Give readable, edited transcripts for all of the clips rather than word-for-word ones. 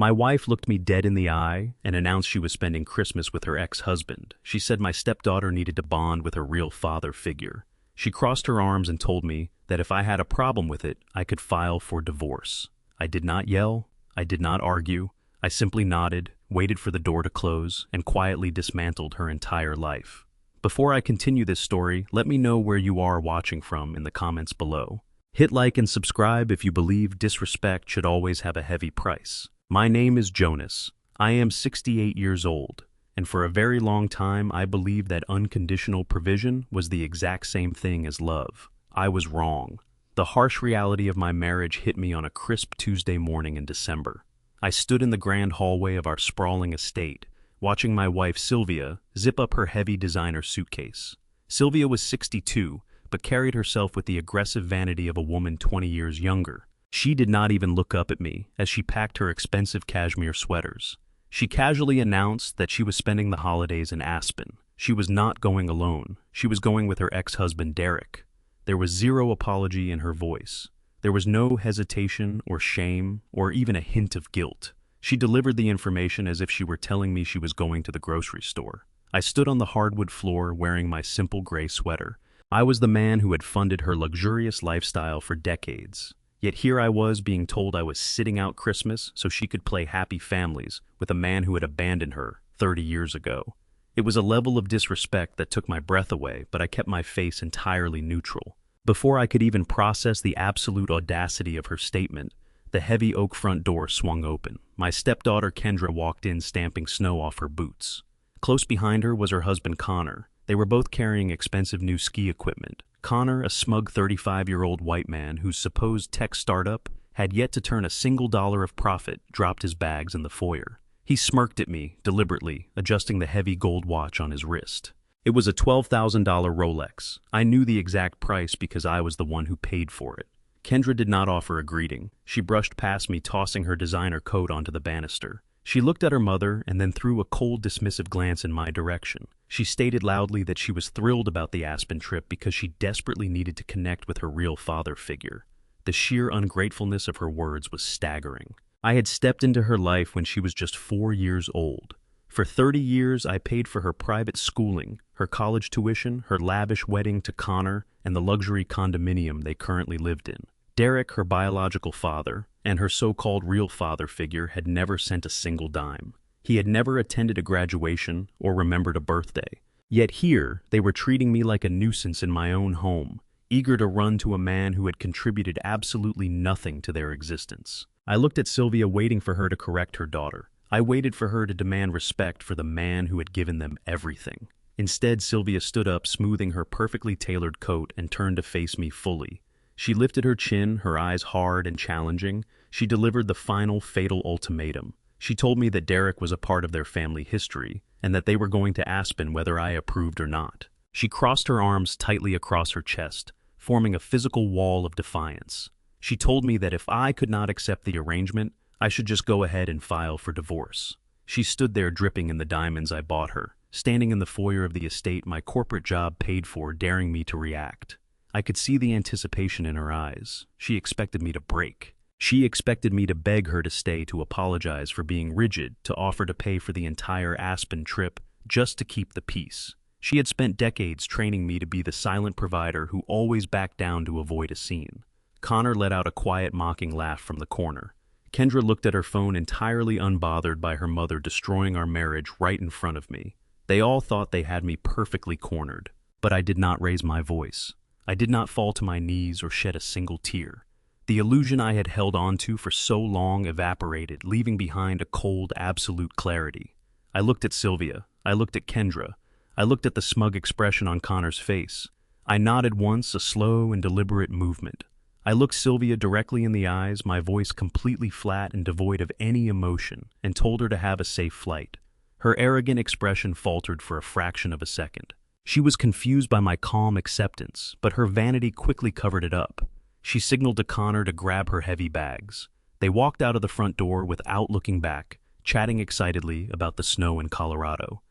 My wife looked me dead in the eye and announced she was spending Christmas with her ex-husband. She said my stepdaughter needed to bond with her real father figure. She crossed her arms and told me that if I had a problem with it, I could file for divorce. I did not yell. I did not argue. I simply nodded, waited for the door to close, and quietly dismantled her entire life. Before I continue this story, let me know where you are watching from in the comments below. Hit like and subscribe if you believe disrespect should always have a heavy price. My name is Jonas. I am 68 years old, and for a very long time I believed that unconditional provision was the exact same thing as love. I was wrong. The harsh reality of my marriage hit me on a crisp Tuesday morning in December. I stood in the grand hallway of our sprawling estate, watching my wife Sylvia zip up her heavy designer suitcase. Sylvia was 62, but carried herself with the aggressive vanity of a woman 20 years younger. She did not even look up at me as she packed her expensive cashmere sweaters. She casually announced that she was spending the holidays in Aspen. She was not going alone. She was going with her ex-husband Derek. There was zero apology in her voice. There was no hesitation or shame or even a hint of guilt. She delivered the information as if she were telling me she was going to the grocery store. I stood on the hardwood floor wearing my simple gray sweater. I was the man who had funded her luxurious lifestyle for decades. Yet here I was being told I was sitting out Christmas so she could play happy families with a man who had abandoned her 30 years ago. It was a level of disrespect that took my breath away, but I kept my face entirely neutral. Before I could even process the absolute audacity of her statement, the heavy oak front door swung open. My stepdaughter Kendra walked in, stamping snow off her boots. Close behind her was her husband Connor. They were both carrying expensive new ski equipment. Connor, a smug 35-year-old white man whose supposed tech startup had yet to turn a single dollar of profit, dropped his bags in the foyer. He smirked at me, deliberately, adjusting the heavy gold watch on his wrist. It was a $12,000 Rolex. I knew the exact price because I was the one who paid for it. Kendra did not offer a greeting. She brushed past me, tossing her designer coat onto the banister. She looked at her mother and then threw a cold, dismissive glance in my direction. She stated loudly that she was thrilled about the Aspen trip because she desperately needed to connect with her real father figure. The sheer ungratefulness of her words was staggering. I had stepped into her life when she was just 4 years old. For 30 years, I paid for her private schooling, her college tuition, her lavish wedding to Connor, and the luxury condominium they currently lived in. Derek, her biological father, and her so-called real father figure had never sent a single dime. He had never attended a graduation or remembered a birthday. Yet here, they were treating me like a nuisance in my own home, eager to run to a man who had contributed absolutely nothing to their existence. I looked at Sylvia, waiting for her to correct her daughter. I waited for her to demand respect for the man who had given them everything. Instead, Sylvia stood up, smoothing her perfectly tailored coat, and turned to face me fully. She lifted her chin, her eyes hard and challenging. She delivered the final, fatal ultimatum. She told me that Derek was a part of their family history, and that they were going to Aspen whether I approved or not. She crossed her arms tightly across her chest, forming a physical wall of defiance. She told me that if I could not accept the arrangement, I should just go ahead and file for divorce. She stood there dripping in the diamonds I bought her, standing in the foyer of the estate my corporate job paid for, daring me to react. I could see the anticipation in her eyes. She expected me to break. She expected me to beg her to stay, to apologize for being rigid, to offer to pay for the entire Aspen trip just to keep the peace. She had spent decades training me to be the silent provider who always backed down to avoid a scene. Connor let out a quiet, mocking laugh from the corner. Kendra looked at her phone, entirely unbothered by her mother destroying our marriage right in front of me. They all thought they had me perfectly cornered, but I did not raise my voice. I did not fall to my knees or shed a single tear. The illusion I had held on to for so long evaporated, leaving behind a cold, absolute clarity. I looked at Sylvia. I looked at Kendra. I looked at the smug expression on Connor's face. I nodded once, a slow and deliberate movement. I looked Sylvia directly in the eyes, my voice completely flat and devoid of any emotion, and told her to have a safe flight. Her arrogant expression faltered for a fraction of a second. She was confused by my calm acceptance, but her vanity quickly covered it up. She signaled to Connor to grab her heavy bags. They walked out of the front door without looking back, chatting excitedly about the snow in Colorado.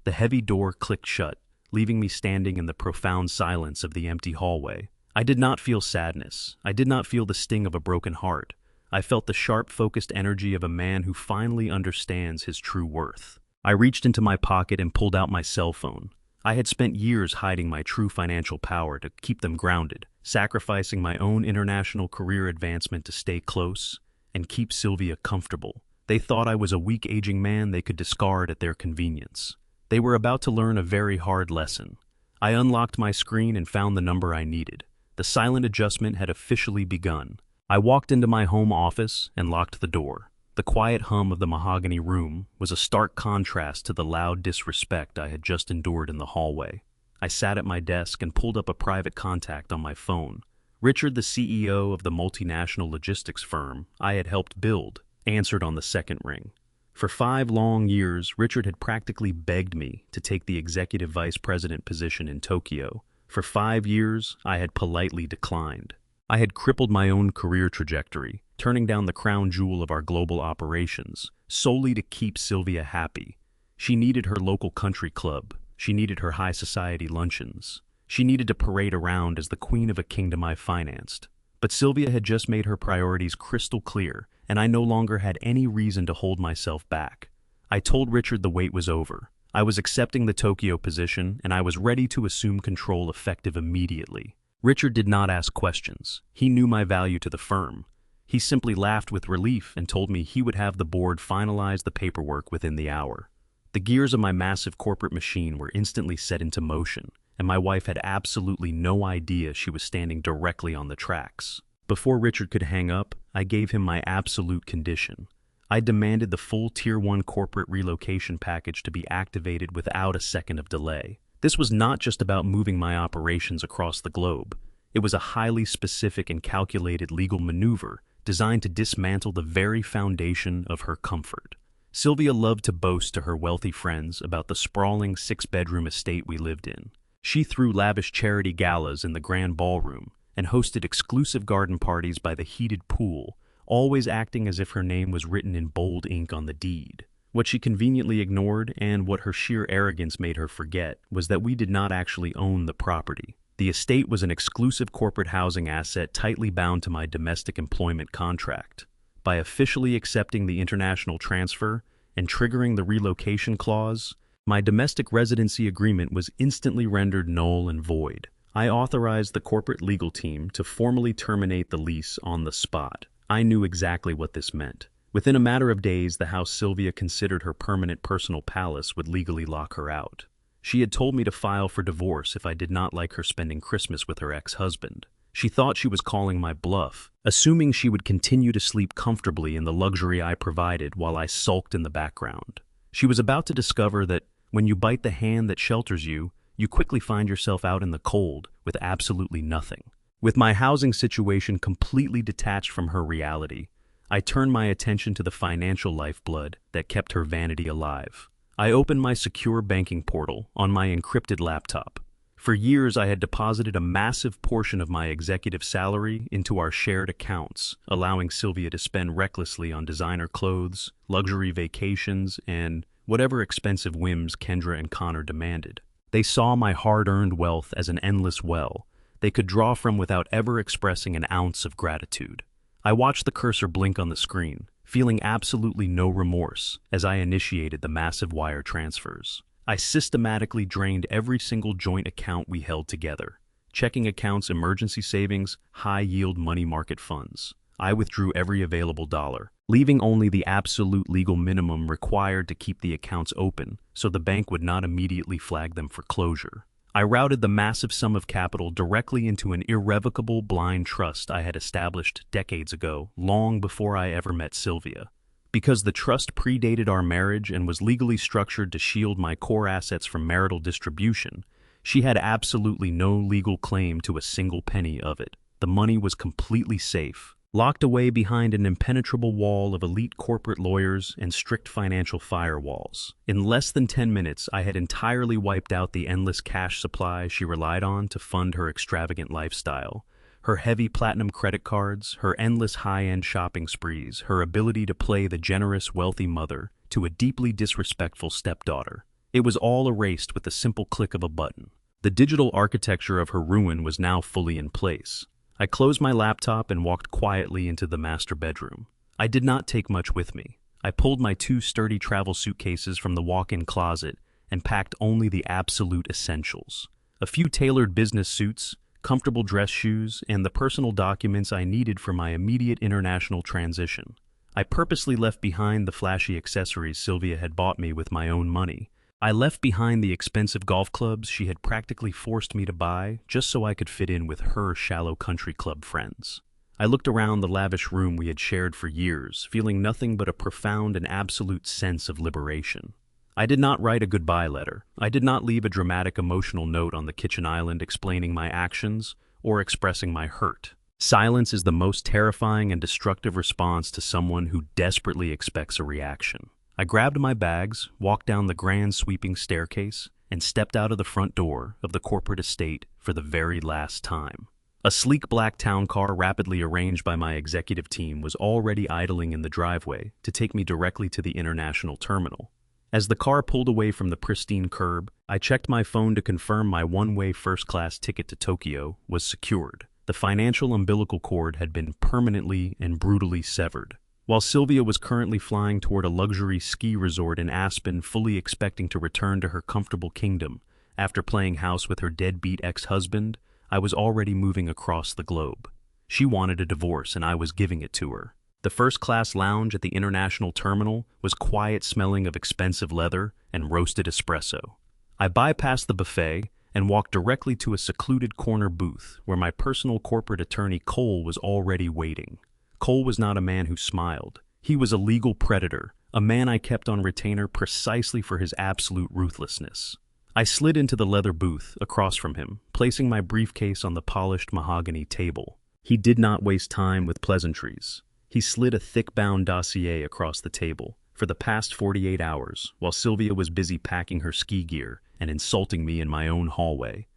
The heavy door clicked shut, leaving me standing in the profound silence of the empty hallway. I did not feel sadness. I did not feel the sting of a broken heart. I felt the sharp, focused energy of a man who finally understands his true worth. I reached into my pocket and pulled out my cell phone. I had spent years hiding my true financial power to keep them grounded, sacrificing my own international career advancement to stay close and keep Sylvia comfortable. They thought I was a weak, aging man they could discard at their convenience. They were about to learn a very hard lesson. I unlocked my screen and found the number I needed. The silent adjustment had officially begun. I walked into my home office and locked the door. The quiet hum of the mahogany room was a stark contrast to the loud disrespect I had just endured in the hallway. I sat at my desk and pulled up a private contact on my phone. Richard, the CEO of the multinational logistics firm I had helped build, answered on the second ring. For 5 long years, Richard had practically begged me to take the executive vice president position in Tokyo. For 5 years, I had politely declined. I had crippled my own career trajectory, turning down the crown jewel of our global operations, solely to keep Sylvia happy. She needed her local country club. She needed her high society luncheons. She needed to parade around as the queen of a kingdom I financed. But Sylvia had just made her priorities crystal clear, and I no longer had any reason to hold myself back. I told Richard the wait was over. I was accepting the Tokyo position, and I was ready to assume control effective immediately. Richard did not ask questions. He knew my value to the firm. He simply laughed with relief and told me he would have the board finalize the paperwork within the hour. The gears of my massive corporate machine were instantly set into motion, and my wife had absolutely no idea she was standing directly on the tracks. Before Richard could hang up, I gave him my absolute condition. I demanded the full Tier 1 corporate relocation package to be activated without a second of delay. This was not just about moving my operations across the globe. It was a highly specific and calculated legal maneuver designed to dismantle the very foundation of her comfort. Sylvia loved to boast to her wealthy friends about the sprawling 6-bedroom estate we lived in. She threw lavish charity galas in the grand ballroom and hosted exclusive garden parties by the heated pool, always acting as if her name was written in bold ink on the deed. What she conveniently ignored, and what her sheer arrogance made her forget, was that we did not actually own the property. The estate was an exclusive corporate housing asset tightly bound to my domestic employment contract. By officially accepting the international transfer and triggering the relocation clause, my domestic residency agreement was instantly rendered null and void. I authorized the corporate legal team to formally terminate the lease on the spot. I knew exactly what this meant. Within a matter of days, the house Sylvia considered her permanent personal palace would legally lock her out. She had told me to file for divorce if I did not like her spending Christmas with her ex-husband. She thought she was calling my bluff, assuming she would continue to sleep comfortably in the luxury I provided while I sulked in the background. She was about to discover that when you bite the hand that shelters you, you quickly find yourself out in the cold with absolutely nothing. With my housing situation completely detached from her reality, I turned my attention to the financial lifeblood that kept her vanity alive. I opened my secure banking portal on my encrypted laptop. For years, I had deposited a massive portion of my executive salary into our shared accounts, allowing Sylvia to spend recklessly on designer clothes, luxury vacations, and whatever expensive whims Kendra and Connor demanded. They saw my hard-earned wealth as an endless well they could draw from without ever expressing an ounce of gratitude. I watched the cursor blink on the screen, feeling absolutely no remorse as I initiated the massive wire transfers. I systematically drained every single joint account we held together. Checking accounts, emergency savings, high-yield money market funds. I withdrew every available dollar, leaving only the absolute legal minimum required to keep the accounts open so the bank would not immediately flag them for closure. I routed the massive sum of capital directly into an irrevocable blind trust I had established decades ago, long before I ever met Sylvia. Because the trust predated our marriage and was legally structured to shield my core assets from marital distribution, she had absolutely no legal claim to a single penny of it. The money was completely safe, locked away behind an impenetrable wall of elite corporate lawyers and strict financial firewalls. In less than 10 minutes, I had entirely wiped out the endless cash supply she relied on to fund her extravagant lifestyle. Her heavy platinum credit cards, her endless high-end shopping sprees, her ability to play the generous, wealthy mother to a deeply disrespectful stepdaughter. It was all erased with the simple click of a button. The digital architecture of her ruin was now fully in place. I closed my laptop and walked quietly into the master bedroom. I did not take much with me. I pulled my 2 sturdy travel suitcases from the walk-in closet and packed only the absolute essentials. A few tailored business suits, comfortable dress shoes, and the personal documents I needed for my immediate international transition. I purposely left behind the flashy accessories Sylvia had bought me with my own money. I left behind the expensive golf clubs she had practically forced me to buy just so I could fit in with her shallow country club friends. I looked around the lavish room we had shared for years, feeling nothing but a profound and absolute sense of liberation. I did not write a goodbye letter. I did not leave a dramatic emotional note on the kitchen island explaining my actions or expressing my hurt. Silence is the most terrifying and destructive response to someone who desperately expects a reaction. I grabbed my bags, walked down the grand sweeping staircase, and stepped out of the front door of the corporate estate for the very last time. A sleek black town car rapidly arranged by my executive team was already idling in the driveway to take me directly to the international terminal. As the car pulled away from the pristine curb, I checked my phone to confirm my one-way first-class ticket to Tokyo was secured. The financial umbilical cord had been permanently and brutally severed. While Sylvia was currently flying toward a luxury ski resort in Aspen, fully expecting to return to her comfortable kingdom after playing house with her deadbeat ex-husband, I was already moving across the globe. She wanted a divorce, and I was giving it to her. The first-class lounge at the international terminal was quiet, smelling of expensive leather and roasted espresso. I bypassed the buffet and walked directly to a secluded corner booth where my personal corporate attorney Cole was already waiting. Cole was not a man who smiled. He was a legal predator, a man I kept on retainer precisely for his absolute ruthlessness. I slid into the leather booth across from him, placing my briefcase on the polished mahogany table. He did not waste time with pleasantries. He slid a thick-bound dossier across the table. For the past 48 hours, while Sylvia was busy packing her ski gear and insulting me in my own hallway,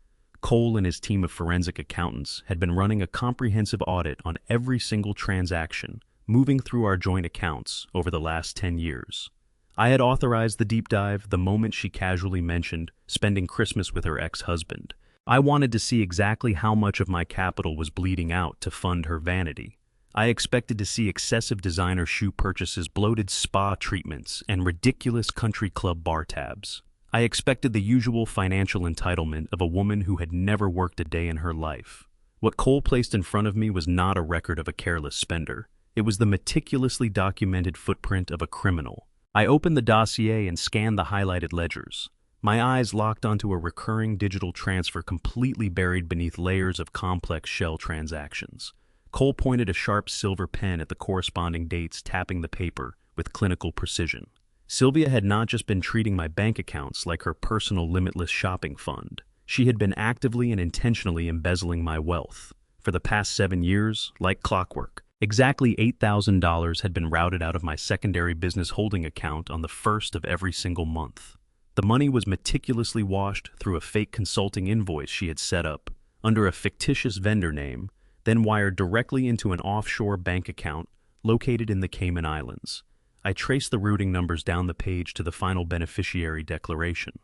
Cole and his team of forensic accountants had been running a comprehensive audit on every single transaction, moving through our joint accounts over the last 10 years. I had authorized the deep dive the moment she casually mentioned spending Christmas with her ex-husband. I wanted to see exactly how much of my capital was bleeding out to fund her vanity. I expected to see excessive designer shoe purchases, bloated spa treatments, and ridiculous country club bar tabs. I expected the usual financial entitlement of a woman who had never worked a day in her life. What Cole placed in front of me was not a record of a careless spender. It was the meticulously documented footprint of a criminal. I opened the dossier and scanned the highlighted ledgers. My eyes locked onto a recurring digital transfer completely buried beneath layers of complex shell transactions. Cole pointed a sharp silver pen at the corresponding dates, tapping the paper with clinical precision. Sylvia had not just been treating my bank accounts like her personal limitless shopping fund. She had been actively and intentionally embezzling my wealth. For the past 7 years, like clockwork, exactly $8,000 had been routed out of my secondary business holding account on the first of every single month. The money was meticulously washed through a fake consulting invoice she had set up under a fictitious vendor name, then wired directly into an offshore bank account located in the Cayman Islands. I traced the routing numbers down the page to the final beneficiary declaration.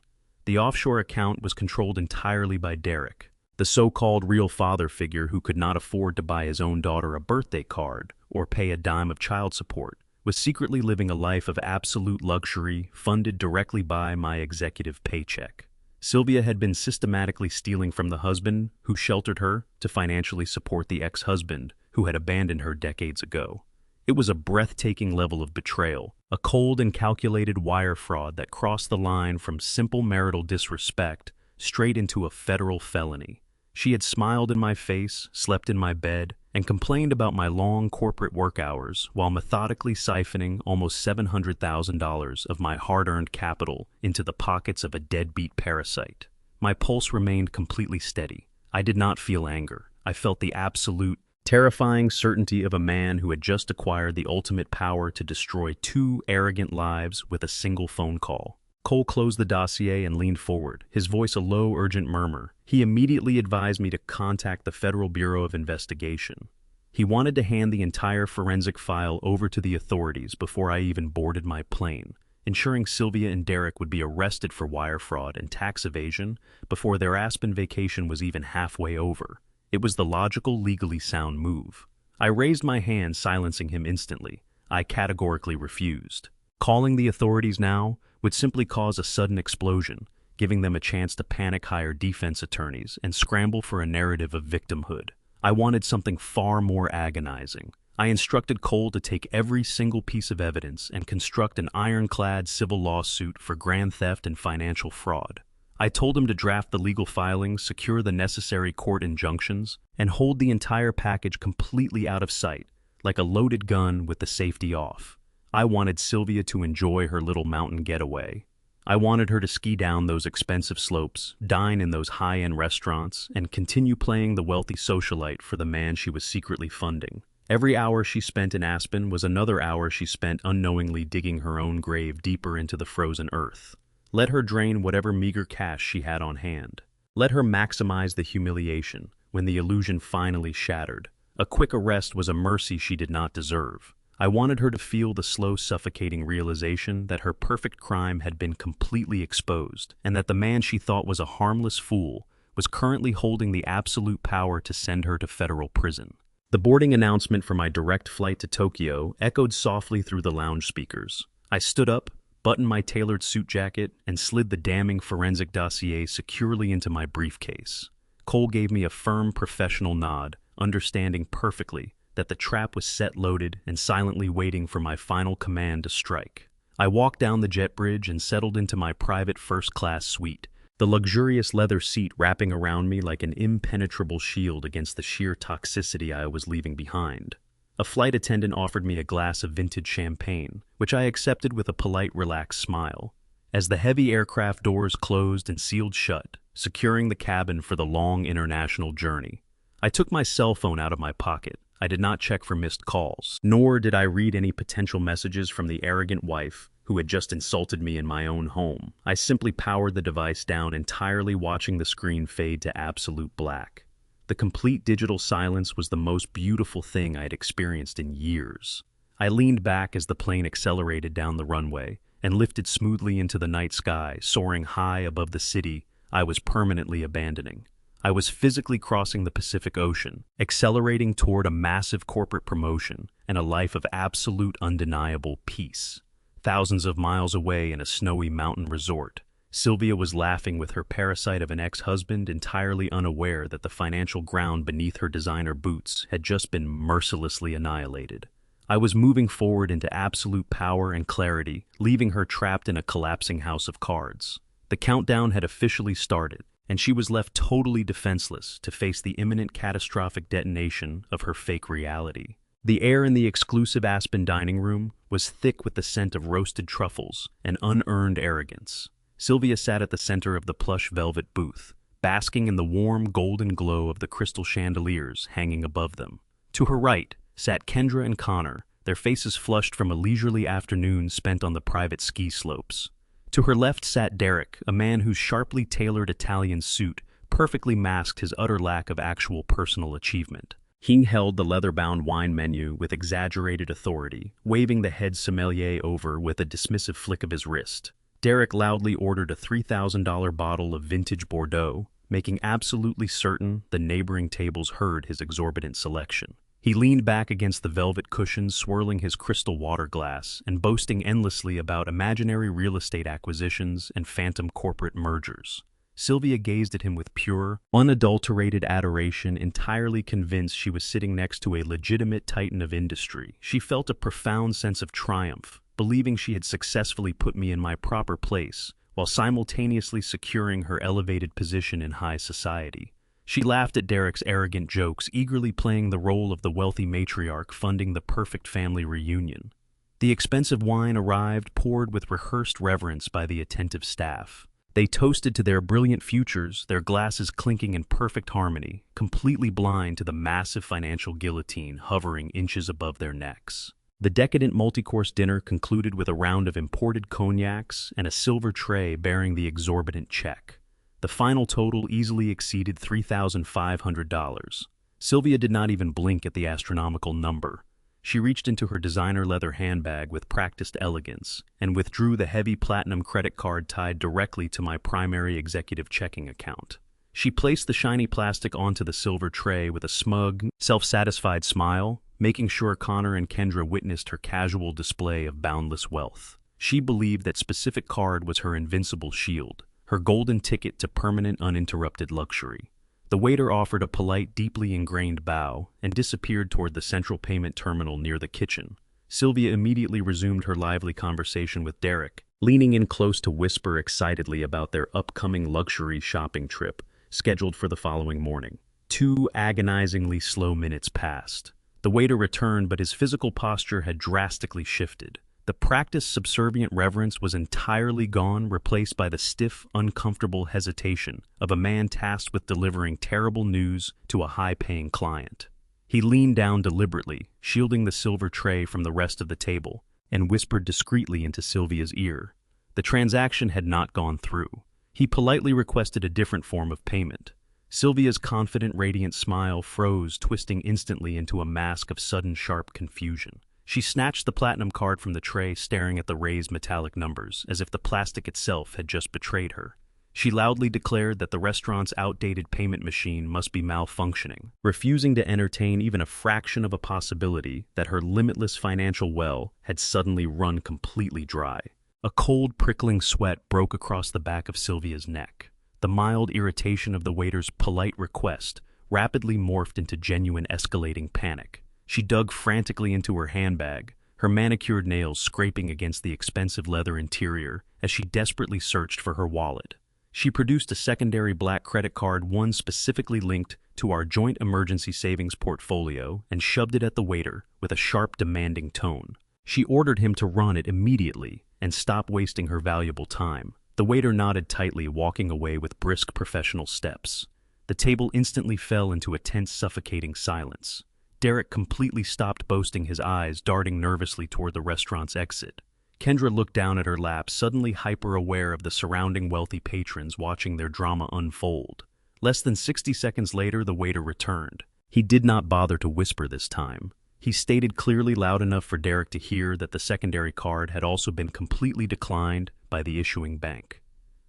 The offshore account was controlled entirely by Derek, the so-called real father figure who could not afford to buy his own daughter a birthday card or pay a dime of child support, was secretly living a life of absolute luxury funded directly by my executive paycheck. Sylvia had been systematically stealing from the husband who sheltered her to financially support the ex-husband who had abandoned her decades ago. It was a breathtaking level of betrayal, a cold and calculated wire fraud that crossed the line from simple marital disrespect straight into a federal felony. She had smiled in my face, slept in my bed, and complained about my long corporate work hours while methodically siphoning almost $700,000 of my hard-earned capital into the pockets of a deadbeat parasite. My pulse remained completely steady. I did not feel anger. I felt the absolute, terrifying certainty of a man who had just acquired the ultimate power to destroy 2 arrogant lives with a single phone call. Cole closed the dossier and leaned forward, his voice a low, urgent murmur. He immediately advised me to contact the Federal Bureau of Investigation. He wanted to hand the entire forensic file over to the authorities before I even boarded my plane, ensuring Sylvia and Derek would be arrested for wire fraud and tax evasion before their Aspen vacation was even halfway over. It was the logical, legally sound move. I raised my hand, silencing him instantly. I categorically refused. Calling the authorities now would simply cause a sudden explosion, giving them a chance to panic hire defense attorneys and scramble for a narrative of victimhood. I wanted something far more agonizing. I instructed Cole to take every single piece of evidence and construct an ironclad civil lawsuit for grand theft and financial fraud. I told him to draft the legal filings, secure the necessary court injunctions, and hold the entire package completely out of sight, like a loaded gun with the safety off. I wanted Sylvia to enjoy her little mountain getaway. I wanted her to ski down those expensive slopes, dine in those high-end restaurants, and continue playing the wealthy socialite for the man she was secretly funding. Every hour she spent in Aspen was another hour she spent unknowingly digging her own grave deeper into the frozen earth. Let her drain whatever meager cash she had on hand. Let her maximize the humiliation when the illusion finally shattered. A quick arrest was a mercy she did not deserve. I wanted her to feel the slow, suffocating realization that her perfect crime had been completely exposed, and that the man she thought was a harmless fool was currently holding the absolute power to send her to federal prison. The boarding announcement for my direct flight to Tokyo echoed softly through the lounge speakers. I stood up, buttoned my tailored suit jacket, and slid the damning forensic dossier securely into my briefcase. Cole gave me a firm, professional nod, understanding perfectly that the trap was set, loaded, and silently waiting for my final command to strike. I walked down the jet bridge and settled into my private first-class suite, the luxurious leather seat wrapping around me like an impenetrable shield against the sheer toxicity I was leaving behind. A flight attendant offered me a glass of vintage champagne, which I accepted with a polite, relaxed smile. As the heavy aircraft doors closed and sealed shut, securing the cabin for the long international journey, I took my cell phone out of my pocket. I did not check for missed calls, nor did I read any potential messages from the arrogant wife who had just insulted me in my own home. I simply powered the device down entirely, watching the screen fade to absolute black. The complete digital silence was the most beautiful thing I had experienced in years. I leaned back as the plane accelerated down the runway and lifted smoothly into the night sky, soaring high above the city I was permanently abandoning. I was physically crossing the Pacific Ocean, accelerating toward a massive corporate promotion and a life of absolute undeniable peace. Thousands of miles away in a snowy mountain resort, Sylvia was laughing with her parasite of an ex-husband, entirely unaware that the financial ground beneath her designer boots had just been mercilessly annihilated. I was moving forward into absolute power and clarity, leaving her trapped in a collapsing house of cards. The countdown had officially started, and she was left totally defenseless to face the imminent catastrophic detonation of her fake reality. The air in the exclusive Aspen dining room was thick with the scent of roasted truffles and unearned arrogance. Sylvia sat at the center of the plush velvet booth, basking in the warm golden glow of the crystal chandeliers hanging above them. To her right sat Kendra and Connor, their faces flushed from a leisurely afternoon spent on the private ski slopes. To her left sat Derek, a man whose sharply tailored Italian suit perfectly masked his utter lack of actual personal achievement. He held the leather-bound wine menu with exaggerated authority, waving the head sommelier over with a dismissive flick of his wrist. Derek loudly ordered a $3,000 bottle of vintage Bordeaux, making absolutely certain the neighboring tables heard his exorbitant selection. He leaned back against the velvet cushions, swirling his crystal water glass and boasting endlessly about imaginary real estate acquisitions and phantom corporate mergers. Sylvia gazed at him with pure, unadulterated adoration, entirely convinced she was sitting next to a legitimate titan of industry. She felt a profound sense of triumph, believing she had successfully put me in my proper place, while simultaneously securing her elevated position in high society. She laughed at Derek's arrogant jokes, eagerly playing the role of the wealthy matriarch funding the perfect family reunion. The expensive wine arrived, poured with rehearsed reverence by the attentive staff. They toasted to their brilliant futures, their glasses clinking in perfect harmony, completely blind to the massive financial guillotine hovering inches above their necks. The decadent multi-course dinner concluded with a round of imported cognacs and a silver tray bearing the exorbitant check. The final total easily exceeded $3,500. Sylvia did not even blink at the astronomical number. She reached into her designer leather handbag with practiced elegance and withdrew the heavy platinum credit card tied directly to my primary executive checking account. She placed the shiny plastic onto the silver tray with a smug, self-satisfied smile, making sure Connor and Kendra witnessed her casual display of boundless wealth. She believed that specific card was her invincible shield, her golden ticket to permanent uninterrupted luxury. The waiter offered a polite, deeply ingrained bow and disappeared toward the central payment terminal near the kitchen. Sylvia immediately resumed her lively conversation with Derek, leaning in close to whisper excitedly about their upcoming luxury shopping trip, scheduled for the following morning. 2 agonizingly slow minutes passed. The waiter returned, but his physical posture had drastically shifted. The practiced subservient reverence was entirely gone, replaced by the stiff, uncomfortable hesitation of a man tasked with delivering terrible news to a high-paying client. He leaned down deliberately, shielding the silver tray from the rest of the table, and whispered discreetly into Sylvia's ear. The transaction had not gone through. He politely requested a different form of payment. Sylvia's confident, radiant smile froze, twisting instantly into a mask of sudden, sharp confusion. She snatched the platinum card from the tray, staring at the raised metallic numbers, as if the plastic itself had just betrayed her. She loudly declared that the restaurant's outdated payment machine must be malfunctioning, refusing to entertain even a fraction of a possibility that her limitless financial well had suddenly run completely dry. A cold, prickling sweat broke across the back of Sylvia's neck. The mild irritation of the waiter's polite request rapidly morphed into genuine escalating panic. She dug frantically into her handbag, her manicured nails scraping against the expensive leather interior as she desperately searched for her wallet. She produced a secondary black credit card, one specifically linked to our joint emergency savings portfolio, and shoved it at the waiter with a sharp, demanding tone. She ordered him to run it immediately and stop wasting her valuable time. The waiter nodded tightly, walking away with brisk professional steps. The table instantly fell into a tense, suffocating silence. Derek completely stopped boasting, his eyes darting nervously toward the restaurant's exit. Kendra looked down at her lap, suddenly hyper-aware of the surrounding wealthy patrons watching their drama unfold. Less than 60 seconds later, the waiter returned. He did not bother to whisper this time. He stated clearly, loud enough for Derek to hear, that the secondary card had also been completely declined by the issuing bank.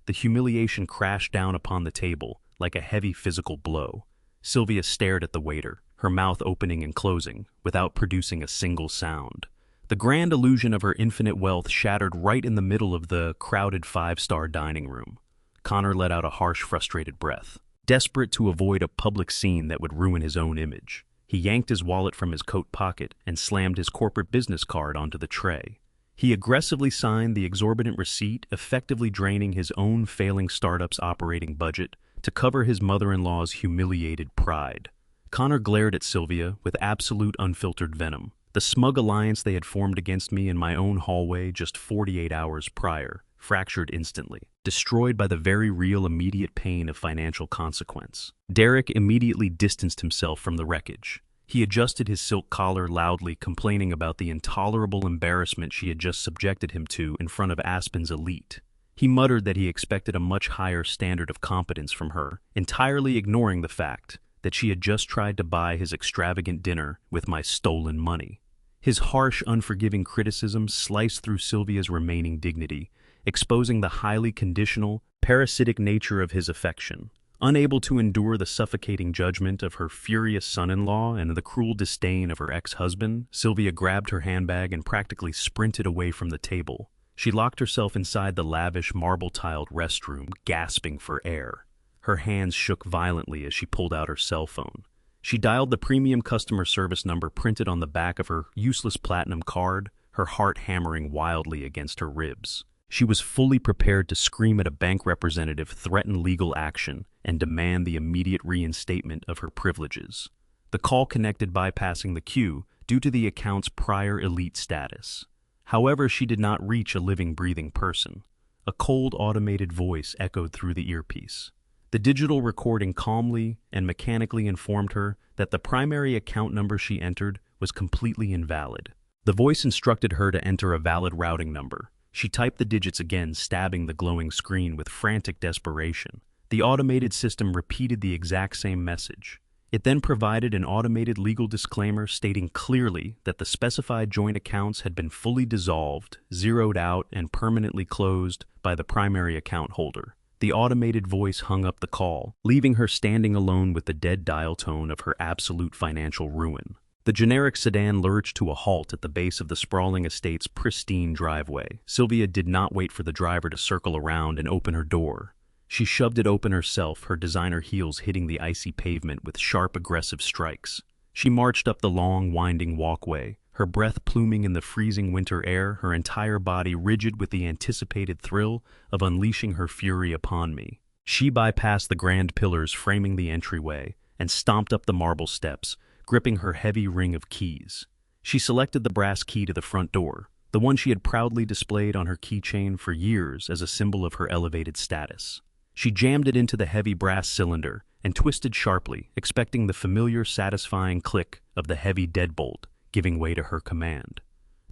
The humiliation crashed down upon the table like a heavy physical blow. Sylvia stared at the waiter, her mouth opening and closing, without producing a single sound. The grand illusion of her infinite wealth shattered right in the middle of the crowded 5-star dining room. Connor let out a harsh, frustrated breath. Desperate to avoid a public scene that would ruin his own image, he yanked his wallet from his coat pocket and slammed his corporate business card onto the tray. He aggressively signed the exorbitant receipt, effectively draining his own failing startup's operating budget to cover his mother-in-law's humiliated pride. Connor glared at Sylvia with absolute unfiltered venom. The smug alliance they had formed against me in my own hallway just 48 hours prior fractured instantly, destroyed by the very real immediate pain of financial consequence. Derek immediately distanced himself from the wreckage. He adjusted his silk collar, loudly complaining about the intolerable embarrassment she had just subjected him to in front of Aspen's elite. He muttered that he expected a much higher standard of competence from her, entirely ignoring the fact that she had just tried to buy his extravagant dinner with my stolen money. His harsh, unforgiving criticism sliced through Sylvia's remaining dignity, exposing the highly conditional, parasitic nature of his affection. Unable to endure the suffocating judgment of her furious son-in-law and the cruel disdain of her ex-husband, Sylvia grabbed her handbag and practically sprinted away from the table. She locked herself inside the lavish, marble-tiled restroom, gasping for air. Her hands shook violently as she pulled out her cell phone. She dialed the premium customer service number printed on the back of her useless platinum card, her heart hammering wildly against her ribs. She was fully prepared to scream at a bank representative, threaten legal action, and demand the immediate reinstatement of her privileges. The call connected, bypassing the queue due to the account's prior elite status. However, she did not reach a living, breathing person. A cold, automated voice echoed through the earpiece. The digital recording calmly and mechanically informed her that the primary account number she entered was completely invalid. The voice instructed her to enter a valid routing number. She typed the digits again, stabbing the glowing screen with frantic desperation. The automated system repeated the exact same message. It then provided an automated legal disclaimer stating clearly that the specified joint accounts had been fully dissolved, zeroed out, and permanently closed by the primary account holder. The automated voice hung up the call, leaving her standing alone with the dead dial tone of her absolute financial ruin. The generic sedan lurched to a halt at the base of the sprawling estate's pristine driveway. Sylvia did not wait for the driver to circle around and open her door. She shoved it open herself, her designer heels hitting the icy pavement with sharp, aggressive strikes. She marched up the long, winding walkway, her breath pluming in the freezing winter air, her entire body rigid with the anticipated thrill of unleashing her fury upon me. She bypassed the grand pillars framing the entryway and stomped up the marble steps, gripping her heavy ring of keys. She selected the brass key to the front door, the one she had proudly displayed on her keychain for years as a symbol of her elevated status. She jammed it into the heavy brass cylinder and twisted sharply, expecting the familiar, satisfying click of the heavy deadbolt giving way to her command.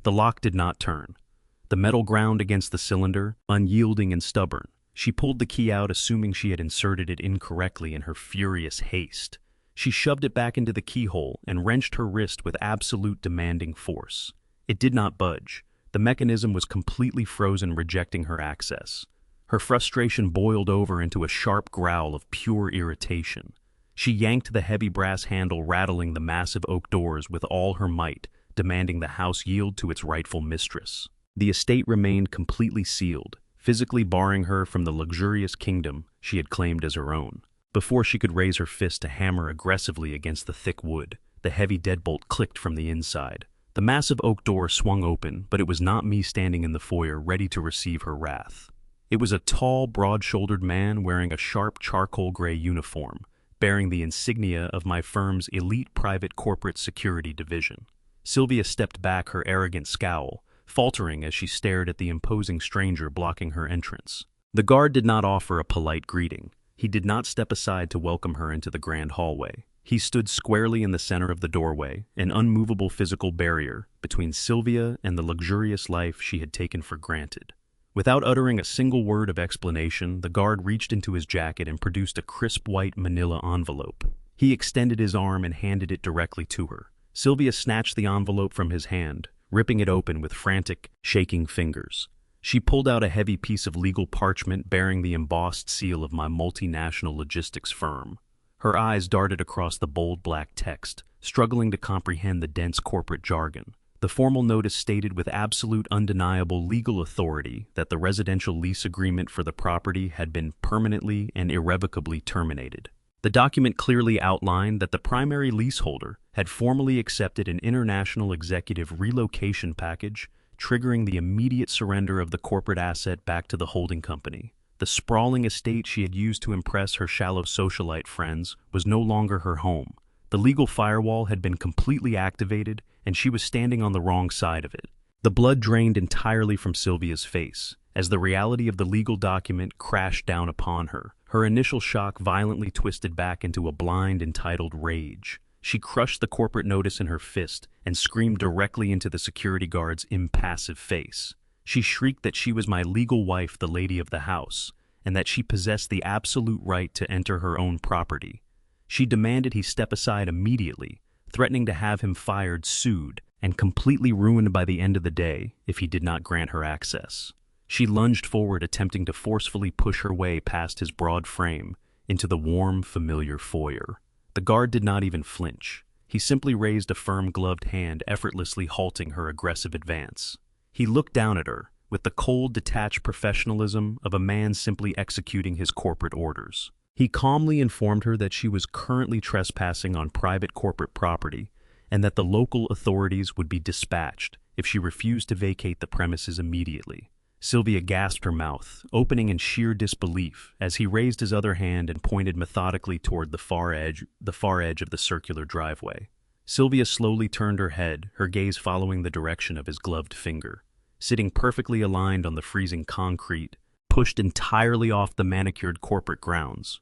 The lock did not turn. The metal ground against the cylinder, unyielding and stubborn. She pulled the key out, assuming she had inserted it incorrectly in her furious haste. She shoved it back into the keyhole and wrenched her wrist with absolute demanding force. It did not budge. The mechanism was completely frozen, rejecting her access. Her frustration boiled over into a sharp growl of pure irritation. She yanked the heavy brass handle, rattling the massive oak doors with all her might, demanding the house yield to its rightful mistress. The estate remained completely sealed, physically barring her from the luxurious kingdom she had claimed as her own. Before she could raise her fist to hammer aggressively against the thick wood, the heavy deadbolt clicked from the inside. The massive oak door swung open, but it was not me standing in the foyer ready to receive her wrath. It was a tall, broad-shouldered man wearing a sharp charcoal gray uniform, bearing the insignia of my firm's elite private corporate security division. Sylvia stepped back, her arrogant scowl faltering as she stared at the imposing stranger blocking her entrance. The guard did not offer a polite greeting. He did not step aside to welcome her into the grand hallway. He stood squarely in the center of the doorway, an unmovable physical barrier between Sylvia and the luxurious life she had taken for granted. Without uttering a single word of explanation, the guard reached into his jacket and produced a crisp white manila envelope. He extended his arm and handed it directly to her. Sylvia snatched the envelope from his hand, ripping it open with frantic, shaking fingers. She pulled out a heavy piece of legal parchment bearing the embossed seal of my multinational logistics firm. Her eyes darted across the bold black text, struggling to comprehend the dense corporate jargon. The formal notice stated with absolute undeniable legal authority that the residential lease agreement for the property had been permanently and irrevocably terminated. The document clearly outlined that the primary leaseholder had formally accepted an international executive relocation package, triggering the immediate surrender of the corporate asset back to the holding company. The sprawling estate she had used to impress her shallow socialite friends was no longer her home. The legal firewall had been completely activated, and she was standing on the wrong side of it. The blood drained entirely from Sylvia's face as the reality of the legal document crashed down upon her. Her initial shock violently twisted back into a blind, entitled rage. She crushed the corporate notice in her fist and screamed directly into the security guard's impassive face. She shrieked that she was my legal wife, the lady of the house, and that she possessed the absolute right to enter her own property. She demanded he step aside immediately, threatening to have him fired, sued, and completely ruined by the end of the day if he did not grant her access. She lunged forward, attempting to forcefully push her way past his broad frame into the warm, familiar foyer. The guard did not even flinch. He simply raised a firm, gloved hand, effortlessly halting her aggressive advance. He looked down at her with the cold, detached professionalism of a man simply executing his corporate orders. He calmly informed her that she was currently trespassing on private corporate property and that the local authorities would be dispatched if she refused to vacate the premises immediately. Sylvia gasped, her mouth opening in sheer disbelief as he raised his other hand and pointed methodically toward the far edge of the circular driveway. Sylvia slowly turned her head, her gaze following the direction of his gloved finger. Sitting perfectly aligned on the freezing concrete, pushed entirely off the manicured corporate grounds,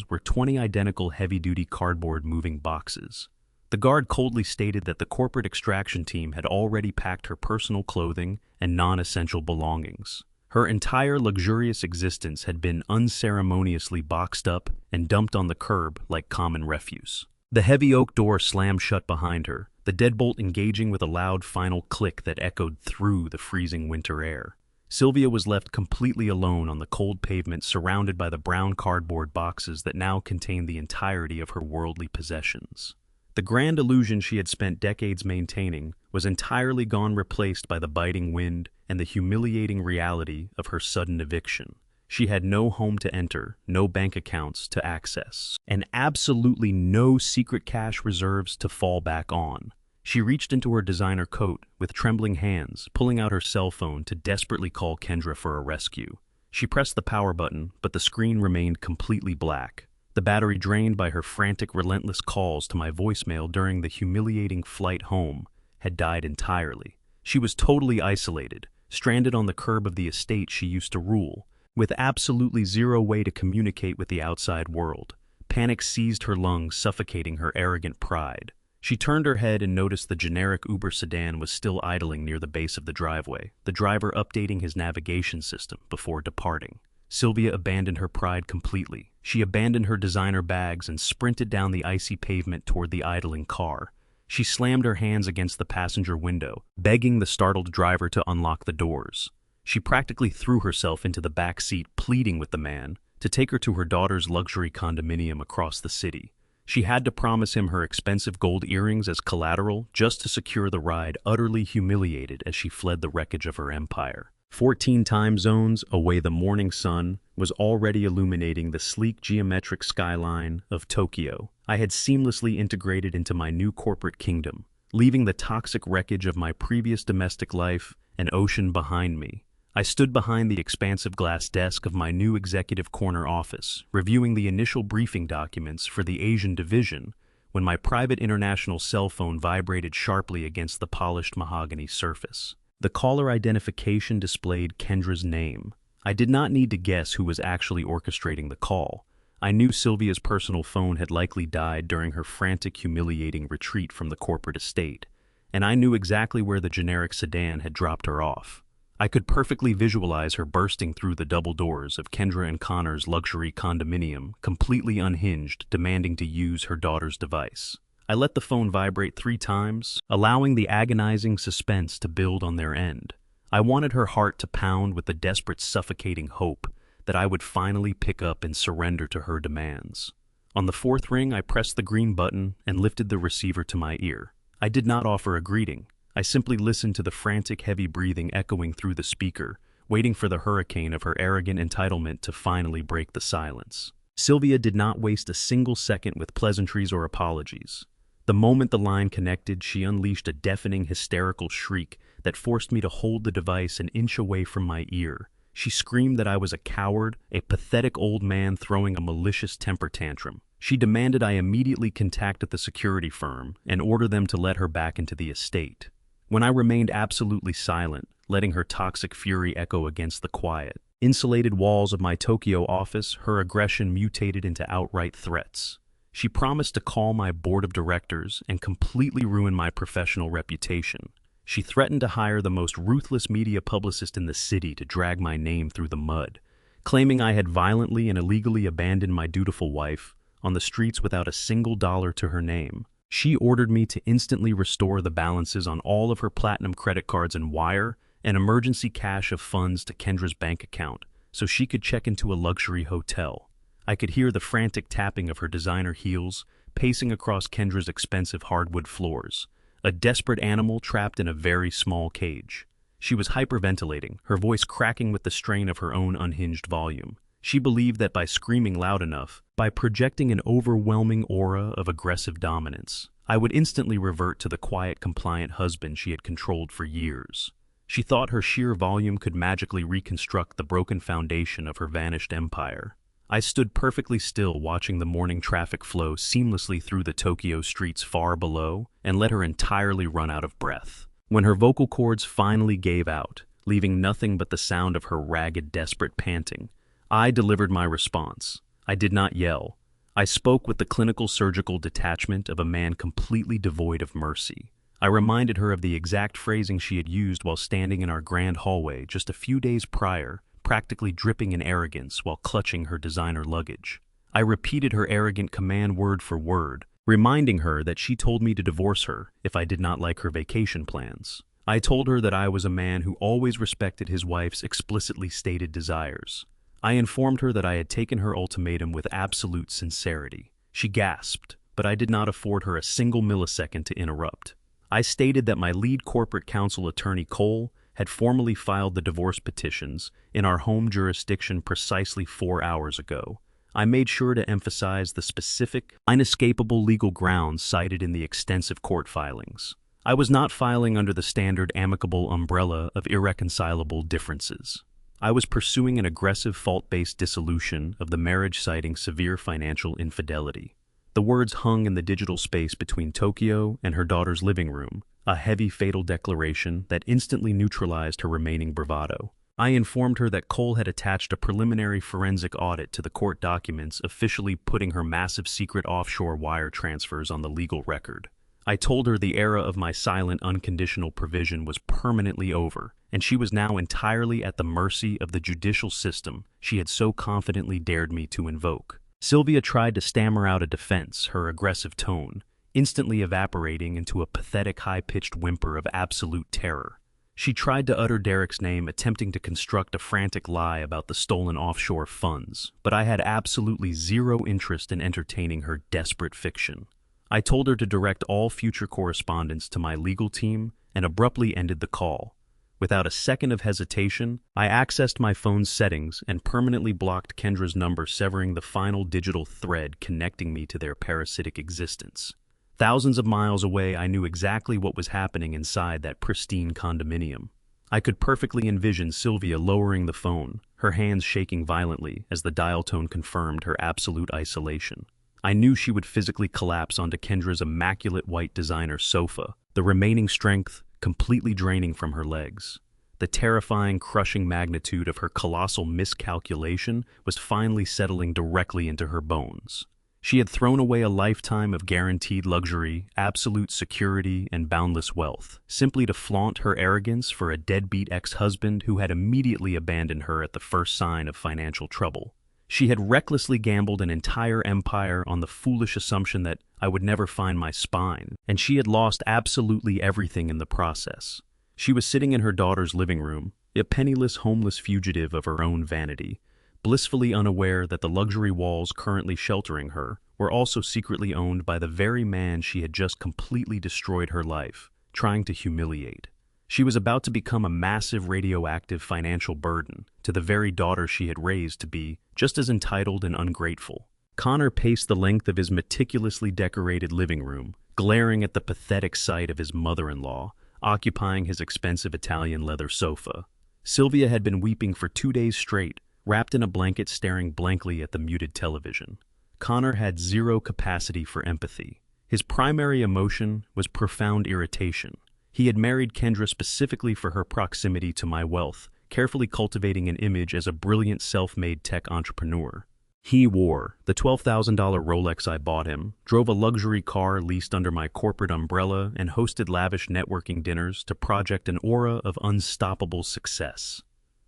were 20 identical heavy-duty cardboard moving boxes. The guard coldly stated that the corporate extraction team had already packed her personal clothing and non-essential belongings. Her entire luxurious existence had been unceremoniously boxed up and dumped on the curb like common refuse. The heavy oak door slammed shut behind her, the deadbolt engaging with a loud final click that echoed through the freezing winter air. Sylvia was left completely alone on the cold pavement, surrounded by the brown cardboard boxes that now contained the entirety of her worldly possessions. The grand illusion she had spent decades maintaining was entirely gone, replaced by the biting wind and the humiliating reality of her sudden eviction. She had no home to enter, no bank accounts to access, and absolutely no secret cash reserves to fall back on. She reached into her designer coat with trembling hands, pulling out her cell phone to desperately call Kendra for a rescue. She pressed the power button, but the screen remained completely black. The battery, drained by her frantic, relentless calls to my voicemail during the humiliating flight home, had died entirely. She was totally isolated, stranded on the curb of the estate she used to rule, with absolutely zero way to communicate with the outside world. Panic seized her lungs, suffocating her arrogant pride. She turned her head and noticed the generic Uber sedan was still idling near the base of the driveway, the driver updating his navigation system before departing. Sylvia abandoned her pride completely. She abandoned her designer bags and sprinted down the icy pavement toward the idling car. She slammed her hands against the passenger window, begging the startled driver to unlock the doors. She practically threw herself into the back seat, pleading with the man to take her to her daughter's luxury condominium across the city. She had to promise him her expensive gold earrings as collateral just to secure the ride, utterly humiliated as she fled the wreckage of her empire. 14 time zones away, the morning sun was already illuminating the sleek geometric skyline of Tokyo. I had seamlessly integrated into my new corporate kingdom, leaving the toxic wreckage of my previous domestic life and ocean behind me. I stood behind the expansive glass desk of my new executive corner office, reviewing the initial briefing documents for the Asian division, when my private international cell phone vibrated sharply against the polished mahogany surface. The caller identification displayed Kendra's name. I did not need to guess who was actually orchestrating the call. I knew Sylvia's personal phone had likely died during her frantic, humiliating retreat from the corporate estate, and I knew exactly where the generic sedan had dropped her off. I could perfectly visualize her bursting through the double doors of Kendra and Connor's luxury condominium, completely unhinged, demanding to use her daughter's device. I let the phone vibrate 3 times, allowing the agonizing suspense to build on their end. I wanted her heart to pound with the desperate, suffocating hope that I would finally pick up and surrender to her demands. On the 4th ring, I pressed the green button and lifted the receiver to my ear. I did not offer a greeting. I simply listened to the frantic, heavy breathing echoing through the speaker, waiting for the hurricane of her arrogant entitlement to finally break the silence. Sylvia did not waste a single second with pleasantries or apologies. The moment the line connected, she unleashed a deafening, hysterical shriek that forced me to hold the device an inch away from my ear. She screamed that I was a coward, a pathetic old man throwing a malicious temper tantrum. She demanded I immediately contact the security firm and order them to let her back into the estate. When I remained absolutely silent, letting her toxic fury echo against the quiet, insulated walls of my Tokyo office, her aggression mutated into outright threats. She promised to call my board of directors and completely ruin my professional reputation. She threatened to hire the most ruthless media publicist in the city to drag my name through the mud, claiming I had violently and illegally abandoned my dutiful wife on the streets without a single dollar to her name. She ordered me to instantly restore the balances on all of her platinum credit cards and wire an emergency cache of funds to Kendra's bank account so she could check into a luxury hotel. I could hear the frantic tapping of her designer heels pacing across Kendra's expensive hardwood floors, a desperate animal trapped in a very small cage. She was hyperventilating, her voice cracking with the strain of her own unhinged volume. She believed that by screaming loud enough, by projecting an overwhelming aura of aggressive dominance, I would instantly revert to the quiet, compliant husband she had controlled for years. She thought her sheer volume could magically reconstruct the broken foundation of her vanished empire. I stood perfectly still, watching the morning traffic flow seamlessly through the Tokyo streets far below, and let her entirely run out of breath. When her vocal cords finally gave out, leaving nothing but the sound of her ragged, desperate panting, I delivered my response. I did not yell. I spoke with the clinical, surgical detachment of a man completely devoid of mercy. I reminded her of the exact phrasing she had used while standing in our grand hallway just a few days prior, practically dripping in arrogance while clutching her designer luggage. I repeated her arrogant command word for word, reminding her that she told me to divorce her if I did not like her vacation plans. I told her that I was a man who always respected his wife's explicitly stated desires. I informed her that I had taken her ultimatum with absolute sincerity. She gasped, but I did not afford her a single millisecond to interrupt. I stated that my lead corporate counsel attorney Cole had formally filed the divorce petitions in our home jurisdiction precisely 4 hours ago. I made sure to emphasize the specific, inescapable legal grounds cited in the extensive court filings. I was not filing under the standard amicable umbrella of irreconcilable differences. I was pursuing an aggressive fault-based dissolution of the marriage citing severe financial infidelity. The words hung in the digital space between Tokyo and her daughter's living room, a heavy fatal declaration that instantly neutralized her remaining bravado. I informed her that Cole had attached a preliminary forensic audit to the court documents officially putting her massive secret offshore wire transfers on the legal record. I told her the era of my silent, unconditional provision was permanently over, and she was now entirely at the mercy of the judicial system she had so confidently dared me to invoke. Sylvia tried to stammer out a defense, her aggressive tone instantly evaporating into a pathetic high-pitched whimper of absolute terror. She tried to utter Derek's name, attempting to construct a frantic lie about the stolen offshore funds, but I had absolutely zero interest in entertaining her desperate fiction. I told her to direct all future correspondence to my legal team and abruptly ended the call. Without a second of hesitation, I accessed my phone's settings and permanently blocked Kendra's number, severing the final digital thread connecting me to their parasitic existence. Thousands of miles away, I knew exactly what was happening inside that pristine condominium. I could perfectly envision Sylvia lowering the phone, her hands shaking violently as the dial tone confirmed her absolute isolation. I knew she would physically collapse onto Kendra's immaculate white designer sofa, the remaining strength completely draining from her legs. The terrifying, crushing magnitude of her colossal miscalculation was finally settling directly into her bones. She had thrown away a lifetime of guaranteed luxury, absolute security, and boundless wealth, simply to flaunt her arrogance for a deadbeat ex-husband who had immediately abandoned her at the first sign of financial trouble. She had recklessly gambled an entire empire on the foolish assumption that I would never find my spine, and she had lost absolutely everything in the process. She was sitting in her daughter's living room, a penniless, homeless fugitive of her own vanity, blissfully unaware that the luxury walls currently sheltering her were also secretly owned by the very man she had just completely destroyed her life, trying to humiliate. She was about to become a massive radioactive financial burden to the very daughter she had raised to be just as entitled and ungrateful. Connor paced the length of his meticulously decorated living room, glaring at the pathetic sight of his mother-in-law, occupying his expensive Italian leather sofa. Sylvia had been weeping for 2 days straight, wrapped in a blanket staring blankly at the muted television. Connor had zero capacity for empathy. His primary emotion was profound irritation. He had married Kendra specifically for her proximity to my wealth, carefully cultivating an image as a brilliant self-made tech entrepreneur. He wore the $12,000 Rolex I bought him, drove a luxury car leased under my corporate umbrella, and hosted lavish networking dinners to project an aura of unstoppable success.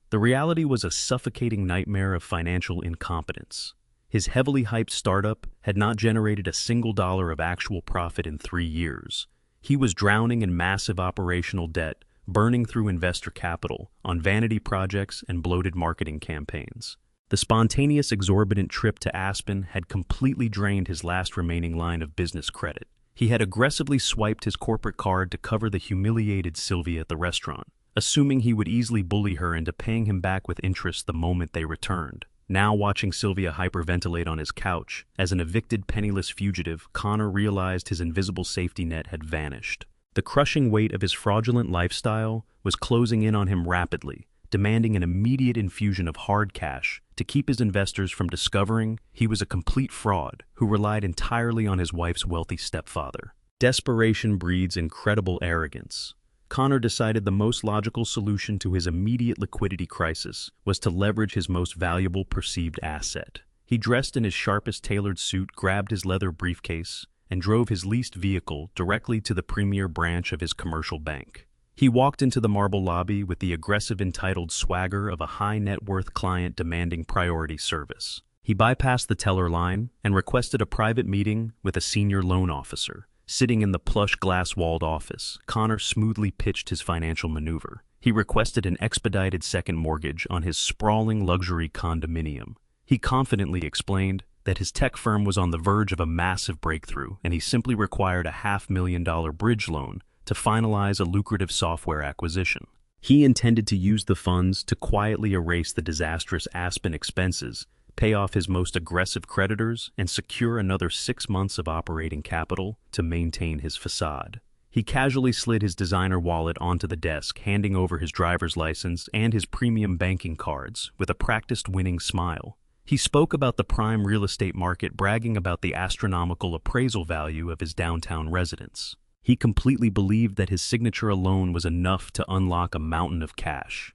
The reality was a suffocating nightmare of financial incompetence. His heavily hyped startup had not generated a single dollar of actual profit in 3 years. He was drowning in massive operational debt, burning through investor capital on vanity projects and bloated marketing campaigns. The spontaneous, exorbitant trip to Aspen had completely drained his last remaining line of business credit. He had aggressively swiped his corporate card to cover the humiliated Sylvia at the restaurant, assuming he would easily bully her into paying him back with interest the moment they returned. Now, watching Sylvia hyperventilate on his couch, as an evicted penniless fugitive, Connor realized his invisible safety net had vanished. The crushing weight of his fraudulent lifestyle was closing in on him rapidly, demanding an immediate infusion of hard cash to keep his investors from discovering he was a complete fraud who relied entirely on his wife's wealthy stepfather. Desperation breeds incredible arrogance. Connor decided the most logical solution to his immediate liquidity crisis was to leverage his most valuable perceived asset. He dressed in his sharpest tailored suit, grabbed his leather briefcase, and drove his leased vehicle directly to the premier branch of his commercial bank. He walked into the marble lobby with the aggressive, entitled swagger of a high-net-worth client demanding priority service. He bypassed the teller line and requested a private meeting with a senior loan officer, Sitting in the plush glass-walled office, Connor smoothly pitched his financial maneuver. He requested an expedited second mortgage on his sprawling luxury condominium. He confidently explained that his tech firm was on the verge of a massive breakthrough, and he simply required a $500,000 bridge loan to finalize a lucrative software acquisition. He intended to use the funds to quietly erase the disastrous Aspen expenses, pay off his most aggressive creditors, and secure another 6 months of operating capital to maintain his facade. He casually slid his designer wallet onto the desk, handing over his driver's license and his premium banking cards with a practiced winning smile. He spoke about the prime real estate market, bragging about the astronomical appraisal value of his downtown residence. He completely believed that his signature alone was enough to unlock a mountain of cash.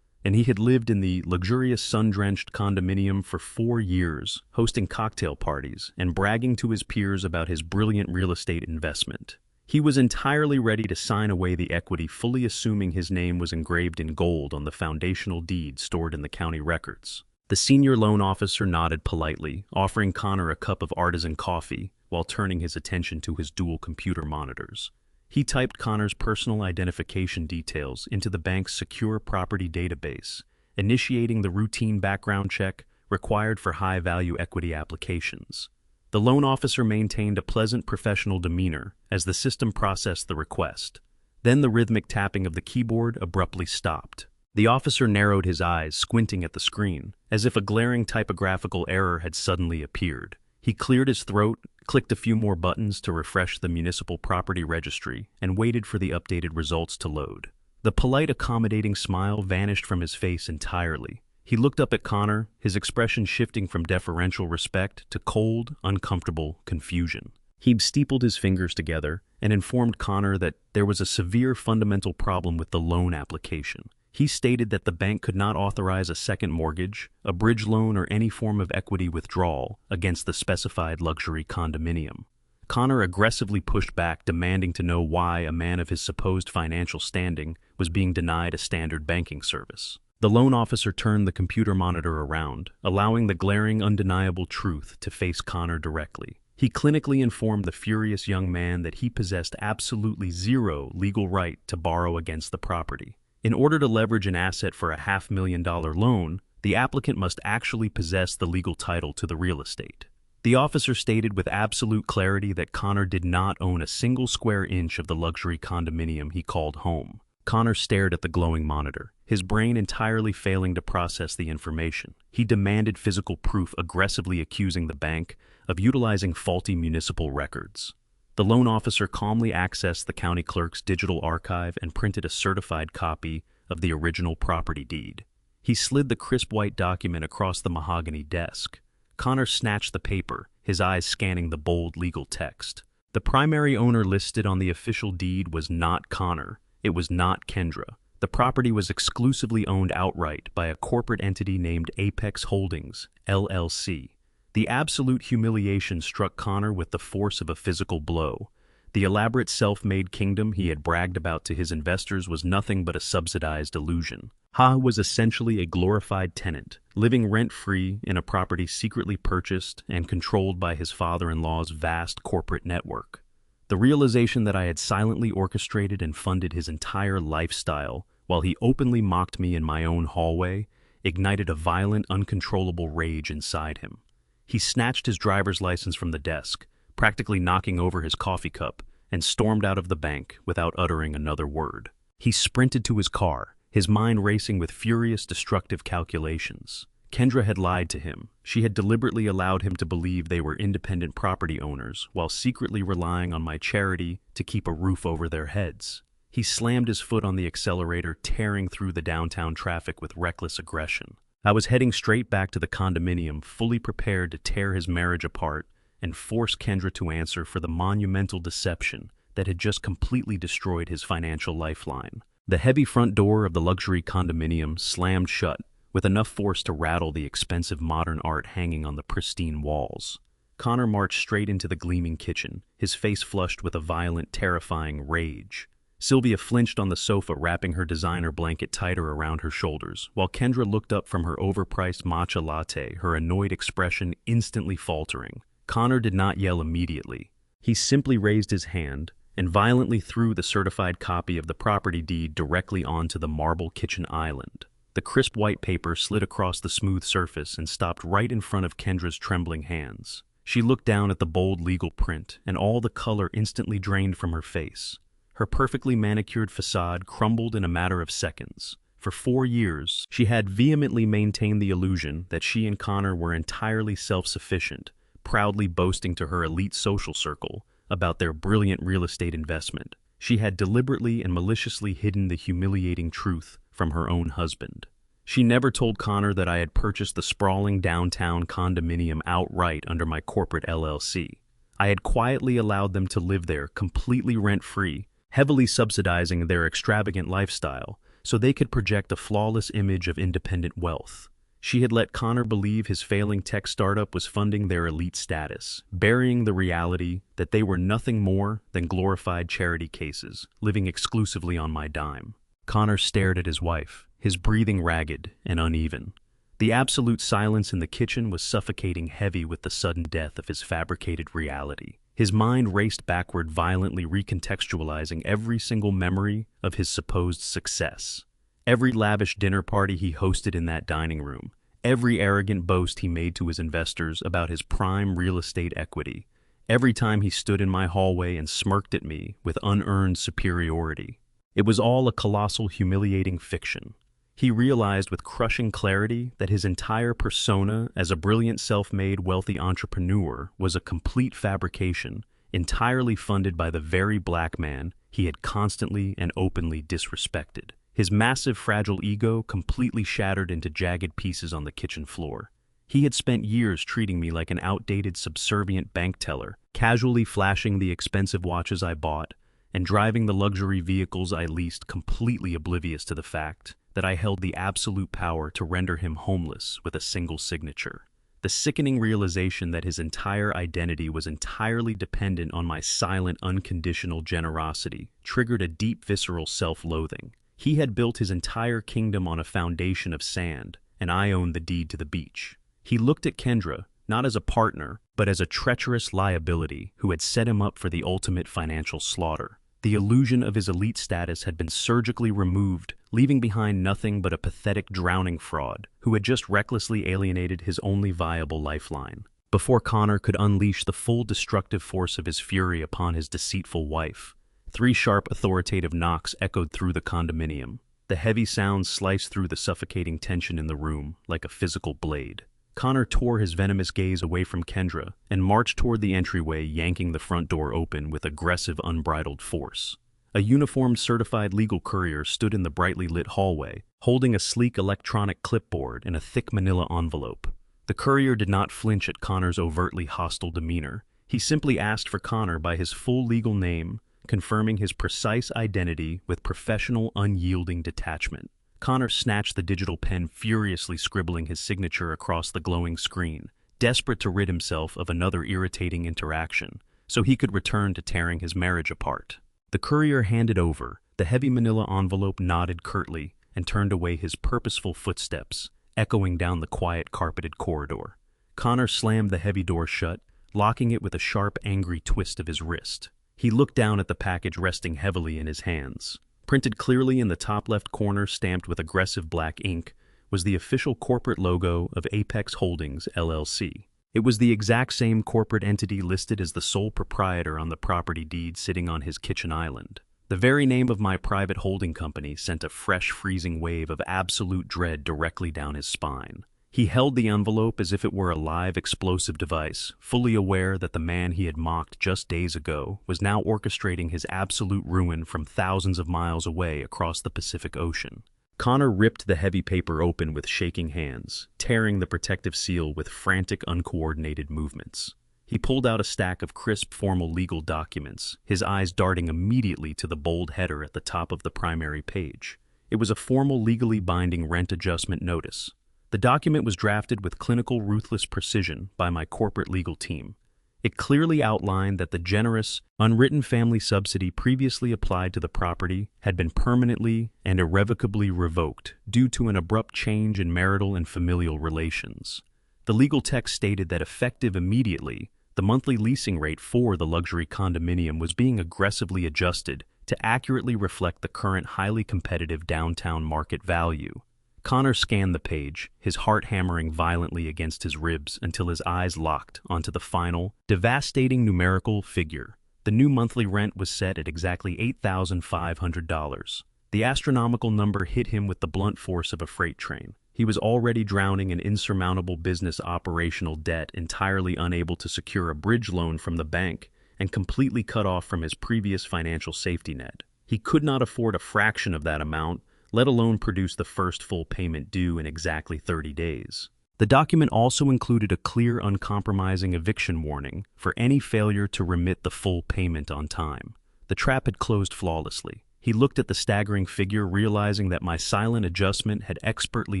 And he had lived in the luxurious sun-drenched condominium for 4 years, hosting cocktail parties and bragging to his peers about his brilliant real estate investment. He was entirely ready to sign away the equity, fully assuming his name was engraved in gold on the foundational deed stored in the county records. The senior loan officer nodded politely, offering Connor a cup of artisan coffee while turning his attention to his dual computer monitors. He typed Connor's personal identification details into the bank's secure property database, initiating the routine background check required for high-value equity applications. The loan officer maintained a pleasant professional demeanor as the system processed the request. Then the rhythmic tapping of the keyboard abruptly stopped. The officer narrowed his eyes, squinting at the screen, as if a glaring typographical error had suddenly appeared. He cleared his throat, clicked a few more buttons to refresh the municipal property registry, and waited for the updated results to load. The polite, accommodating smile vanished from his face entirely. He looked up at Connor, his expression shifting from deferential respect to cold, uncomfortable confusion. He steepled his fingers together and informed Connor that there was a severe fundamental problem with the loan application. He stated that the bank could not authorize a second mortgage, a bridge loan, or any form of equity withdrawal against the specified luxury condominium. Connor aggressively pushed back, demanding to know why a man of his supposed financial standing was being denied a standard banking service. The loan officer turned the computer monitor around, allowing the glaring, undeniable truth to face Connor directly. He clinically informed the furious young man that he possessed absolutely zero legal right to borrow against the property. In order to leverage an asset for a $500,000 loan, the applicant must actually possess the legal title to the real estate. The officer stated with absolute clarity that Connor did not own a single square inch of the luxury condominium he called home. Connor stared at the glowing monitor, his brain entirely failing to process the information. He demanded physical proof, aggressively accusing the bank of utilizing faulty municipal records. The loan officer calmly accessed the county clerk's digital archive and printed a certified copy of the original property deed. He slid the crisp white document across the mahogany desk. Connor snatched the paper, his eyes scanning the bold legal text. The primary owner listed on the official deed was not Connor. It was not Kendra. The property was exclusively owned outright by a corporate entity named Apex Holdings, LLC. The absolute humiliation struck Connor with the force of a physical blow. The elaborate self-made kingdom he had bragged about to his investors was nothing but a subsidized illusion. Ha was essentially a glorified tenant, living rent-free in a property secretly purchased and controlled by his father-in-law's vast corporate network. The realization that I had silently orchestrated and funded his entire lifestyle while he openly mocked me in my own hallway ignited a violent, uncontrollable rage inside him. He snatched his driver's license from the desk, practically knocking over his coffee cup, and stormed out of the bank without uttering another word. He sprinted to his car, his mind racing with furious, destructive calculations. Kendra had lied to him. She had deliberately allowed him to believe they were independent property owners while secretly relying on my charity to keep a roof over their heads. He slammed his foot on the accelerator, tearing through the downtown traffic with reckless aggression. I was heading straight back to the condominium, fully prepared to tear his marriage apart and force Kendra to answer for the monumental deception that had just completely destroyed his financial lifeline. The heavy front door of the luxury condominium slammed shut, with enough force to rattle the expensive modern art hanging on the pristine walls. Connor marched straight into the gleaming kitchen, his face flushed with a violent, terrifying rage. Sylvia flinched on the sofa, wrapping her designer blanket tighter around her shoulders, while Kendra looked up from her overpriced matcha latte, her annoyed expression instantly faltering. Connor did not yell immediately. He simply raised his hand and violently threw the certified copy of the property deed directly onto the marble kitchen island. The crisp white paper slid across the smooth surface and stopped right in front of Kendra's trembling hands. She looked down at the bold legal print, and all the color instantly drained from her face. Her perfectly manicured facade crumbled in a matter of seconds. For 4 years, she had vehemently maintained the illusion that she and Connor were entirely self-sufficient, proudly boasting to her elite social circle about their brilliant real estate investment. She had deliberately and maliciously hidden the humiliating truth from her own husband. She never told Connor that I had purchased the sprawling downtown condominium outright under my corporate LLC. I had quietly allowed them to live there completely rent-free, heavily subsidizing their extravagant lifestyle so they could project a flawless image of independent wealth. She had let Connor believe his failing tech startup was funding their elite status, burying the reality that they were nothing more than glorified charity cases, living exclusively on my dime. Connor stared at his wife, his breathing ragged and uneven. The absolute silence in the kitchen was suffocating heavy with the sudden death of his fabricated reality. His mind raced backward, violently recontextualizing every single memory of his supposed success. Every lavish dinner party he hosted in that dining room, every arrogant boast he made to his investors about his prime real estate equity, every time he stood in my hallway and smirked at me with unearned superiority. It was all a colossal, humiliating fiction. He realized with crushing clarity that his entire persona as a brilliant self-made wealthy entrepreneur was a complete fabrication, entirely funded by the very black man he had constantly and openly disrespected. His massive, fragile ego completely shattered into jagged pieces on the kitchen floor. He had spent years treating me like an outdated, subservient bank teller, casually flashing the expensive watches I bought and driving the luxury vehicles I leased, completely oblivious to the fact that I held the absolute power to render him homeless with a single signature. The sickening realization that his entire identity was entirely dependent on my silent, unconditional generosity triggered a deep, visceral self-loathing. He had built his entire kingdom on a foundation of sand, and I owned the deed to the beach. He looked at Kendra, not as a partner, but as a treacherous liability who had set him up for the ultimate financial slaughter. The illusion of his elite status had been surgically removed, leaving behind nothing but a pathetic drowning fraud who had just recklessly alienated his only viable lifeline. Before Connor could unleash the full destructive force of his fury upon his deceitful wife, 3 sharp, authoritative knocks echoed through the condominium. The heavy sounds sliced through the suffocating tension in the room like a physical blade. Connor tore his venomous gaze away from Kendra and marched toward the entryway, yanking the front door open with aggressive, unbridled force. A uniformed, certified legal courier stood in the brightly lit hallway, holding a sleek electronic clipboard and a thick manila envelope. The courier did not flinch at Connor's overtly hostile demeanor. He simply asked for Connor by his full legal name, confirming his precise identity with professional, unyielding detachment. Connor snatched the digital pen, furiously scribbling his signature across the glowing screen, desperate to rid himself of another irritating interaction, so he could return to tearing his marriage apart. The courier handed over the heavy manila envelope, nodded curtly, and turned away, his purposeful footsteps echoing down the quiet, carpeted corridor. Connor slammed the heavy door shut, locking it with a sharp, angry twist of his wrist. He looked down at the package resting heavily in his hands. Printed clearly in the top left corner, stamped with aggressive black ink, was the official corporate logo of Apex Holdings, LLC. It was the exact same corporate entity listed as the sole proprietor on the property deed sitting on his kitchen island. The very name of my private holding company sent a fresh, freezing wave of absolute dread directly down his spine. He held the envelope as if it were a live, explosive device, fully aware that the man he had mocked just days ago was now orchestrating his absolute ruin from thousands of miles away across the Pacific Ocean. Connor ripped the heavy paper open with shaking hands, tearing the protective seal with frantic, uncoordinated movements. He pulled out a stack of crisp, formal legal documents, his eyes darting immediately to the bold header at the top of the primary page. It was a formal, legally binding rent adjustment notice. The document was drafted with clinical, ruthless precision by my corporate legal team. It clearly outlined that the generous, unwritten family subsidy previously applied to the property had been permanently and irrevocably revoked due to an abrupt change in marital and familial relations. The legal text stated that effective immediately, The monthly leasing rate for the luxury condominium was being aggressively adjusted to accurately reflect the current highly competitive downtown market value. Connor scanned the page, his heart hammering violently against his ribs until his eyes locked onto the final, devastating numerical figure. The new monthly rent was set at exactly $8,500. The astronomical number hit him with the blunt force of a freight train. He was already drowning in insurmountable business operational debt, entirely unable to secure a bridge loan from the bank, and completely cut off from his previous financial safety net. He could not afford a fraction of that amount, let alone produce the first full payment due in exactly 30 days. The document also included a clear, uncompromising eviction warning for any failure to remit the full payment on time. The trap had closed flawlessly. He looked at the staggering figure, realizing that my silent adjustment had expertly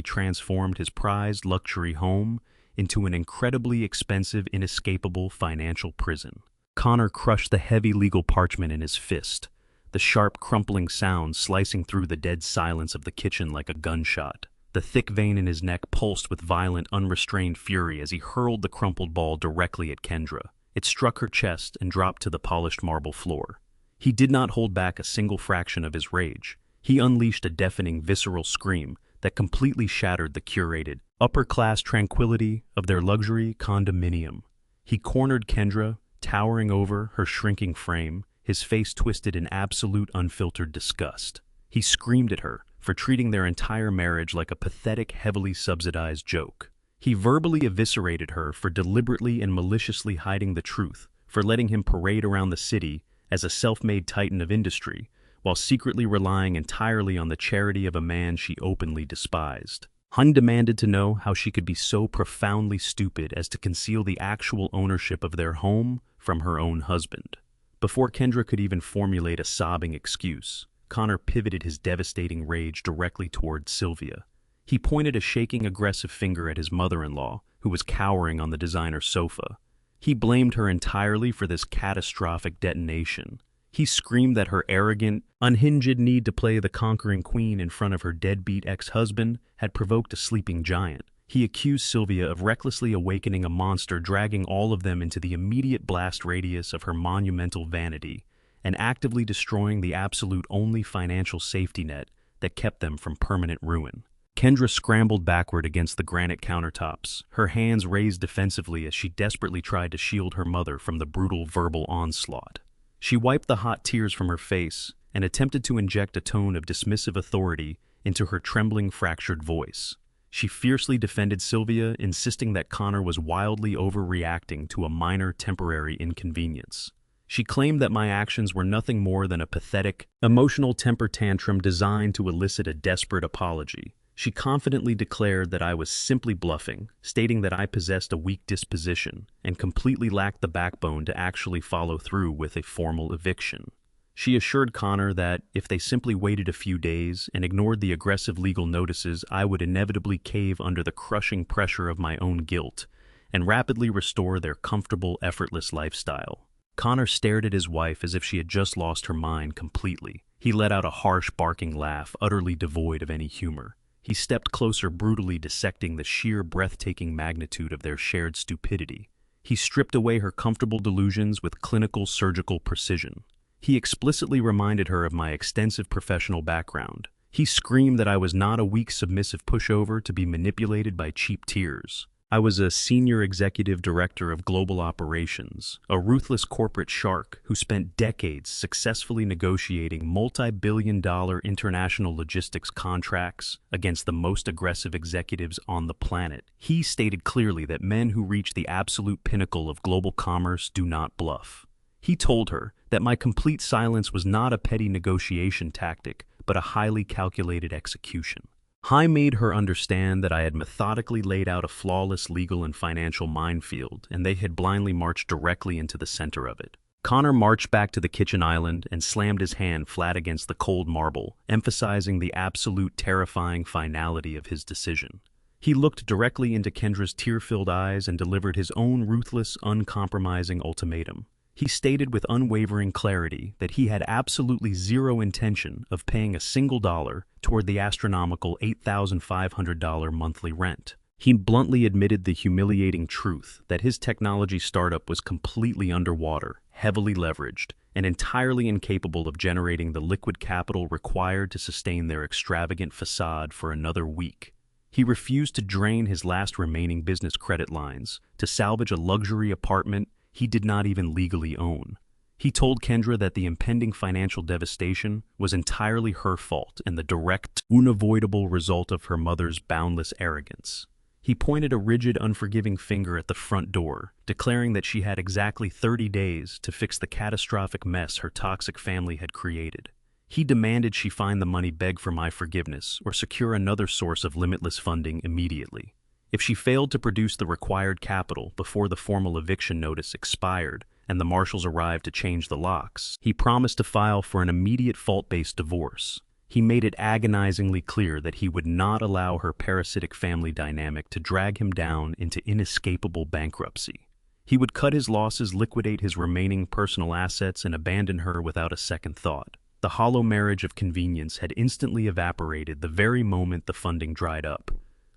transformed his prized luxury home into an incredibly expensive, inescapable financial prison. Connor crushed the heavy legal parchment in his fist, the sharp, crumpling sound slicing through the dead silence of the kitchen like a gunshot. The thick vein in his neck pulsed with violent, unrestrained fury as he hurled the crumpled ball directly at Kendra. It struck her chest and dropped to the polished marble floor. He did not hold back a single fraction of his rage. He unleashed a deafening, visceral scream that completely shattered the curated, upper-class tranquility of their luxury condominium. He cornered Kendra, towering over her shrinking frame, his face twisted in absolute, unfiltered disgust. He screamed at her for treating their entire marriage like a pathetic, heavily subsidized joke. He verbally eviscerated her for deliberately and maliciously hiding the truth, for letting him parade around the city as a self-made titan of industry, while secretly relying entirely on the charity of a man she openly despised. Hun demanded to know how she could be so profoundly stupid as to conceal the actual ownership of their home from her own husband. Before Kendra could even formulate a sobbing excuse, Connor pivoted his devastating rage directly toward Sylvia. He pointed a shaking, aggressive finger at his mother-in-law, who was cowering on the designer sofa. He blamed her entirely for this catastrophic detonation. He screamed that her arrogant, unhinged need to play the conquering queen in front of her deadbeat ex-husband had provoked a sleeping giant. He accused Sylvia of recklessly awakening a monster, dragging all of them into the immediate blast radius of her monumental vanity, and actively destroying the absolute only financial safety net that kept them from permanent ruin. Kendra scrambled backward against the granite countertops, her hands raised defensively as she desperately tried to shield her mother from the brutal verbal onslaught. She wiped the hot tears from her face and attempted to inject a tone of dismissive authority into her trembling, fractured voice. She fiercely defended Sylvia, insisting that Connor was wildly overreacting to a minor temporary inconvenience. She claimed that my actions were nothing more than a pathetic, emotional temper tantrum designed to elicit a desperate apology. She confidently declared that I was simply bluffing, stating that I possessed a weak disposition and completely lacked the backbone to actually follow through with a formal eviction. She assured Connor that if they simply waited a few days and ignored the aggressive legal notices, I would inevitably cave under the crushing pressure of my own guilt and rapidly restore their comfortable, effortless lifestyle. Connor stared at his wife as if she had just lost her mind completely. He let out a harsh, barking laugh, utterly devoid of any humor. He stepped closer, brutally dissecting the sheer, breathtaking magnitude of their shared stupidity. He stripped away her comfortable delusions with clinical, surgical precision. He explicitly reminded her of my extensive professional background. He screamed that I was not a weak, submissive pushover to be manipulated by cheap tears. I was a senior executive director of global operations, a ruthless corporate shark who spent decades successfully negotiating multi-billion-dollar international logistics contracts against the most aggressive executives on the planet. He stated clearly that men who reach the absolute pinnacle of global commerce do not bluff. He told her that my complete silence was not a petty negotiation tactic, but a highly calculated execution. I made her understand that I had methodically laid out a flawless legal and financial minefield, and they had blindly marched directly into the center of it. Connor marched back to the kitchen island and slammed his hand flat against the cold marble, emphasizing the absolute terrifying finality of his decision. He looked directly into Kendra's tear-filled eyes and delivered his own ruthless, uncompromising ultimatum. He stated with unwavering clarity that he had absolutely zero intention of paying a single dollar toward the astronomical $8,500 monthly rent. He bluntly admitted the humiliating truth that his technology startup was completely underwater, heavily leveraged, and entirely incapable of generating the liquid capital required to sustain their extravagant facade for another week. He refused to drain his last remaining business credit lines to salvage a luxury apartment he did not even legally own. He told Kendra that the impending financial devastation was entirely her fault and the direct, unavoidable result of her mother's boundless arrogance. He pointed a rigid, unforgiving finger at the front door, declaring that she had exactly 30 days to fix the catastrophic mess her toxic family had created. He demanded she find the money, beg for my forgiveness, or secure another source of limitless funding immediately. If she failed to produce the required capital before the formal eviction notice expired and the marshals arrived to change the locks, he promised to file for an immediate fault-based divorce. He made it agonizingly clear that he would not allow her parasitic family dynamic to drag him down into inescapable bankruptcy. He would cut his losses, liquidate his remaining personal assets, and abandon her without a second thought. The hollow marriage of convenience had instantly evaporated the very moment the funding dried up,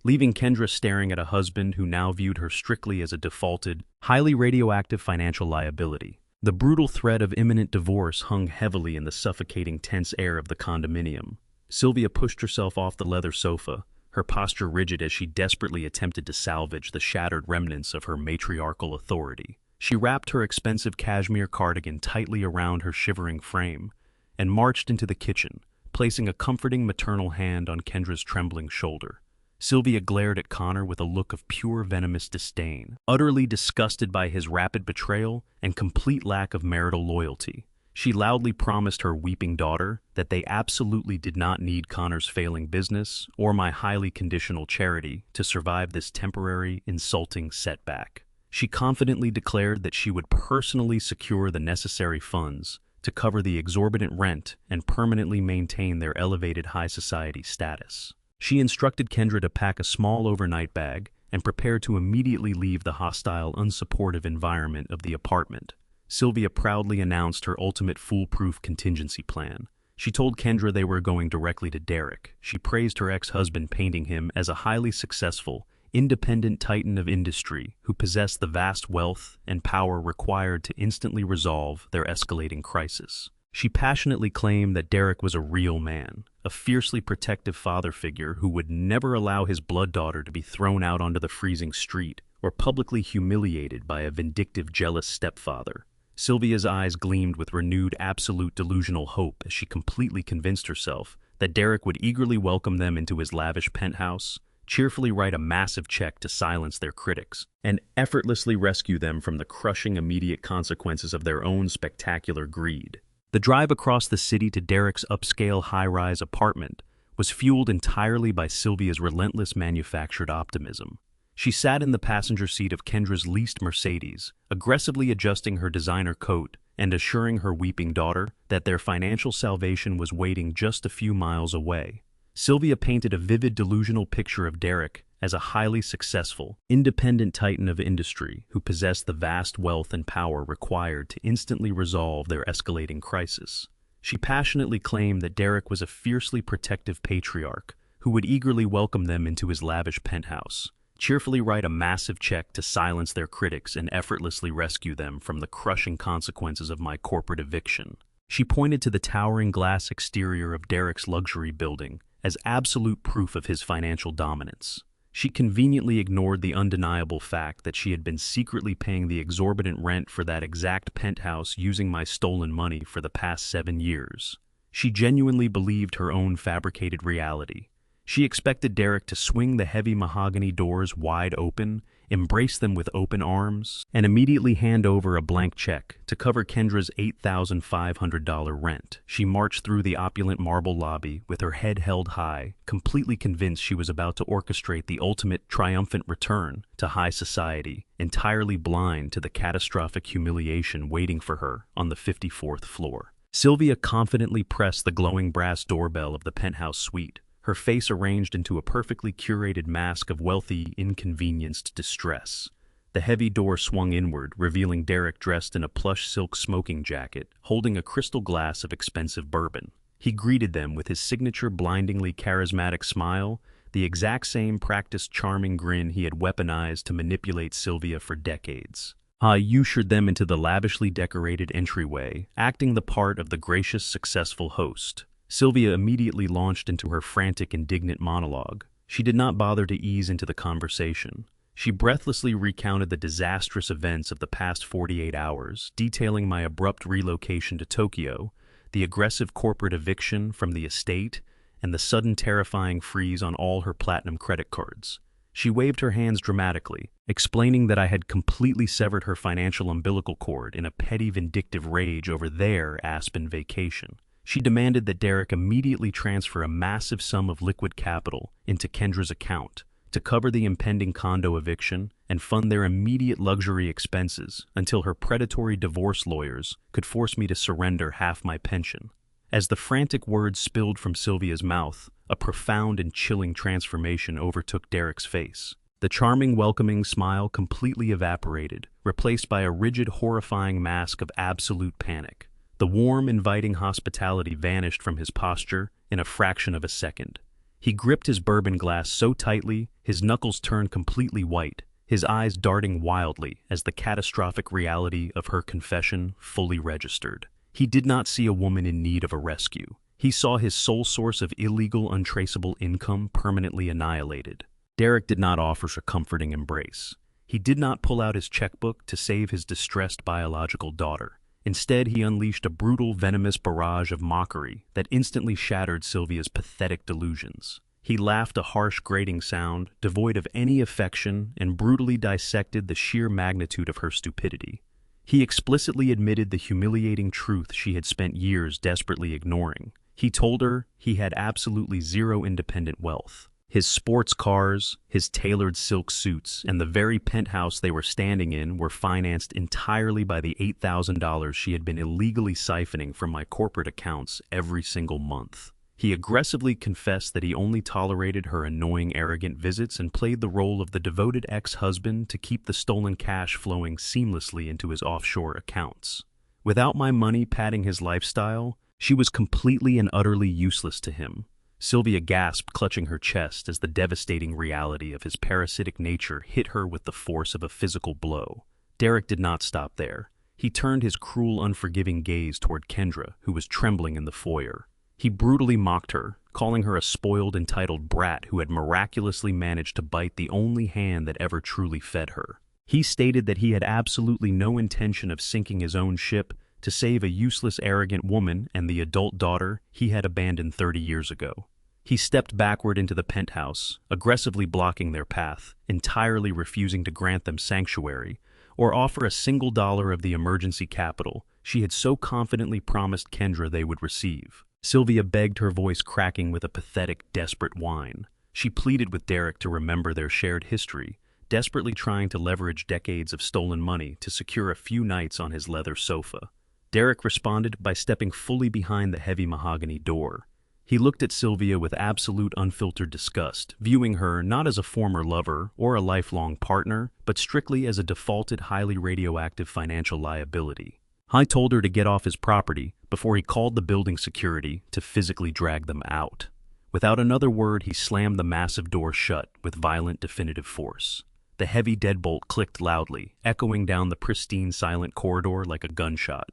leaving Kendra staring at a husband who now viewed her strictly as a defaulted, highly radioactive financial liability. The brutal threat of imminent divorce hung heavily in the suffocating, tense air of the condominium. Sylvia pushed herself off the leather sofa, her posture rigid as she desperately attempted to salvage the shattered remnants of her matriarchal authority. She wrapped her expensive cashmere cardigan tightly around her shivering frame and marched into the kitchen, placing a comforting maternal hand on Kendra's trembling shoulder. Sylvia glared at Connor with a look of pure venomous disdain, utterly disgusted by his rapid betrayal and complete lack of marital loyalty. She loudly promised her weeping daughter that they absolutely did not need Connor's failing business or my highly conditional charity to survive this temporary, insulting setback. She confidently declared that she would personally secure the necessary funds to cover the exorbitant rent and permanently maintain their elevated high society status. She instructed Kendra to pack a small overnight bag and prepare to immediately leave the hostile, unsupportive environment of the apartment. Sylvia proudly announced her ultimate foolproof contingency plan. She told Kendra they were going directly to Derek. She praised her ex-husband, painting him as a highly successful, independent titan of industry who possessed the vast wealth and power required to instantly resolve their escalating crisis. She passionately claimed that Derek was a real man, a fiercely protective father figure who would never allow his blood daughter to be thrown out onto the freezing street or publicly humiliated by a vindictive, jealous stepfather. Sylvia's eyes gleamed with renewed, absolute delusional hope as she completely convinced herself that Derek would eagerly welcome them into his lavish penthouse, cheerfully write a massive check to silence their critics, and effortlessly rescue them from the crushing immediate consequences of their own spectacular greed. The drive across the city to Derek's upscale high-rise apartment was fueled entirely by Sylvia's relentless manufactured optimism. She sat in the passenger seat of Kendra's leased Mercedes, aggressively adjusting her designer coat and assuring her weeping daughter that their financial salvation was waiting just a few miles away. Sylvia painted a vivid, delusional picture of Derek as a highly successful, independent titan of industry who possessed the vast wealth and power required to instantly resolve their escalating crisis. She passionately claimed that Derek was a fiercely protective patriarch who would eagerly welcome them into his lavish penthouse, cheerfully write a massive check to silence their critics and effortlessly rescue them from the crushing consequences of my corporate eviction. She pointed to the towering glass exterior of Derek's luxury building as absolute proof of his financial dominance. She conveniently ignored the undeniable fact that she had been secretly paying the exorbitant rent for that exact penthouse using my stolen money for the past 7 years. She genuinely believed her own fabricated reality. She expected Derek to swing the heavy mahogany doors wide open, embrace them with open arms, and immediately hand over a blank check to cover Kendra's $8,500 rent. She marched through the opulent marble lobby with her head held high, completely convinced she was about to orchestrate the ultimate triumphant return to high society, entirely blind to the catastrophic humiliation waiting for her on the 54th floor. Sylvia confidently pressed the glowing brass doorbell of the penthouse suite, her face arranged into a perfectly curated mask of wealthy, inconvenienced distress. The heavy door swung inward, revealing Derek dressed in a plush silk smoking jacket, holding a crystal glass of expensive bourbon. He greeted them with his signature blindingly charismatic smile, the exact same practiced charming grin he had weaponized to manipulate Sylvia for decades. I ushered them into the lavishly decorated entryway, acting the part of the gracious, successful host. Sylvia immediately launched into her frantic, indignant monologue. She did not bother to ease into the conversation. She breathlessly recounted the disastrous events of the past 48 hours, detailing my abrupt relocation to Tokyo, the aggressive corporate eviction from the estate, and the sudden terrifying freeze on all her platinum credit cards. She waved her hands dramatically, explaining that I had completely severed her financial umbilical cord in a petty vindictive rage over their Aspen vacation. She demanded that Derek immediately transfer a massive sum of liquid capital into Kendra's account to cover the impending condo eviction and fund their immediate luxury expenses until her predatory divorce lawyers could force me to surrender half my pension. As the frantic words spilled from Sylvia's mouth, a profound and chilling transformation overtook Derek's face. The charming, welcoming smile completely evaporated, replaced by a rigid, horrifying mask of absolute panic. The warm, inviting hospitality vanished from his posture in a fraction of a second. He gripped his bourbon glass so tightly, his knuckles turned completely white, his eyes darting wildly as the catastrophic reality of her confession fully registered. He did not see a woman in need of a rescue. He saw his sole source of illegal, untraceable income permanently annihilated. Derek did not offer a comforting embrace. He did not pull out his checkbook to save his distressed biological daughter. Instead, he unleashed a brutal, venomous barrage of mockery that instantly shattered Sylvia's pathetic delusions. He laughed a harsh, grating sound, devoid of any affection, and brutally dissected the sheer magnitude of her stupidity. He explicitly admitted the humiliating truth she had spent years desperately ignoring. He told her he had absolutely zero independent wealth. His sports cars, his tailored silk suits, and the very penthouse they were standing in were financed entirely by the $8,000 she had been illegally siphoning from my corporate accounts every single month. He aggressively confessed that he only tolerated her annoying, arrogant visits and played the role of the devoted ex-husband to keep the stolen cash flowing seamlessly into his offshore accounts. Without my money padding his lifestyle, she was completely and utterly useless to him. Sylvia gasped, clutching her chest as the devastating reality of his parasitic nature hit her with the force of a physical blow. Derek did not stop there. He turned his cruel, unforgiving gaze toward Kendra, who was trembling in the foyer. He brutally mocked her, calling her a spoiled, entitled brat who had miraculously managed to bite the only hand that ever truly fed her. He stated that he had absolutely no intention of sinking his own ship to save a useless, arrogant woman and the adult daughter he had abandoned 30 years ago. He stepped backward into the penthouse, aggressively blocking their path, entirely refusing to grant them sanctuary or offer a single dollar of the emergency capital she had so confidently promised Kendra they would receive. Sylvia begged, her voice cracking with a pathetic, desperate whine. She pleaded with Derek to remember their shared history, desperately trying to leverage decades of stolen money to secure a few nights on his leather sofa. Derek responded by stepping fully behind the heavy mahogany door. He looked at Sylvia with absolute unfiltered disgust, viewing her not as a former lover or a lifelong partner, but strictly as a defaulted, highly radioactive financial liability. I told her to get off his property before he called the building security to physically drag them out. Without another word, he slammed the massive door shut with violent, definitive force. The heavy deadbolt clicked loudly, echoing down the pristine, silent corridor like a gunshot.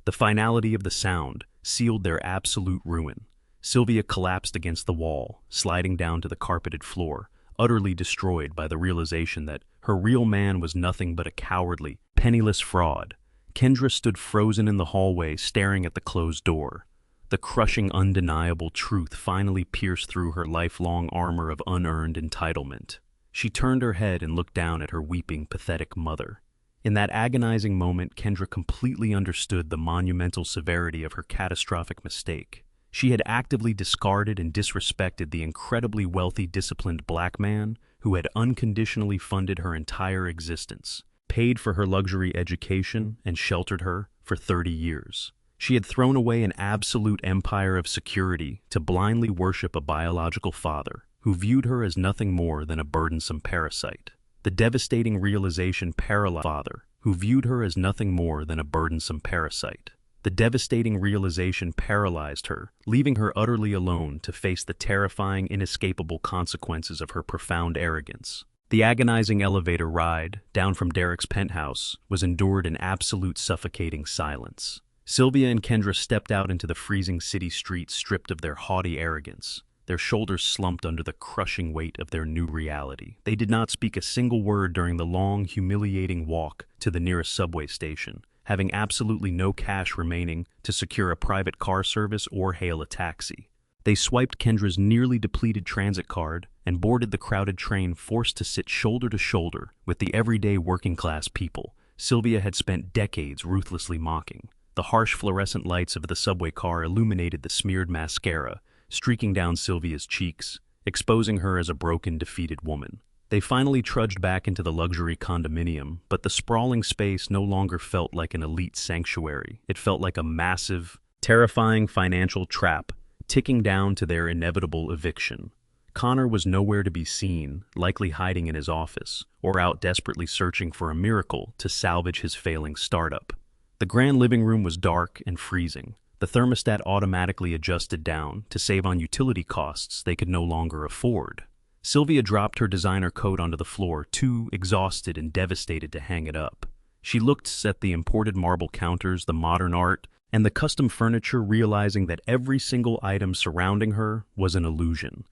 The finality of the sound sealed their absolute ruin. Sylvia collapsed against the wall, sliding down to the carpeted floor, utterly destroyed by the realization that her real man was nothing but a cowardly, penniless fraud. Kendra stood frozen in the hallway, staring at the closed door. The crushing, undeniable truth finally pierced through her lifelong armor of unearned entitlement. She turned her head and looked down at her weeping, pathetic mother. In that agonizing moment, Kendra completely understood the monumental severity of her catastrophic mistake. She had actively discarded and disrespected the incredibly wealthy, disciplined black man who had unconditionally funded her entire existence, paid for her luxury education, and sheltered her for 30 years. She had thrown away an absolute empire of security to blindly worship a biological father who viewed her as nothing more than a burdensome parasite. The devastating realization paralyzed father who viewed her as nothing more than a burdensome parasite. The devastating realization paralyzed her, leaving her utterly alone to face the terrifying, inescapable consequences of her profound arrogance. The agonizing elevator ride, down from Derek's penthouse, was endured in absolute suffocating silence. Sylvia and Kendra stepped out into the freezing city streets stripped of their haughty arrogance, their shoulders slumped under the crushing weight of their new reality. They did not speak a single word during the long, humiliating walk to the nearest subway station, having absolutely no cash remaining to secure a private car service or hail a taxi. They swiped Kendra's nearly depleted transit card and boarded the crowded train, forced to sit shoulder to shoulder with the everyday working-class people Sylvia had spent decades ruthlessly mocking. The harsh fluorescent lights of the subway car illuminated the smeared mascara, streaking down Sylvia's cheeks, exposing her as a broken, defeated woman. They finally trudged back into the luxury condominium, but the sprawling space no longer felt like an elite sanctuary. It felt like a massive, terrifying financial trap, ticking down to their inevitable eviction. Connor was nowhere to be seen, likely hiding in his office, or out desperately searching for a miracle to salvage his failing startup. The grand living room was dark and freezing. The thermostat automatically adjusted down to save on utility costs they could no longer afford. Sylvia dropped her designer coat onto the floor, too exhausted and devastated to hang it up. She looked at the imported marble counters, the modern art, and the custom furniture, realizing that every single item surrounding her was an illusion.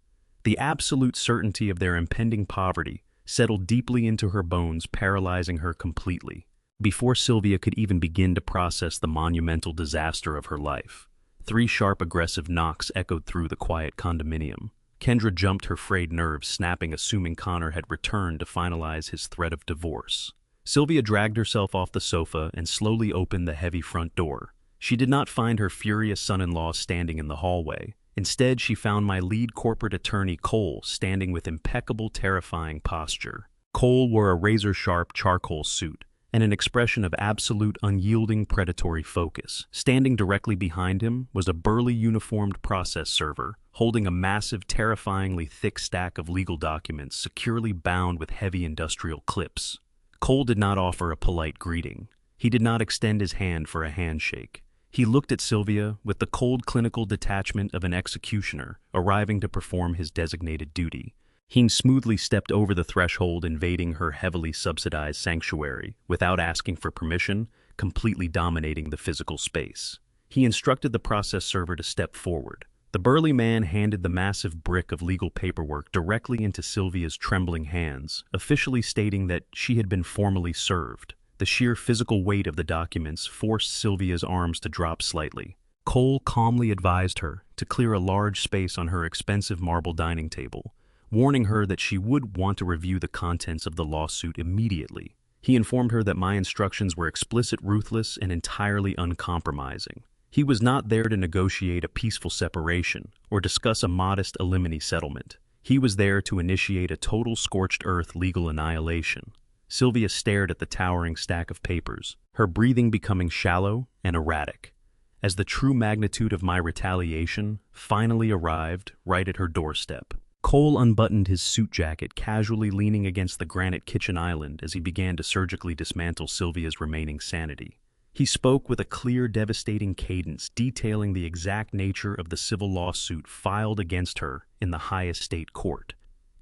The absolute certainty of their impending poverty settled deeply into her bones, paralyzing her completely. Before Sylvia could even begin to process the monumental disaster of her life, 3 sharp, aggressive knocks echoed through the quiet condominium. Kendra jumped, her frayed nerves snapping, assuming Connor had returned to finalize his threat of divorce. Sylvia dragged herself off the sofa and slowly opened the heavy front door. She did not find her furious son-in-law standing in the hallway. Instead, she found my lead corporate attorney, Cole, standing with impeccable, terrifying posture. Cole wore a razor-sharp charcoal suit and an expression of absolute, unyielding, predatory focus. Standing directly behind him was a burly, uniformed process server, holding a massive, terrifyingly thick stack of legal documents securely bound with heavy industrial clips. Cole did not offer a polite greeting. He did not extend his hand for a handshake. He looked at Sylvia with the cold, clinical detachment of an executioner arriving to perform his designated duty. He smoothly stepped over the threshold, invading her heavily subsidized sanctuary without asking for permission, completely dominating the physical space. He instructed the process server to step forward. The burly man handed the massive brick of legal paperwork directly into Sylvia's trembling hands, officially stating that she had been formally served. The sheer physical weight of the documents forced Sylvia's arms to drop slightly. Cole calmly advised her to clear a large space on her expensive marble dining table, warning her that she would want to review the contents of the lawsuit immediately. He informed her that my instructions were explicit, ruthless, and entirely uncompromising. He was not there to negotiate a peaceful separation or discuss a modest alimony settlement. He was there to initiate a total scorched earth legal annihilation. Sylvia stared at the towering stack of papers, her breathing becoming shallow and erratic, as the true magnitude of my retaliation finally arrived right at her doorstep. Cole unbuttoned his suit jacket, casually leaning against the granite kitchen island as he began to surgically dismantle Sylvia's remaining sanity. He spoke with a clear, devastating cadence, detailing the exact nature of the civil lawsuit filed against her in the highest state court.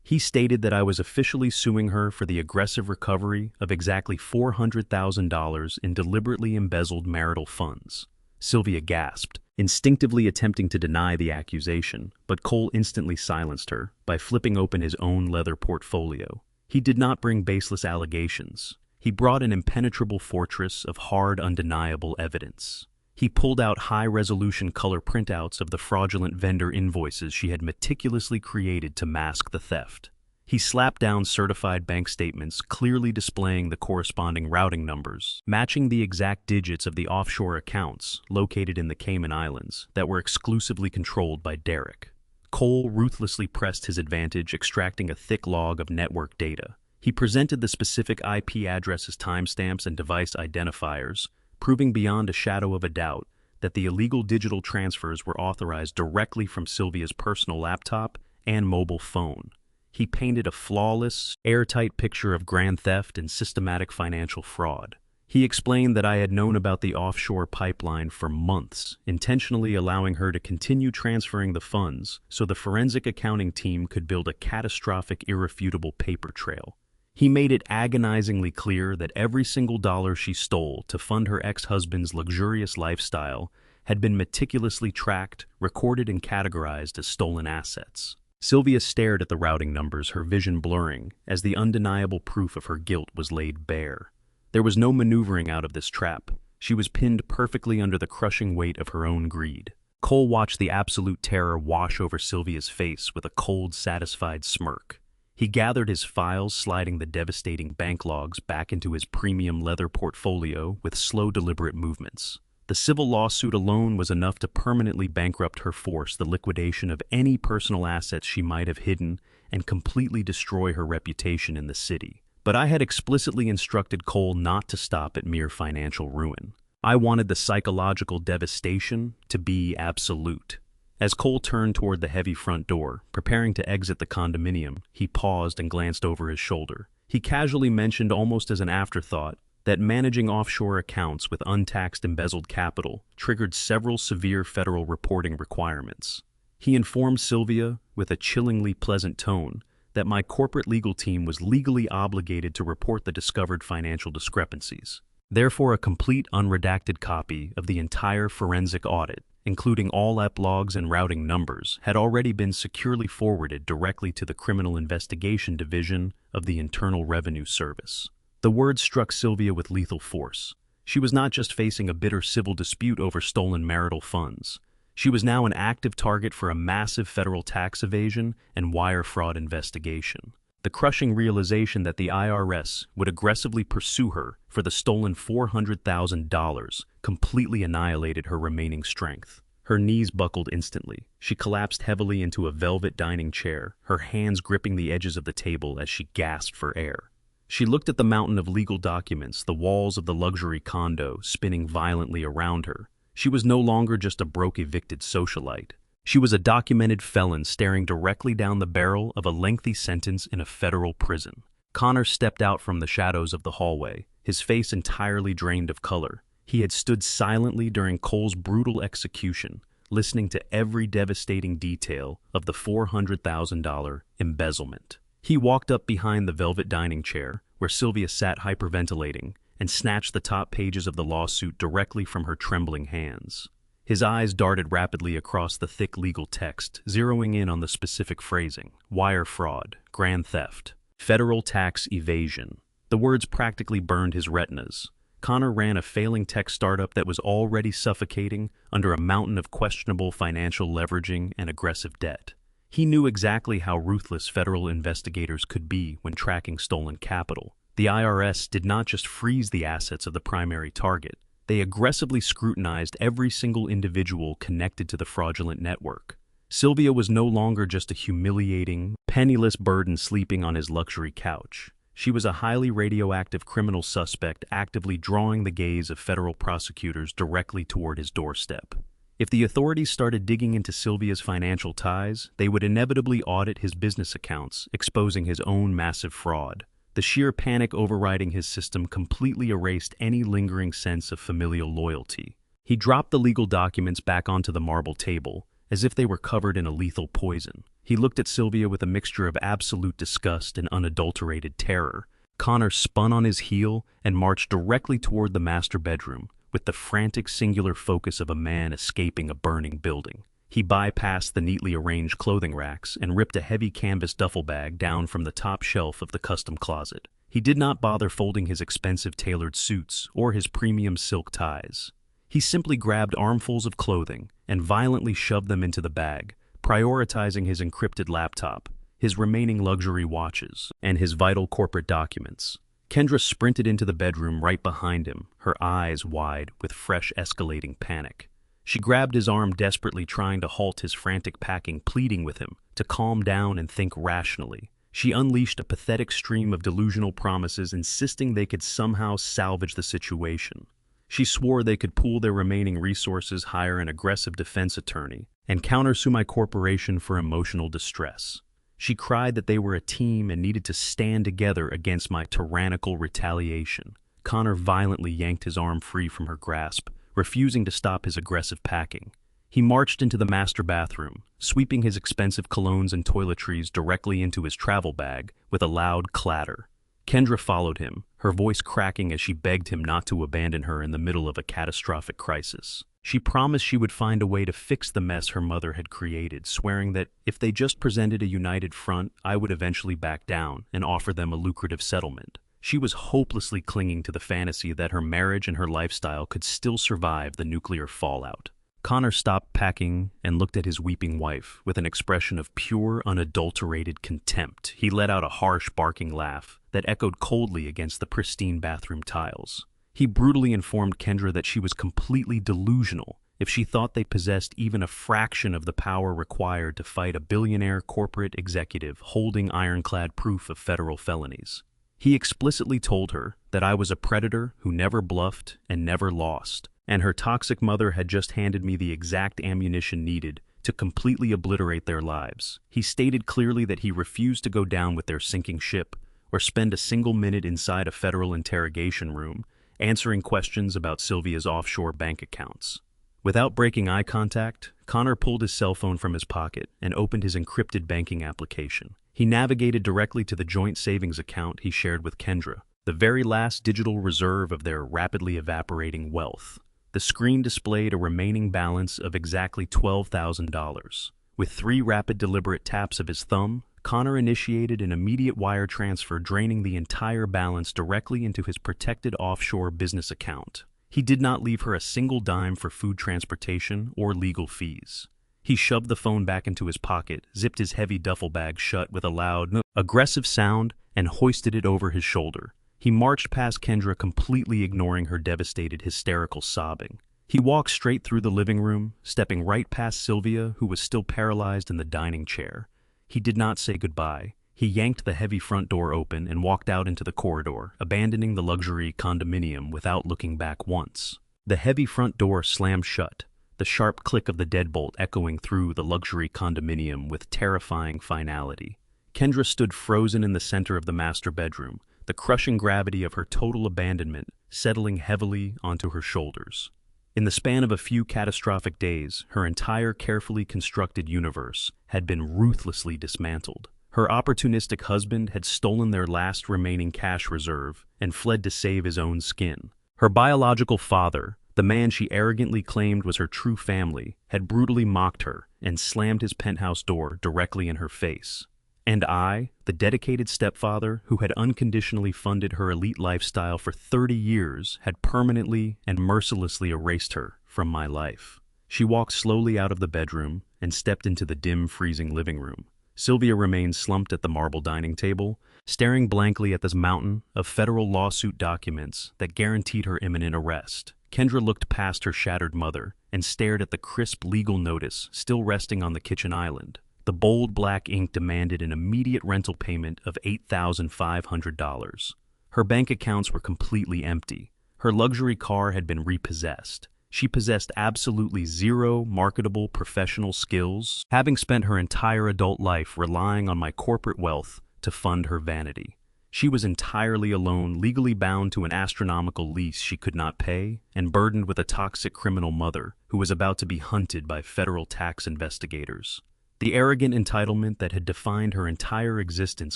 He stated that I was officially suing her for the aggressive recovery of exactly $400,000 in deliberately embezzled marital funds. Sylvia gasped, instinctively attempting to deny the accusation, but Cole instantly silenced her by flipping open his own leather portfolio. He did not bring baseless allegations. He brought an impenetrable fortress of hard, undeniable evidence. He pulled out high-resolution color printouts of the fraudulent vendor invoices she had meticulously created to mask the theft. He slapped down certified bank statements, clearly displaying the corresponding routing numbers, matching the exact digits of the offshore accounts located in the Cayman Islands that were exclusively controlled by Derek. Cole ruthlessly pressed his advantage, extracting a thick log of network data. He presented the specific IP addresses, timestamps, and device identifiers, proving beyond a shadow of a doubt that the illegal digital transfers were authorized directly from Sylvia's personal laptop and mobile phone. He painted a flawless, airtight picture of grand theft and systematic financial fraud. He explained that I had known about the offshore pipeline for months, intentionally allowing her to continue transferring the funds so the forensic accounting team could build a catastrophic, irrefutable paper trail. He made it agonizingly clear that every single dollar she stole to fund her ex-husband's luxurious lifestyle had been meticulously tracked, recorded, and categorized as stolen assets. Sylvia stared at the routing numbers, her vision blurring, as the undeniable proof of her guilt was laid bare. There was no maneuvering out of this trap. She was pinned perfectly under the crushing weight of her own greed. Cole watched the absolute terror wash over Sylvia's face with a cold, satisfied smirk. He gathered his files, sliding the devastating bank logs back into his premium leather portfolio with slow, deliberate movements. The civil lawsuit alone was enough to permanently bankrupt her, force the liquidation of any personal assets she might have hidden, and completely destroy her reputation in the city. But I had explicitly instructed Cole not to stop at mere financial ruin. I wanted the psychological devastation to be absolute. As Cole turned toward the heavy front door, preparing to exit the condominium, he paused and glanced over his shoulder. He casually mentioned, almost as an afterthought, that managing offshore accounts with untaxed embezzled capital triggered several severe federal reporting requirements. He informed Sylvia, with a chillingly pleasant tone, that my corporate legal team was legally obligated to report the discovered financial discrepancies. Therefore, a complete unredacted copy of the entire forensic audit, including all EP logs and routing numbers, had already been securely forwarded directly to the Criminal Investigation Division of the Internal Revenue Service. The words struck Sylvia with lethal force. She was not just facing a bitter civil dispute over stolen marital funds. She was now an active target for a massive federal tax evasion and wire fraud investigation. The crushing realization that the IRS would aggressively pursue her for the stolen $400,000 completely annihilated her remaining strength. Her knees buckled instantly. She collapsed heavily into a velvet dining chair, her hands gripping the edges of the table as she gasped for air. She looked at the mountain of legal documents, the walls of the luxury condo spinning violently around her. She was no longer just a broke, evicted socialite. She was a documented felon staring directly down the barrel of a lengthy sentence in a federal prison. Connor stepped out from the shadows of the hallway, his face entirely drained of color. He had stood silently during Cole's brutal execution, listening to every devastating detail of the $400,000 embezzlement. He walked up behind the velvet dining chair, where Sylvia sat hyperventilating, and snatched the top pages of the lawsuit directly from her trembling hands. His eyes darted rapidly across the thick legal text, zeroing in on the specific phrasing: wire fraud, grand theft, federal tax evasion. The words practically burned his retinas. Connor ran a failing tech startup that was already suffocating under a mountain of questionable financial leveraging and aggressive debt. He knew exactly how ruthless federal investigators could be when tracking stolen capital. The IRS did not just freeze the assets of the primary target. They aggressively scrutinized every single individual connected to the fraudulent network. Sylvia was no longer just a humiliating, penniless burden sleeping on his luxury couch. She was a highly radioactive criminal suspect actively drawing the gaze of federal prosecutors directly toward his doorstep. If the authorities started digging into Sylvia's financial ties, they would inevitably audit his business accounts, exposing his own massive fraud. The sheer panic overriding his system completely erased any lingering sense of familial loyalty. He dropped the legal documents back onto the marble table, as if they were covered in a lethal poison. He looked at Sylvia with a mixture of absolute disgust and unadulterated terror. Connor spun on his heel and marched directly toward the master bedroom, with the frantic singular focus of a man escaping a burning building. He bypassed the neatly arranged clothing racks and ripped a heavy canvas duffel bag down from the top shelf of the custom closet. He did not bother folding his expensive tailored suits or his premium silk ties. He simply grabbed armfuls of clothing and violently shoved them into the bag, prioritizing his encrypted laptop, his remaining luxury watches, and his vital corporate documents. Kendra sprinted into the bedroom right behind him, her eyes wide with fresh escalating panic. She grabbed his arm desperately, trying to halt his frantic packing, pleading with him to calm down and think rationally. She unleashed a pathetic stream of delusional promises, insisting they could somehow salvage the situation. She swore they could pool their remaining resources, hire an aggressive defense attorney, and countersue my corporation for emotional distress. She cried that they were a team and needed to stand together against my tyrannical retaliation. Connor violently yanked his arm free from her grasp, refusing to stop his aggressive packing. He marched into the master bathroom, sweeping his expensive colognes and toiletries directly into his travel bag with a loud clatter. Kendra followed him, her voice cracking as she begged him not to abandon her in the middle of a catastrophic crisis. She promised she would find a way to fix the mess her mother had created, swearing that if they just presented a united front, I would eventually back down and offer them a lucrative settlement. She was hopelessly clinging to the fantasy that her marriage and her lifestyle could still survive the nuclear fallout. Connor stopped packing and looked at his weeping wife with an expression of pure, unadulterated contempt. He let out a harsh, barking laugh that echoed coldly against the pristine bathroom tiles. He brutally informed Kendra that she was completely delusional if she thought they possessed even a fraction of the power required to fight a billionaire corporate executive holding ironclad proof of federal felonies. He explicitly told her that I was a predator who never bluffed and never lost, and her toxic mother had just handed me the exact ammunition needed to completely obliterate their lives. He stated clearly that he refused to go down with their sinking ship or spend a single minute inside a federal interrogation room answering questions about Sylvia's offshore bank accounts. Without breaking eye contact, Connor pulled his cell phone from his pocket and opened his encrypted banking application. He navigated directly to the joint savings account he shared with Kendra, the very last digital reserve of their rapidly evaporating wealth. The screen displayed a remaining balance of exactly $12,000. With 3 rapid, deliberate taps of his thumb, Connor initiated an immediate wire transfer, draining the entire balance directly into his protected offshore business account. He did not leave her a single dime for food transportation or legal fees. He shoved the phone back into his pocket, zipped his heavy duffel bag shut with a loud, aggressive sound, and hoisted it over his shoulder. He marched past Kendra, completely ignoring her devastated, hysterical sobbing. He walked straight through the living room, stepping right past Sylvia, who was still paralyzed in the dining chair. He did not say goodbye. He yanked the heavy front door open and walked out into the corridor, abandoning the luxury condominium without looking back once. The heavy front door slammed shut, the sharp click of the deadbolt echoing through the luxury condominium with terrifying finality. Kendra stood frozen in the center of the master bedroom, the crushing gravity of her total abandonment settling heavily onto her shoulders. In the span of a few catastrophic days, her entire carefully constructed universe had been ruthlessly dismantled. Her opportunistic husband had stolen their last remaining cash reserve and fled to save his own skin. Her biological father, the man she arrogantly claimed was her true family, had brutally mocked her and slammed his penthouse door directly in her face. And I, the dedicated stepfather who had unconditionally funded her elite lifestyle for 30 years, had permanently and mercilessly erased her from my life. She walked slowly out of the bedroom and stepped into the dim, freezing living room. Sylvia remained slumped at the marble dining table, staring blankly at this mountain of federal lawsuit documents that guaranteed her imminent arrest. Kendra looked past her shattered mother and stared at the crisp legal notice still resting on the kitchen island. The bold black ink demanded an immediate rental payment of $8,500. Her bank accounts were completely empty. Her luxury car had been repossessed. She possessed absolutely zero marketable professional skills, having spent her entire adult life relying on my corporate wealth to fund her vanity. She was entirely alone, legally bound to an astronomical lease she could not pay, and burdened with a toxic criminal mother who was about to be hunted by federal tax investigators. The arrogant entitlement that had defined her entire existence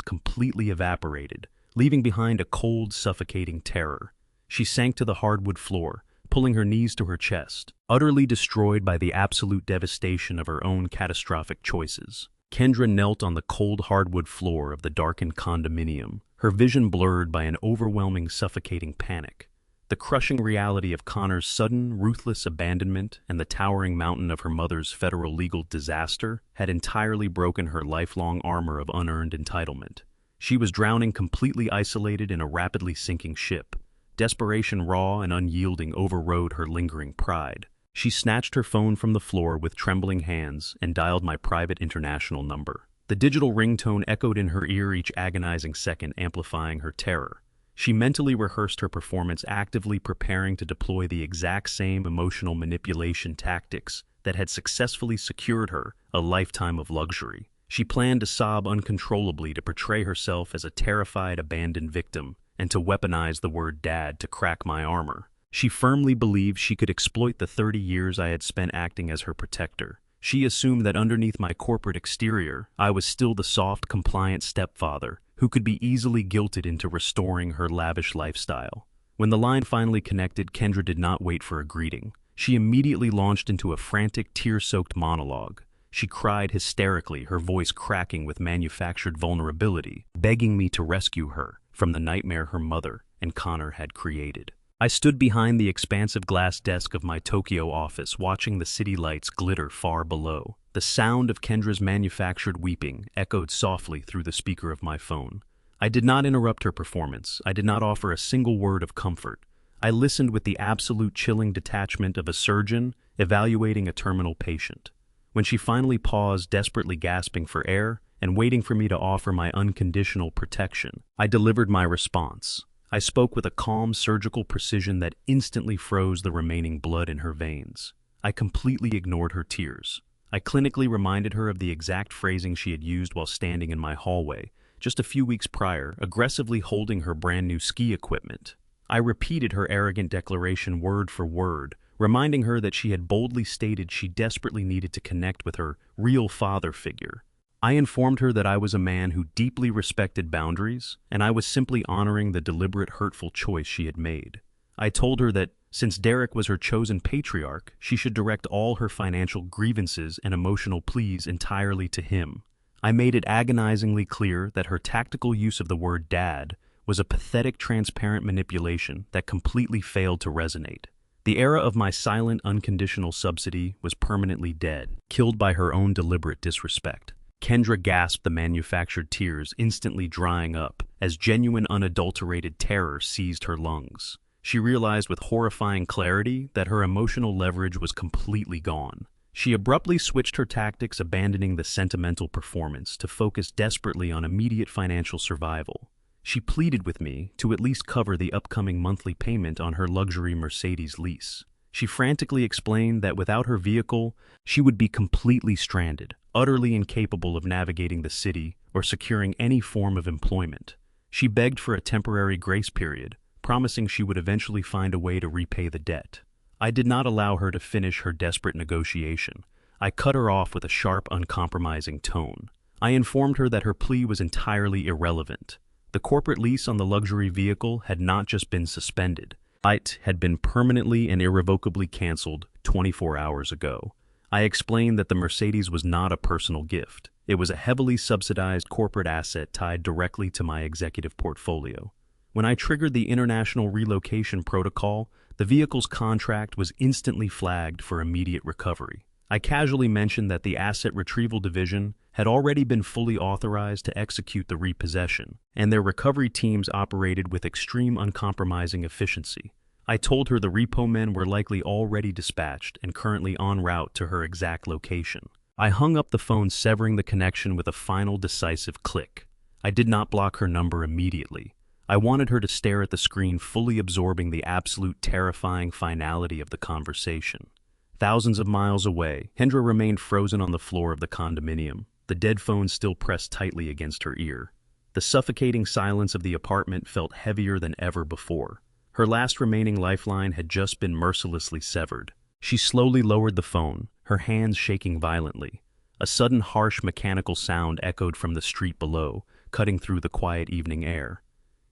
completely evaporated, leaving behind a cold, suffocating terror. She sank to the hardwood floor, pulling her knees to her chest, utterly destroyed by the absolute devastation of her own catastrophic choices. Kendra knelt on the cold hardwood floor of the darkened condominium, her vision blurred by an overwhelming, suffocating panic. The crushing reality of Connor's sudden, ruthless abandonment and the towering mountain of her mother's federal legal disaster had entirely broken her lifelong armor of unearned entitlement. She was drowning, completely isolated in a rapidly sinking ship. Desperation, raw and unyielding, overrode her lingering pride. She snatched her phone from the floor with trembling hands and dialed my private international number. The digital ringtone echoed in her ear each agonizing second, amplifying her terror. She mentally rehearsed her performance, actively preparing to deploy the exact same emotional manipulation tactics that had successfully secured her a lifetime of luxury. She planned to sob uncontrollably, to portray herself as a terrified, abandoned victim, and to weaponize the word dad to crack my armor. She firmly believed she could exploit the 30 years I had spent acting as her protector. She assumed that underneath my corporate exterior, I was still the soft, compliant stepfather who could be easily guilted into restoring her lavish lifestyle. When the line finally connected, Kendra did not wait for a greeting. She immediately launched into a frantic, tear-soaked monologue. She cried hysterically, her voice cracking with manufactured vulnerability, begging me to rescue her from the nightmare her mother and Connor had created. I stood behind the expansive glass desk of my Tokyo office, watching the city lights glitter far below. The sound of Kendra's manufactured weeping echoed softly through the speaker of my phone. I did not interrupt her performance. I did not offer a single word of comfort. I listened with the absolute chilling detachment of a surgeon evaluating a terminal patient. When she finally paused, desperately gasping for air and waiting for me to offer my unconditional protection, I delivered my response. I spoke with a calm, surgical precision that instantly froze the remaining blood in her veins. I completely ignored her tears. I clinically reminded her of the exact phrasing she had used while standing in my hallway just a few weeks prior, aggressively holding her brand new ski equipment. I repeated her arrogant declaration word for word, reminding her that she had boldly stated she desperately needed to connect with her real father figure. I informed her that I was a man who deeply respected boundaries, and I was simply honoring the deliberate, hurtful choice she had made. I told her that, since Derek was her chosen patriarch, she should direct all her financial grievances and emotional pleas entirely to him. I made it agonizingly clear that her tactical use of the word dad was a pathetic, transparent manipulation that completely failed to resonate. The era of my silent, unconditional subsidy was permanently dead, killed by her own deliberate disrespect. Kendra gasped, the manufactured tears instantly drying up as genuine, unadulterated terror seized her lungs. She realized with horrifying clarity that her emotional leverage was completely gone. She abruptly switched her tactics, abandoning the sentimental performance to focus desperately on immediate financial survival. She pleaded with me to at least cover the upcoming monthly payment on her luxury Mercedes lease. She frantically explained that without her vehicle, she would be completely stranded, utterly incapable of navigating the city or securing any form of employment. She begged for a temporary grace period, promising she would eventually find a way to repay the debt. I did not allow her to finish her desperate negotiation. I cut her off with a sharp, uncompromising tone. I informed her that her plea was entirely irrelevant. The corporate lease on the luxury vehicle had not just been suspended. It had been permanently and irrevocably canceled 24 hours ago. I explained that the Mercedes was not a personal gift. It was a heavily subsidized corporate asset tied directly to my executive portfolio. When I triggered the international relocation protocol, the vehicle's contract was instantly flagged for immediate recovery. I casually mentioned that the Asset Retrieval Division had already been fully authorized to execute the repossession, and their recovery teams operated with extreme uncompromising efficiency. I told her the repo men were likely already dispatched and currently en route to her exact location. I hung up the phone, severing the connection with a final decisive click. I did not block her number immediately. I wanted her to stare at the screen, fully absorbing the absolute terrifying finality of the conversation. Thousands of miles away, Kendra remained frozen on the floor of the condominium, the dead phone still pressed tightly against her ear. The suffocating silence of the apartment felt heavier than ever before. Her last remaining lifeline had just been mercilessly severed. She slowly lowered the phone, her hands shaking violently. A sudden, harsh, mechanical sound echoed from the street below, cutting through the quiet evening air.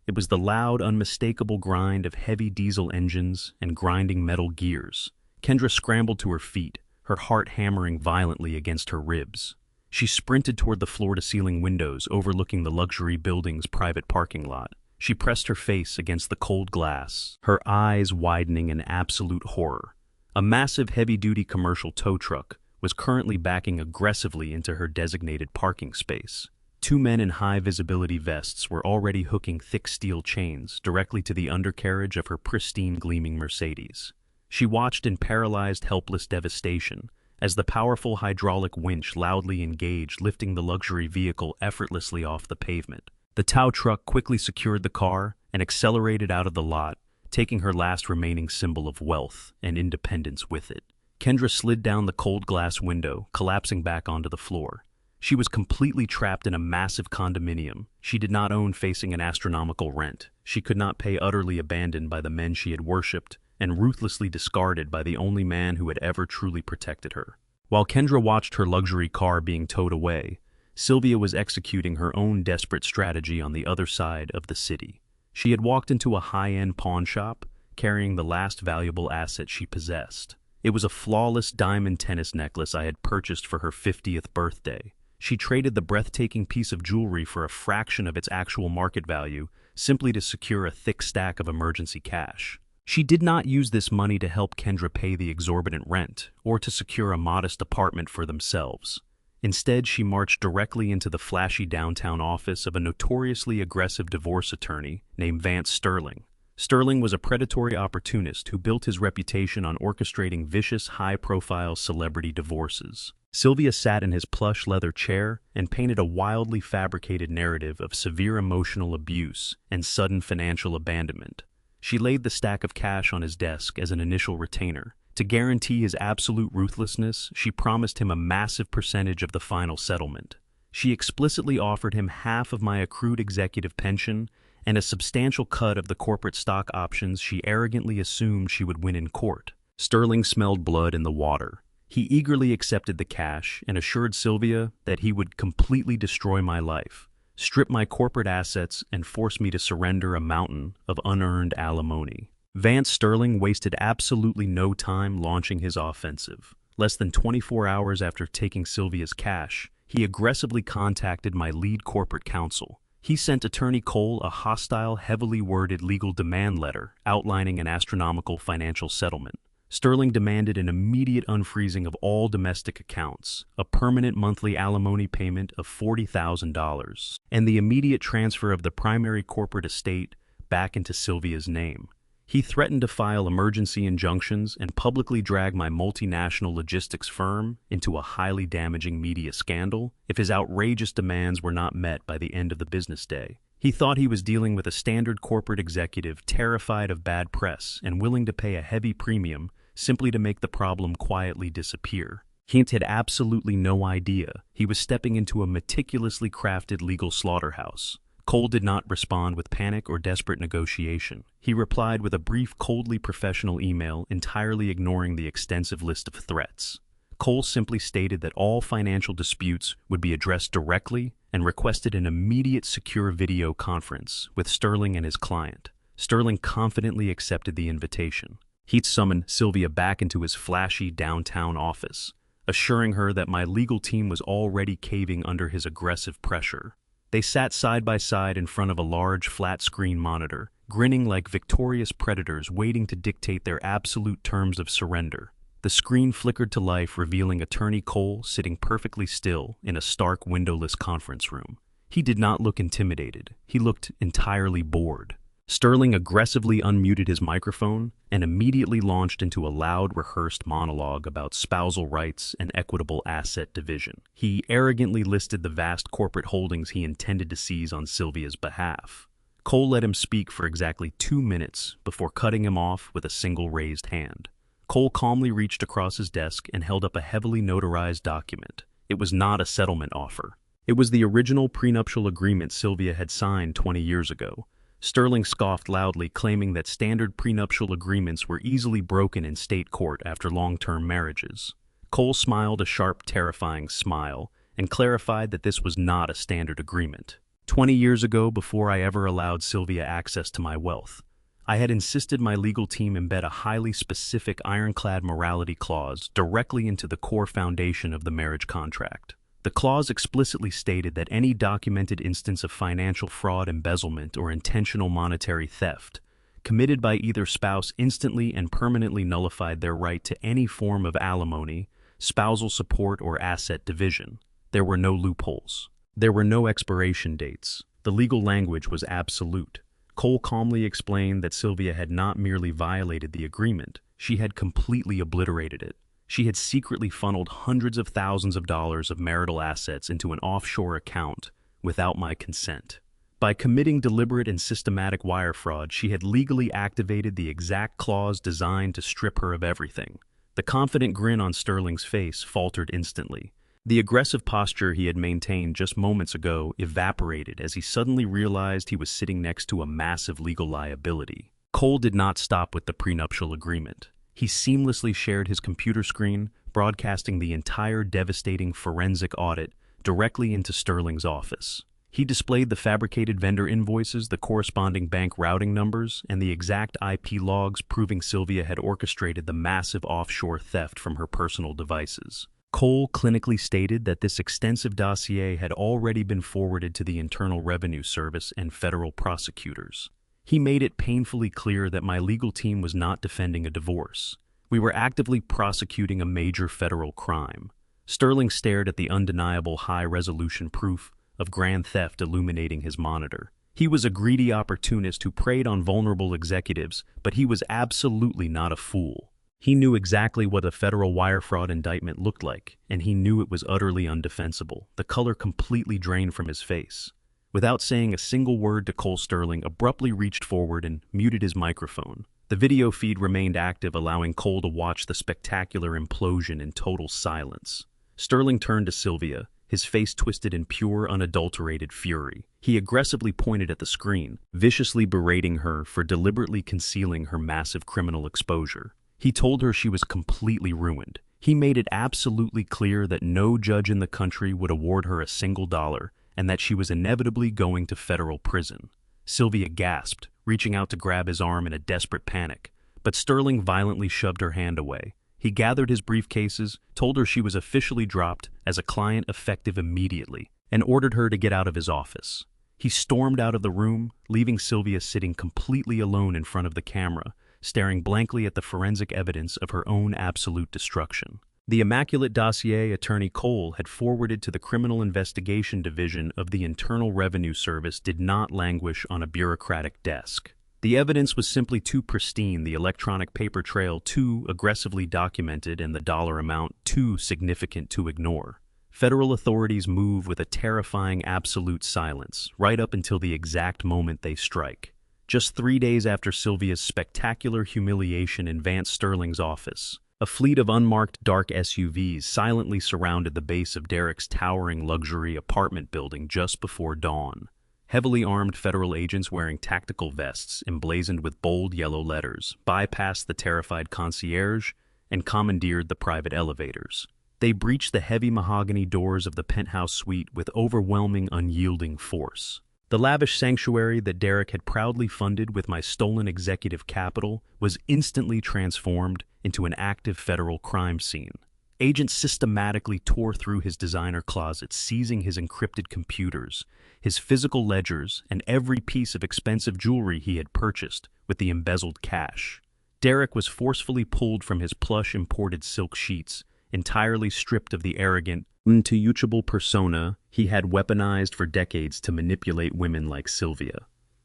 It was the loud, unmistakable grind of heavy diesel engines and grinding metal gears. Kendra scrambled to her feet, her heart hammering violently against her ribs. She sprinted toward the floor-to-ceiling windows overlooking the luxury building's private parking lot. She pressed her face against the cold glass, her eyes widening in absolute horror. A massive heavy-duty commercial tow truck was currently backing aggressively into her designated parking space. Two men in high-visibility vests were already hooking thick steel chains directly to the undercarriage of her pristine, gleaming Mercedes. She watched in paralyzed, helpless devastation as the powerful hydraulic winch loudly engaged, lifting the luxury vehicle effortlessly off the pavement. The tow truck quickly secured the car and accelerated out of the lot, taking her last remaining symbol of wealth and independence with it. Kendra slid down the cold glass window, collapsing back onto the floor. She was completely trapped in a massive condominium she did not own, facing an astronomical rent. She could not pay, utterly abandoned by the men she had worshipped, and ruthlessly discarded by the only man who had ever truly protected her. While Kendra watched her luxury car being towed away, Sylvia was executing her own desperate strategy on the other side of the city. She had walked into a high-end pawn shop, carrying the last valuable asset she possessed. It was a flawless diamond tennis necklace I had purchased for her 50th birthday. She traded the breathtaking piece of jewelry for a fraction of its actual market value, simply to secure a thick stack of emergency cash. She did not use this money to help Kendra pay the exorbitant rent, or to secure a modest apartment for themselves. Instead, she marched directly into the flashy downtown office of a notoriously aggressive divorce attorney named Vance Sterling. Sterling was a predatory opportunist who built his reputation on orchestrating vicious, high-profile celebrity divorces. Sylvia sat in his plush leather chair and painted a wildly fabricated narrative of severe emotional abuse and sudden financial abandonment. She laid the stack of cash on his desk as an initial retainer. To guarantee his absolute ruthlessness, she promised him a massive percentage of the final settlement. She explicitly offered him half of my accrued executive pension and a substantial cut of the corporate stock options she arrogantly assumed she would win in court. Sterling smelled blood in the water. He eagerly accepted the cash and assured Sylvia that he would completely destroy my life, strip my corporate assets, and force me to surrender a mountain of unearned alimony. Vance Sterling wasted absolutely no time launching his offensive. Less than 24 hours after taking Sylvia's cash, he aggressively contacted my lead corporate counsel. He sent attorney Cole a hostile, heavily worded legal demand letter outlining an astronomical financial settlement. Sterling demanded an immediate unfreezing of all domestic accounts, a permanent monthly alimony payment of $40,000, and the immediate transfer of the primary corporate estate back into Sylvia's name. He threatened to file emergency injunctions and publicly drag my multinational logistics firm into a highly damaging media scandal if his outrageous demands were not met by the end of the business day. He thought he was dealing with a standard corporate executive terrified of bad press and willing to pay a heavy premium simply to make the problem quietly disappear. He had absolutely no idea he was stepping into a meticulously crafted legal slaughterhouse. Cole did not respond with panic or desperate negotiation. He replied with a brief, coldly professional email, entirely ignoring the extensive list of threats. Cole simply stated that all financial disputes would be addressed directly and requested an immediate secure video conference with Sterling and his client. Sterling confidently accepted the invitation. He'd summoned Sylvia back into his flashy downtown office, assuring her that my legal team was already caving under his aggressive pressure. They sat side by side in front of a large flat-screen monitor, grinning like victorious predators waiting to dictate their absolute terms of surrender. The screen flickered to life, revealing Attorney Cole sitting perfectly still in a stark, windowless conference room. He did not look intimidated. He looked entirely bored. Sterling aggressively unmuted his microphone and immediately launched into a loud, rehearsed monologue about spousal rights and equitable asset division. He arrogantly listed the vast corporate holdings he intended to seize on Sylvia's behalf. Cole let him speak for exactly 2 minutes before cutting him off with a single raised hand. Cole calmly reached across his desk and held up a heavily notarized document. It was not a settlement offer. It was the original prenuptial agreement Sylvia had signed 20 years ago. Sterling scoffed loudly, claiming that standard prenuptial agreements were easily broken in state court after long-term marriages. Cole smiled a sharp, terrifying smile and clarified that this was not a standard agreement. 20 years ago, before I ever allowed Sylvia access to my wealth, I had insisted my legal team embed a highly specific ironclad morality clause directly into the core foundation of the marriage contract. The clause explicitly stated that any documented instance of financial fraud, embezzlement, or intentional monetary theft committed by either spouse instantly and permanently nullified their right to any form of alimony, spousal support, or asset division. There were no loopholes. There were no expiration dates. The legal language was absolute. Cole calmly explained that Sylvia had not merely violated the agreement, she had completely obliterated it. She had secretly funneled hundreds of thousands of dollars of marital assets into an offshore account without my consent. By committing deliberate and systematic wire fraud, she had legally activated the exact clause designed to strip her of everything. The confident grin on Sterling's face faltered instantly. The aggressive posture he had maintained just moments ago evaporated as he suddenly realized he was sitting next to a massive legal liability. Cole did not stop with the prenuptial agreement. He seamlessly shared his computer screen, broadcasting the entire devastating forensic audit directly into Sterling's office. He displayed the fabricated vendor invoices, the corresponding bank routing numbers, and the exact IP logs proving Sylvia had orchestrated the massive offshore theft from her personal devices. Cole clinically stated that this extensive dossier had already been forwarded to the Internal Revenue Service and federal prosecutors. He made it painfully clear that my legal team was not defending a divorce. We were actively prosecuting a major federal crime. Sterling stared at the undeniable high-resolution proof of grand theft illuminating his monitor. He was a greedy opportunist who preyed on vulnerable executives, but he was absolutely not a fool. He knew exactly what a federal wire fraud indictment looked like, and he knew it was utterly undefensible. The color completely drained from his face. Without saying a single word to Cole, Sterling abruptly reached forward and muted his microphone. The video feed remained active, allowing Cole to watch the spectacular implosion in total silence. Sterling turned to Sylvia, his face twisted in pure, unadulterated fury. He aggressively pointed at the screen, viciously berating her for deliberately concealing her massive criminal exposure. He told her she was completely ruined. He made it absolutely clear that no judge in the country would award her a single dollar, and that she was inevitably going to federal prison. Sylvia gasped, reaching out to grab his arm in a desperate panic, but Sterling violently shoved her hand away. He gathered his briefcases, told her she was officially dropped as a client effective immediately, and ordered her to get out of his office. He stormed out of the room, leaving Sylvia sitting completely alone in front of the camera, staring blankly at the forensic evidence of her own absolute destruction. The immaculate dossier Attorney Cole had forwarded to the Criminal Investigation Division of the Internal Revenue Service did not languish on a bureaucratic desk. The evidence was simply too pristine, the electronic paper trail too aggressively documented, and the dollar amount too significant to ignore. Federal authorities move with a terrifying absolute silence, right up until the exact moment they strike. Just 3 days after Sylvia's spectacular humiliation in Vance Sterling's office, a fleet of unmarked dark SUVs silently surrounded the base of Derek's towering luxury apartment building just before dawn. Heavily armed federal agents wearing tactical vests emblazoned with bold yellow letters bypassed the terrified concierge and commandeered the private elevators. They breached the heavy mahogany doors of the penthouse suite with overwhelming, unyielding force. The lavish sanctuary that Derek had proudly funded with my stolen executive capital was instantly transformed into an active federal crime scene. Agents systematically tore through his designer closet, seizing his encrypted computers, his physical ledgers, and every piece of expensive jewelry he had purchased with the embezzled cash. Derek was forcefully pulled from his plush imported silk sheets, entirely stripped of the arrogant, untouchable persona he had weaponized for decades to manipulate women like Sylvia.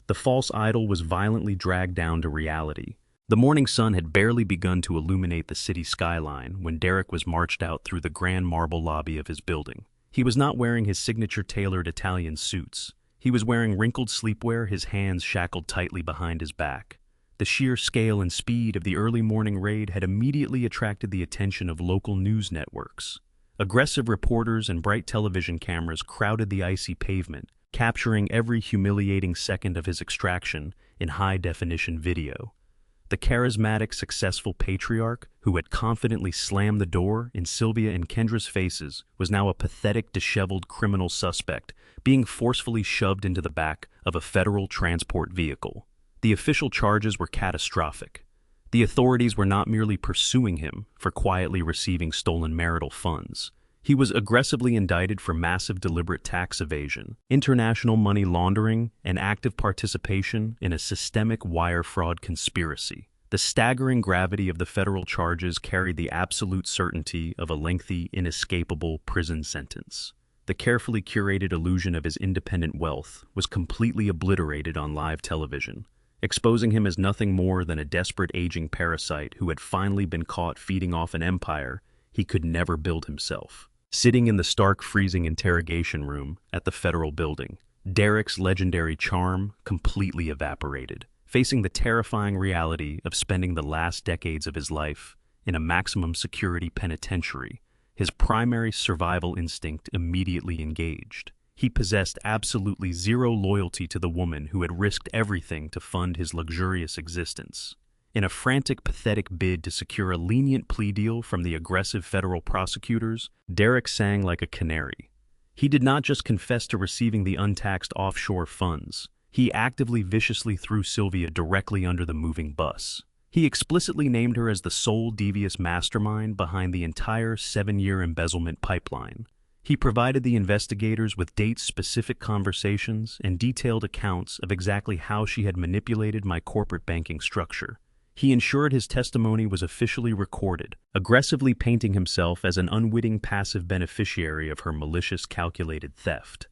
The false idol was violently dragged down to reality. The morning sun had barely begun to illuminate the city skyline when Derek was marched out through the grand marble lobby of his building. He was not wearing his signature tailored Italian suits. He was wearing wrinkled sleepwear, his hands shackled tightly behind his back. The sheer scale and speed of the early morning raid had immediately attracted the attention of local news networks. Aggressive reporters and bright television cameras crowded the icy pavement, capturing every humiliating second of his extraction in high-definition video. The charismatic, successful patriarch, who had confidently slammed the door in Sylvia and Kendra's faces, was now a pathetic, disheveled criminal suspect, being forcefully shoved into the back of a federal transport vehicle. The official charges were catastrophic. The authorities were not merely pursuing him for quietly receiving stolen marital funds. He was aggressively indicted for massive deliberate tax evasion, international money laundering, and active participation in a systemic wire fraud conspiracy. The staggering gravity of the federal charges carried the absolute certainty of a lengthy, inescapable prison sentence. The carefully curated illusion of his independent wealth was completely obliterated on live television, exposing him as nothing more than a desperate aging parasite who had finally been caught feeding off an empire he could never build himself. Sitting in the stark, freezing interrogation room at the federal building, Derek's legendary charm completely evaporated, facing the terrifying reality of spending the last decades of his life in a maximum security penitentiary. his primary survival instinct immediately engaged. He possessed absolutely zero loyalty to the woman who had risked everything to fund his luxurious existence. In a frantic, pathetic bid to secure a lenient plea deal from the aggressive federal prosecutors, Derek sang like a canary. He did not just confess to receiving the untaxed offshore funds. He actively, viciously threw Sylvia directly under the moving bus. He explicitly named her as the sole devious mastermind behind the entire 7-year embezzlement pipeline. He provided the investigators with date-specific conversations and detailed accounts of exactly how she had manipulated my corporate banking structure. He ensured his testimony was officially recorded, aggressively painting himself as an unwitting passive beneficiary of her malicious, calculated theft.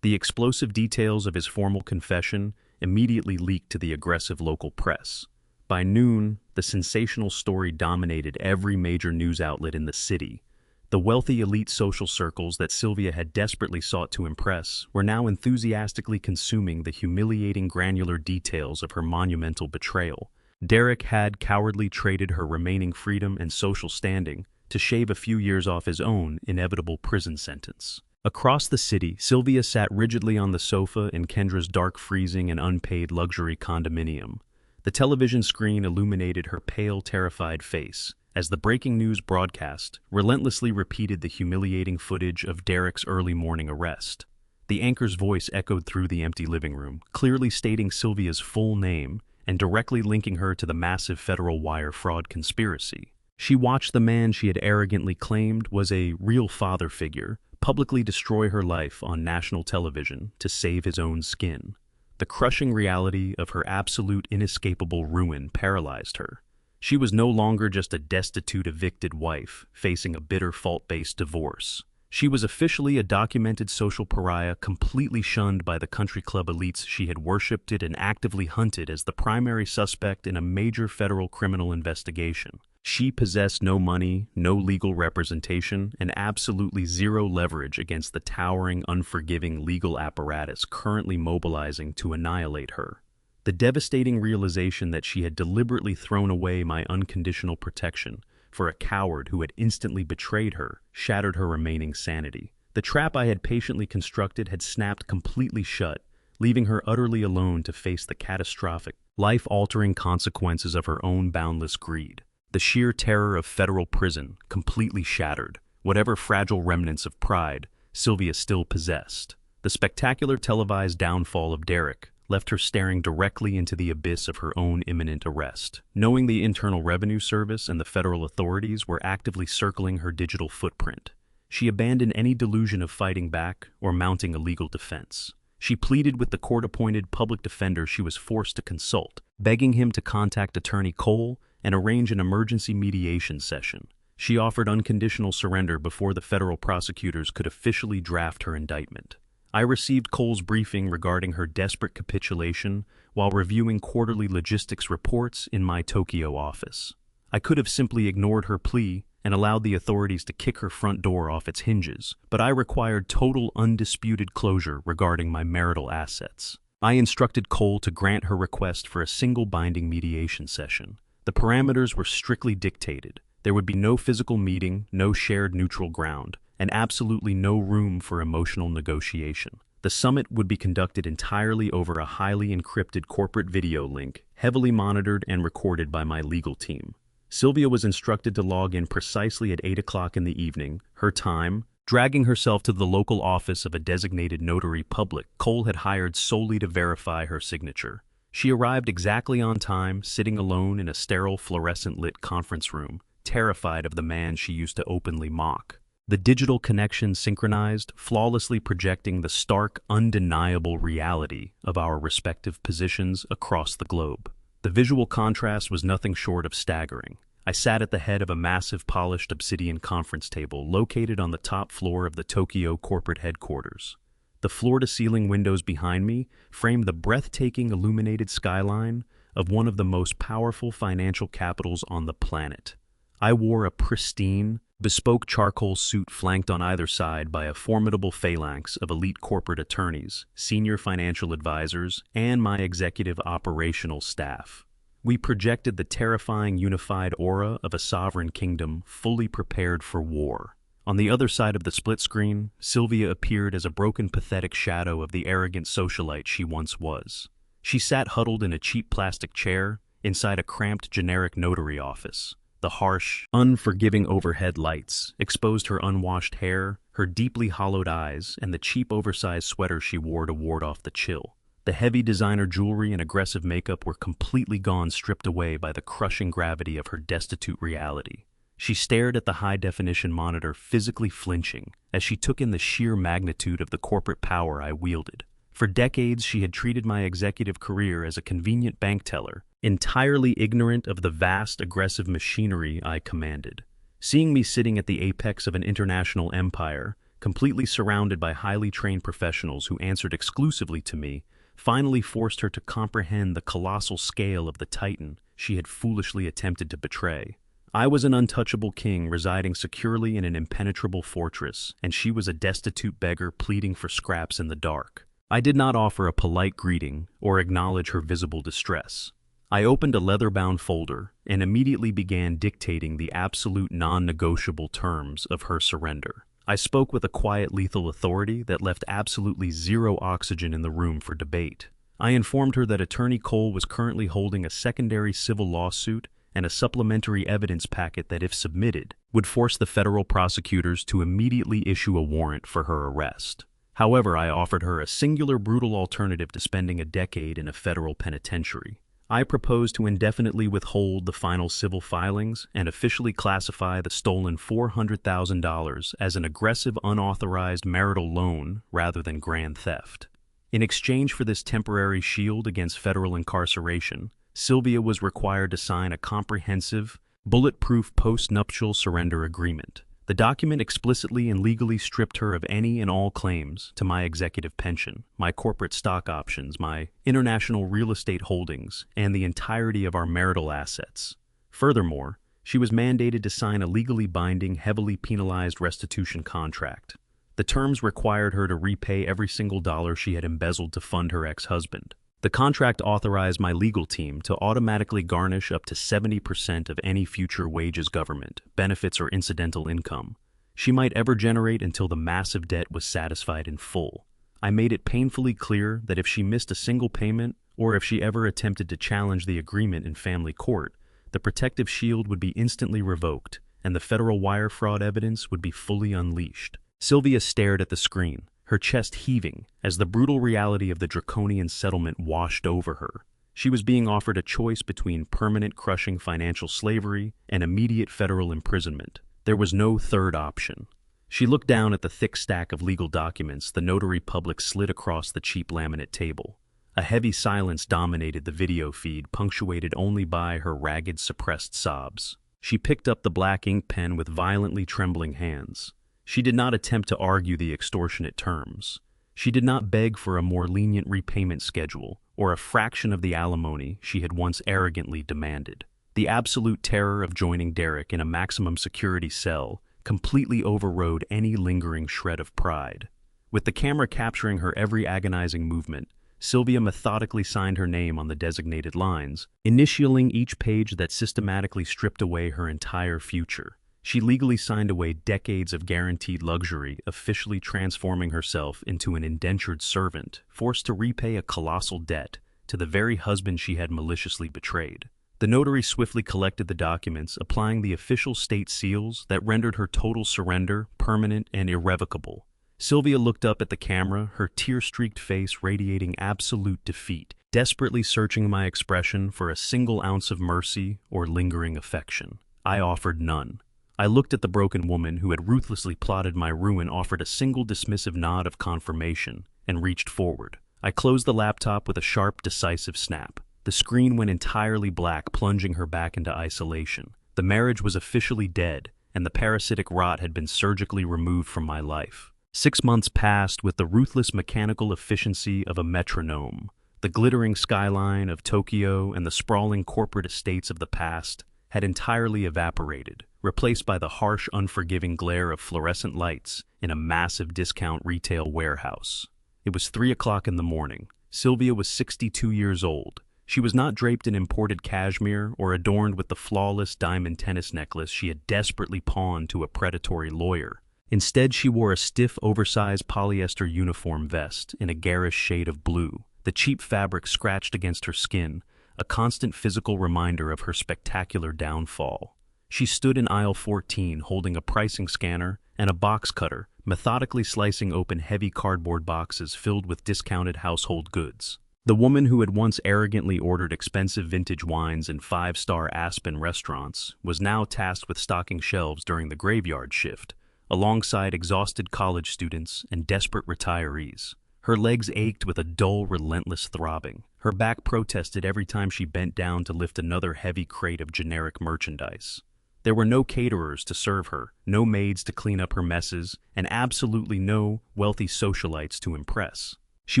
The explosive details of his formal confession immediately leaked to the aggressive local press. By noon, the sensational story dominated every major news outlet in the city. The wealthy elite social circles that Sylvia had desperately sought to impress were now enthusiastically consuming the humiliating granular details of her monumental betrayal. Derek had cowardly traded her remaining freedom and social standing to shave a few years off his own inevitable prison sentence. Across the city, Sylvia sat rigidly on the sofa in Kendra's dark, freezing, and unpaid luxury condominium. The television screen illuminated her pale, terrified face as the breaking news broadcast relentlessly repeated the humiliating footage of Derek's early morning arrest. The anchor's voice echoed through the empty living room, clearly stating Sylvia's full name and directly linking her to the massive federal wire fraud conspiracy. She watched the man she had arrogantly claimed was a real father figure publicly destroy her life on national television to save his own skin. The crushing reality of her absolute, inescapable ruin paralyzed her. She was no longer just a destitute, evicted wife facing a bitter, fault-based divorce. She was officially a documented social pariah, completely shunned by the country club elites she had worshipped and actively hunted as the primary suspect in a major federal criminal investigation. She possessed no money, no legal representation, and absolutely zero leverage against the towering, unforgiving legal apparatus currently mobilizing to annihilate her. The devastating realization that she had deliberately thrown away my unconditional protection for a coward who had instantly betrayed her shattered her remaining sanity. The trap I had patiently constructed had snapped completely shut, leaving her utterly alone to face the catastrophic, life-altering consequences of her own boundless greed. The sheer terror of federal prison completely shattered whatever fragile remnants of pride Sylvia still possessed. The spectacular televised downfall of Derek left her staring directly into the abyss of her own imminent arrest. Knowing the Internal Revenue Service and the federal authorities were actively circling her digital footprint, she abandoned any delusion of fighting back or mounting a legal defense. She pleaded with the court-appointed public defender she was forced to consult, begging him to contact Attorney Cole and arrange an emergency mediation session. She offered unconditional surrender before the federal prosecutors could officially draft her indictment. I received Cole's briefing regarding her desperate capitulation while reviewing quarterly logistics reports in my Tokyo office. I could have simply ignored her plea and allowed the authorities to kick her front door off its hinges, but I required total, undisputed closure regarding my marital assets. I instructed Cole to grant her request for a single binding mediation session. The parameters were strictly dictated. There would be no physical meeting, no shared neutral ground, and absolutely no room for emotional negotiation. The summit would be conducted entirely over a highly encrypted corporate video link, heavily monitored and recorded by my legal team. Sylvia was instructed to log in precisely at 8 o'clock in the evening, her time, dragging herself to the local office of a designated notary public Cole had hired solely to verify her signature. She arrived exactly on time, sitting alone in a sterile, fluorescent-lit conference room, terrified of the man she used to openly mock. The digital connection synchronized, flawlessly projecting the stark, undeniable reality of our respective positions across the globe. The visual contrast was nothing short of staggering. I sat at the head of a massive polished obsidian conference table located on the top floor of the Tokyo corporate headquarters. The floor-to-ceiling windows behind me framed the breathtaking illuminated skyline of one of the most powerful financial capitals on the planet. I wore a pristine, bespoke charcoal suit flanked on either side by a formidable phalanx of elite corporate attorneys, senior financial advisors, and my executive operational staff. We projected the terrifying unified aura of a sovereign kingdom fully prepared for war. On the other side of the split screen, Sylvia appeared as a broken, pathetic shadow of the arrogant socialite she once was. She sat huddled in a cheap plastic chair inside a cramped, generic notary office. The harsh, unforgiving overhead lights exposed her unwashed hair, her deeply hollowed eyes, and the cheap, oversized sweater she wore to ward off the chill. The heavy designer jewelry and aggressive makeup were completely gone, stripped away by the crushing gravity of her destitute reality. She stared at the high-definition monitor, physically flinching, as she took in the sheer magnitude of the corporate power I wielded. For decades, she had treated my executive career as a convenient bank teller, entirely ignorant of the vast, aggressive machinery I commanded. Seeing me sitting at the apex of an international empire, completely surrounded by highly trained professionals who answered exclusively to me, finally forced her to comprehend the colossal scale of the titan she had foolishly attempted to betray. I was an untouchable king residing securely in an impenetrable fortress, and she was a destitute beggar pleading for scraps in the dark. I did not offer a polite greeting or acknowledge her visible distress. I opened a leather-bound folder and immediately began dictating the absolute non-negotiable terms of her surrender. I spoke with a quiet, lethal authority that left absolutely zero oxygen in the room for debate. I informed her that Attorney Cole was currently holding a secondary civil lawsuit and a supplementary evidence packet that, if submitted, would force the federal prosecutors to immediately issue a warrant for her arrest. However, I offered her a singular, brutal alternative to spending a decade in a federal penitentiary. I proposed to indefinitely withhold the final civil filings and officially classify the stolen $400,000 as an aggressive, unauthorized marital loan rather than grand theft. In exchange for this temporary shield against federal incarceration, Sylvia was required to sign a comprehensive, bulletproof post-nuptial surrender agreement. The document explicitly and legally stripped her of any and all claims to my executive pension, my corporate stock options, my international real estate holdings, and the entirety of our marital assets. Furthermore, she was mandated to sign a legally binding, heavily penalized restitution contract. The terms required her to repay every single dollar she had embezzled to fund her ex-husband. The contract authorized my legal team to automatically garnish up to 70% of any future wages, government, benefits, or incidental income she might ever generate until the massive debt was satisfied in full. I made it painfully clear that if she missed a single payment, or if she ever attempted to challenge the agreement in family court, the protective shield would be instantly revoked, and the federal wire fraud evidence would be fully unleashed. Sylvia stared at the screen, her chest heaving as the brutal reality of the draconian settlement washed over her. She was being offered a choice between permanent, crushing financial slavery and immediate federal imprisonment. There was no third option. She looked down at the thick stack of legal documents the notary public slid across the cheap laminate table. A heavy silence dominated the video feed, punctuated only by her ragged, suppressed sobs. She picked up the black ink pen with violently trembling hands. She did not attempt to argue the extortionate terms. She did not beg for a more lenient repayment schedule or a fraction of the alimony she had once arrogantly demanded. The absolute terror of joining Derek in a maximum security cell completely overrode any lingering shred of pride. With the camera capturing her every agonizing movement, Sylvia methodically signed her name on the designated lines, initialing each page that systematically stripped away her entire future. She legally signed away decades of guaranteed luxury, officially transforming herself into an indentured servant, forced to repay a colossal debt to the very husband she had maliciously betrayed. The notary swiftly collected the documents, applying the official state seals that rendered her total surrender permanent and irrevocable. Sylvia looked up at the camera, her tear-streaked face radiating absolute defeat, desperately searching my expression for a single ounce of mercy or lingering affection. I offered none. I looked at the broken woman who had ruthlessly plotted my ruin, offered a single dismissive nod of confirmation, and reached forward. I closed the laptop with a sharp, decisive snap. The screen went entirely black, plunging her back into isolation. The marriage was officially dead, and the parasitic rot had been surgically removed from my life. 6 months passed with the ruthless mechanical efficiency of a metronome. The glittering skyline of Tokyo and the sprawling corporate estates of the past had entirely evaporated, replaced by the harsh, unforgiving glare of fluorescent lights in a massive discount retail warehouse. It was 3 o'clock in the morning. Sylvia was 62 years old. She was not draped in imported cashmere or adorned with the flawless diamond tennis necklace she had desperately pawned to a predatory lawyer. Instead, she wore a stiff, oversized polyester uniform vest in a garish shade of blue, the cheap fabric scratched against her skin, a constant physical reminder of her spectacular downfall. She stood in aisle 14 holding a pricing scanner and a box cutter, methodically slicing open heavy cardboard boxes filled with discounted household goods. The woman who had once arrogantly ordered expensive vintage wines in five-star Aspen restaurants was now tasked with stocking shelves during the graveyard shift, alongside exhausted college students and desperate retirees. Her legs ached with a dull, relentless throbbing. Her back protested every time she bent down to lift another heavy crate of generic merchandise. There were no caterers to serve her, no maids to clean up her messes, and absolutely no wealthy socialites to impress. She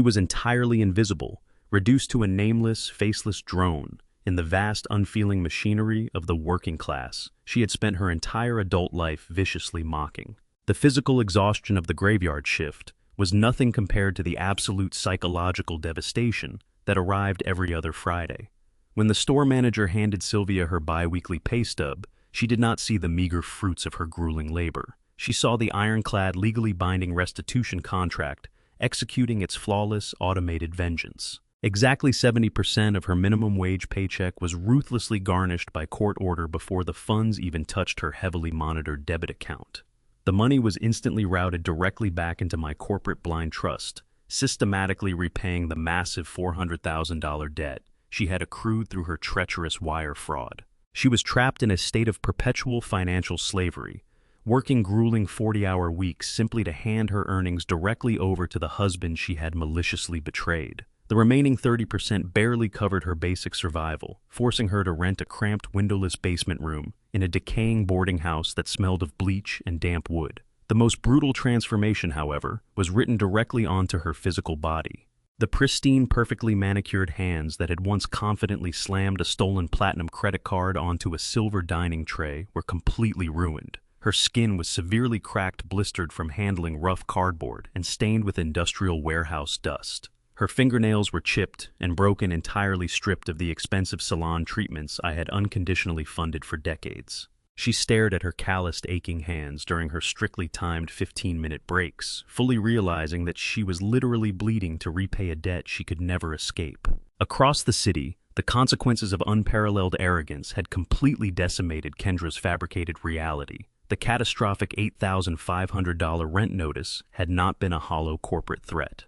was entirely invisible, reduced to a nameless, faceless drone in the vast, unfeeling machinery of the working class she had spent her entire adult life viciously mocking. The physical exhaustion of the graveyard shift was nothing compared to the absolute psychological devastation that arrived every other Friday. When the store manager handed Sylvia her bi-weekly pay stub, she did not see the meager fruits of her grueling labor. She saw the ironclad, legally binding restitution contract executing its flawless, automated vengeance. Exactly 70% of her minimum wage paycheck was ruthlessly garnished by court order before the funds even touched her heavily monitored debit account. The money was instantly routed directly back into my corporate blind trust, systematically repaying the massive $400,000 debt she had accrued through her treacherous wire fraud. She was trapped in a state of perpetual financial slavery, working grueling 40-hour weeks simply to hand her earnings directly over to the husband she had maliciously betrayed. The remaining 30% barely covered her basic survival, forcing her to rent a cramped, windowless basement room in a decaying boarding house that smelled of bleach and damp wood. The most brutal transformation, however, was written directly onto her physical body. The pristine, perfectly manicured hands that had once confidently slammed a stolen platinum credit card onto a silver dining tray were completely ruined. Her skin was severely cracked, blistered from handling rough cardboard, and stained with industrial warehouse dust. Her fingernails were chipped and broken, entirely stripped of the expensive salon treatments I had unconditionally funded for decades. She stared at her calloused, aching hands during her strictly timed 15-minute breaks, fully realizing that she was literally bleeding to repay a debt she could never escape. Across the city, the consequences of unparalleled arrogance had completely decimated Kendra's fabricated reality. The catastrophic $8,500 rent notice had not been a hollow corporate threat.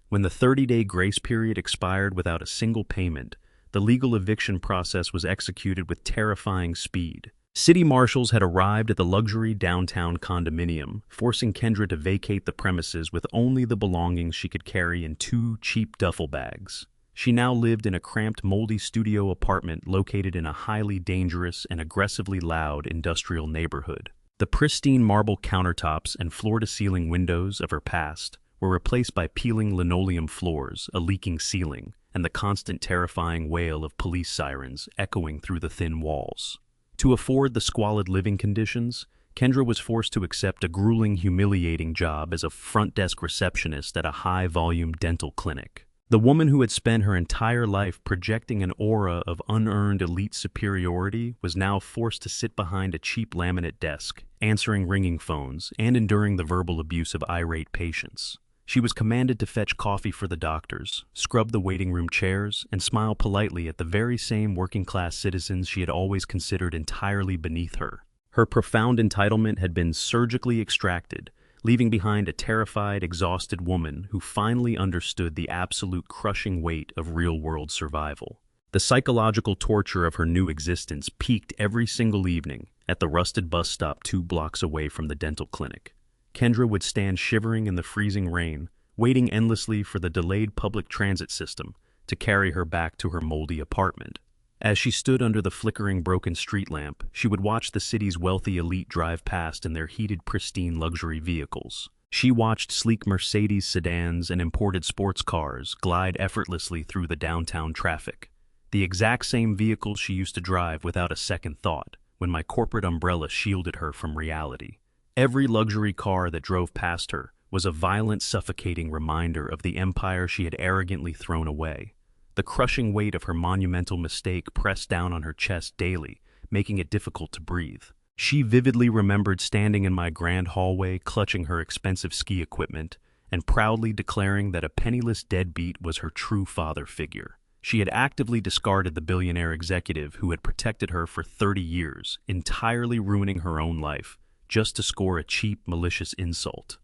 When the 30-day grace period expired without a single payment, the legal eviction process was executed with terrifying speed. City marshals had arrived at the luxury downtown condominium, forcing Kendra to vacate the premises with only the belongings she could carry in 2 cheap duffel bags. She now lived in a cramped, moldy studio apartment located in a highly dangerous and aggressively loud industrial neighborhood. The pristine marble countertops and floor-to-ceiling windows of her past were replaced by peeling linoleum floors, a leaking ceiling, and the constant terrifying wail of police sirens echoing through the thin walls. To afford the squalid living conditions, Kendra was forced to accept a grueling, humiliating job as a front desk receptionist at a high-volume dental clinic. The woman who had spent her entire life projecting an aura of unearned elite superiority was now forced to sit behind a cheap laminate desk, answering ringing phones and enduring the verbal abuse of irate patients. She was commanded to fetch coffee for the doctors, scrub the waiting room chairs, and smile politely at the very same working-class citizens she had always considered entirely beneath her. Her profound entitlement had been surgically extracted, leaving behind a terrified, exhausted woman who finally understood the absolute crushing weight of real-world survival. The psychological torture of her new existence peaked every single evening at the rusted bus stop 2 blocks away from the dental clinic. Kendra would stand shivering in the freezing rain, waiting endlessly for the delayed public transit system to carry her back to her moldy apartment. As she stood under the flickering broken street lamp, she would watch the city's wealthy elite drive past in their heated, pristine luxury vehicles. She watched sleek Mercedes sedans and imported sports cars glide effortlessly through the downtown traffic. The exact same vehicles she used to drive without a second thought when my corporate umbrella shielded her from reality. Every luxury car that drove past her was a violent, suffocating reminder of the empire she had arrogantly thrown away. The crushing weight of her monumental mistake pressed down on her chest daily, making it difficult to breathe. She vividly remembered standing in my grand hallway clutching her expensive ski equipment and proudly declaring that a penniless deadbeat was her true father figure. She had actively discarded the billionaire executive who had protected her for 30 years, entirely ruining her own life, just to score a cheap, malicious insult.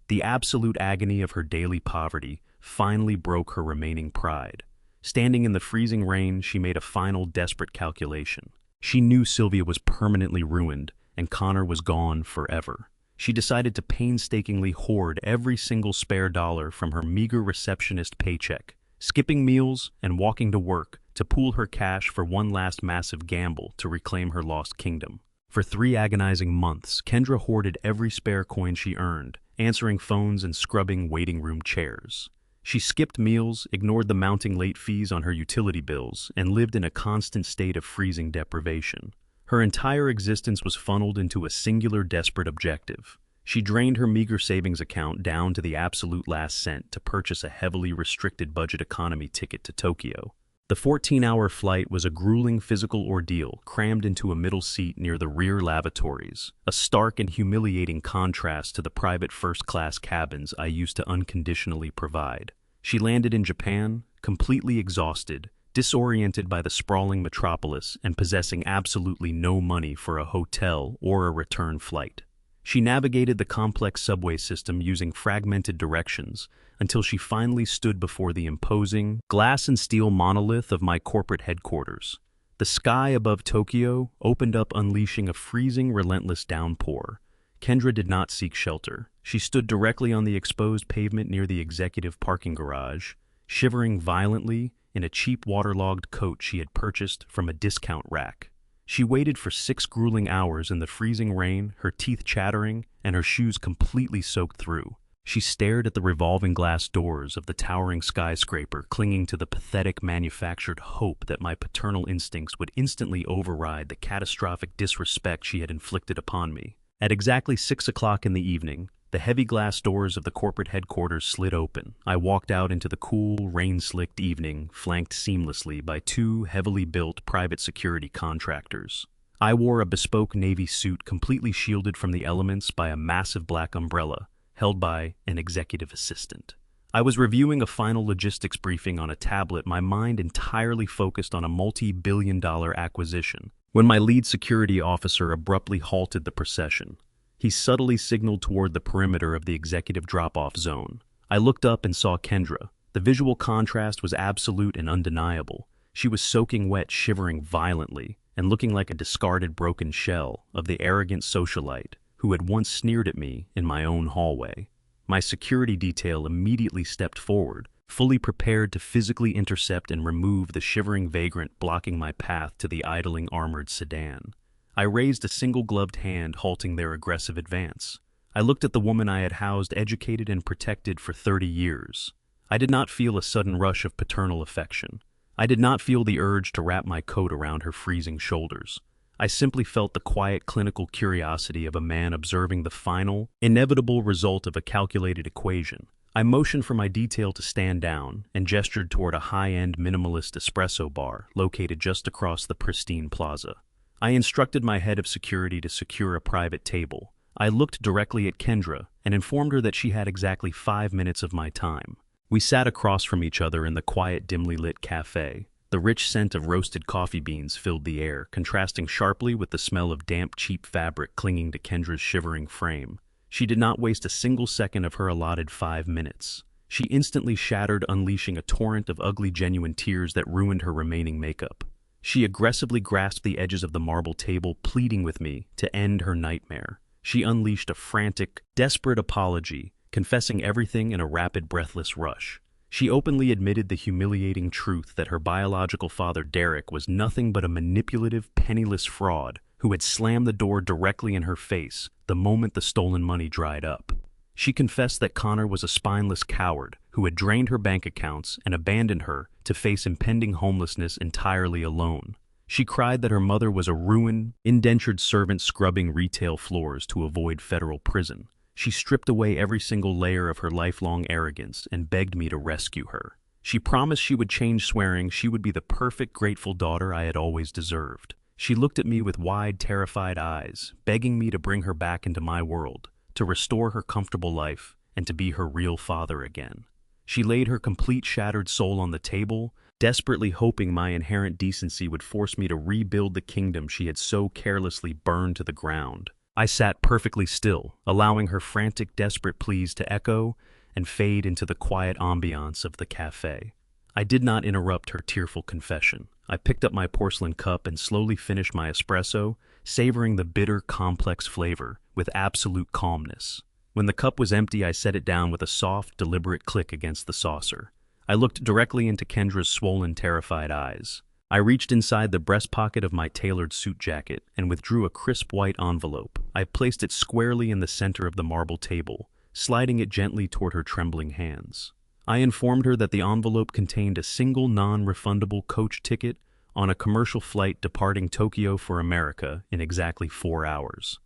The absolute agony of her daily poverty finally broke her remaining pride. Standing in the freezing rain, she made a final desperate calculation. She knew Sylvia was permanently ruined, and Connor was gone forever. She decided to painstakingly hoard every single spare dollar from her meager receptionist paycheck, skipping meals and walking to work to pool her cash for one last massive gamble to reclaim her lost kingdom. For 3 agonizing months, Kendra hoarded every spare coin she earned, answering phones and scrubbing waiting room chairs. She skipped meals, ignored the mounting late fees on her utility bills, and lived in a constant state of freezing deprivation. Her entire existence was funneled into a singular desperate objective. She drained her meager savings account down to the absolute last cent to purchase a heavily restricted budget economy ticket to Tokyo. The 14-hour flight was a grueling physical ordeal crammed into a middle seat near the rear lavatories, a stark and humiliating contrast to the private first-class cabins I used to unconditionally provide. She landed in Japan, completely exhausted, disoriented by the sprawling metropolis and possessing absolutely no money for a hotel or a return flight. She navigated the complex subway system using fragmented directions until she finally stood before the imposing, glass and steel monolith of my corporate headquarters. The sky above Tokyo opened up, unleashing a freezing, relentless downpour. Kendra did not seek shelter. She stood directly on the exposed pavement near the executive parking garage, shivering violently in a cheap waterlogged coat she had purchased from a discount rack. She waited for 6 grueling hours in the freezing rain, her teeth chattering and her shoes completely soaked through. She stared at the revolving glass doors of the towering skyscraper, clinging to the pathetic manufactured hope that my paternal instincts would instantly override the catastrophic disrespect she had inflicted upon me. At exactly 6 o'clock in the evening, the heavy glass doors of the corporate headquarters slid open. I walked out into the cool, rain-slicked evening, flanked seamlessly by 2 heavily built private security contractors. I wore a bespoke navy suit completely shielded from the elements by a massive black umbrella, held by an executive assistant. I was reviewing a final logistics briefing on a tablet, my mind entirely focused on a multi-billion-dollar acquisition, when my lead security officer abruptly halted the procession. He subtly signaled toward the perimeter of the executive drop-off zone. I looked up and saw Kendra. The visual contrast was absolute and undeniable. She was soaking wet, shivering violently, and looking like a discarded broken shell of the arrogant socialite who had once sneered at me in my own hallway. My security detail immediately stepped forward, fully prepared to physically intercept and remove the shivering vagrant blocking my path to the idling armored sedan. I raised a single-gloved hand, halting their aggressive advance. I looked at the woman I had housed, educated, and protected for 30 years. I did not feel a sudden rush of paternal affection. I did not feel the urge to wrap my coat around her freezing shoulders. I simply felt the quiet clinical curiosity of a man observing the final, inevitable result of a calculated equation. I motioned for my detail to stand down and gestured toward a high-end minimalist espresso bar located just across the pristine plaza. I instructed my head of security to secure a private table. I looked directly at Kendra and informed her that she had exactly 5 minutes of my time. We sat across from each other in the quiet, dimly lit cafe. The rich scent of roasted coffee beans filled the air, contrasting sharply with the smell of damp, cheap fabric clinging to Kendra's shivering frame. She did not waste a single second of her allotted 5 minutes. She instantly shattered, unleashing a torrent of ugly, genuine tears that ruined her remaining makeup. She aggressively grasped the edges of the marble table, pleading with me to end her nightmare. She unleashed a frantic, desperate apology, confessing everything in a rapid, breathless rush. She openly admitted the humiliating truth that her biological father, Derek, was nothing but a manipulative, penniless fraud who had slammed the door directly in her face the moment the stolen money dried up. She confessed that Connor was a spineless coward who had drained her bank accounts and abandoned her to face impending homelessness entirely alone. She cried that her mother was a ruined, indentured servant scrubbing retail floors to avoid federal prison. She stripped away every single layer of her lifelong arrogance and begged me to rescue her. She promised she would change, swearing she would be the perfect, grateful daughter I had always deserved. She looked at me with wide, terrified eyes, begging me to bring her back into my world, to restore her comfortable life, and to be her real father again. She laid her complete shattered soul on the table, desperately hoping my inherent decency would force me to rebuild the kingdom she had so carelessly burned to the ground. I sat perfectly still, allowing her frantic, desperate pleas to echo and fade into the quiet ambiance of the cafe. I did not interrupt her tearful confession. I picked up my porcelain cup and slowly finished my espresso, savoring the bitter, complex flavor with absolute calmness. When the cup was empty, I set it down with a soft, deliberate click against the saucer. I looked directly into Kendra's swollen, terrified eyes. I reached inside the breast pocket of my tailored suit jacket and withdrew a crisp white envelope. I placed it squarely in the center of the marble table, sliding it gently toward her trembling hands. I informed her that the envelope contained a single non-refundable coach ticket on a commercial flight departing Tokyo for America in exactly 4 hours.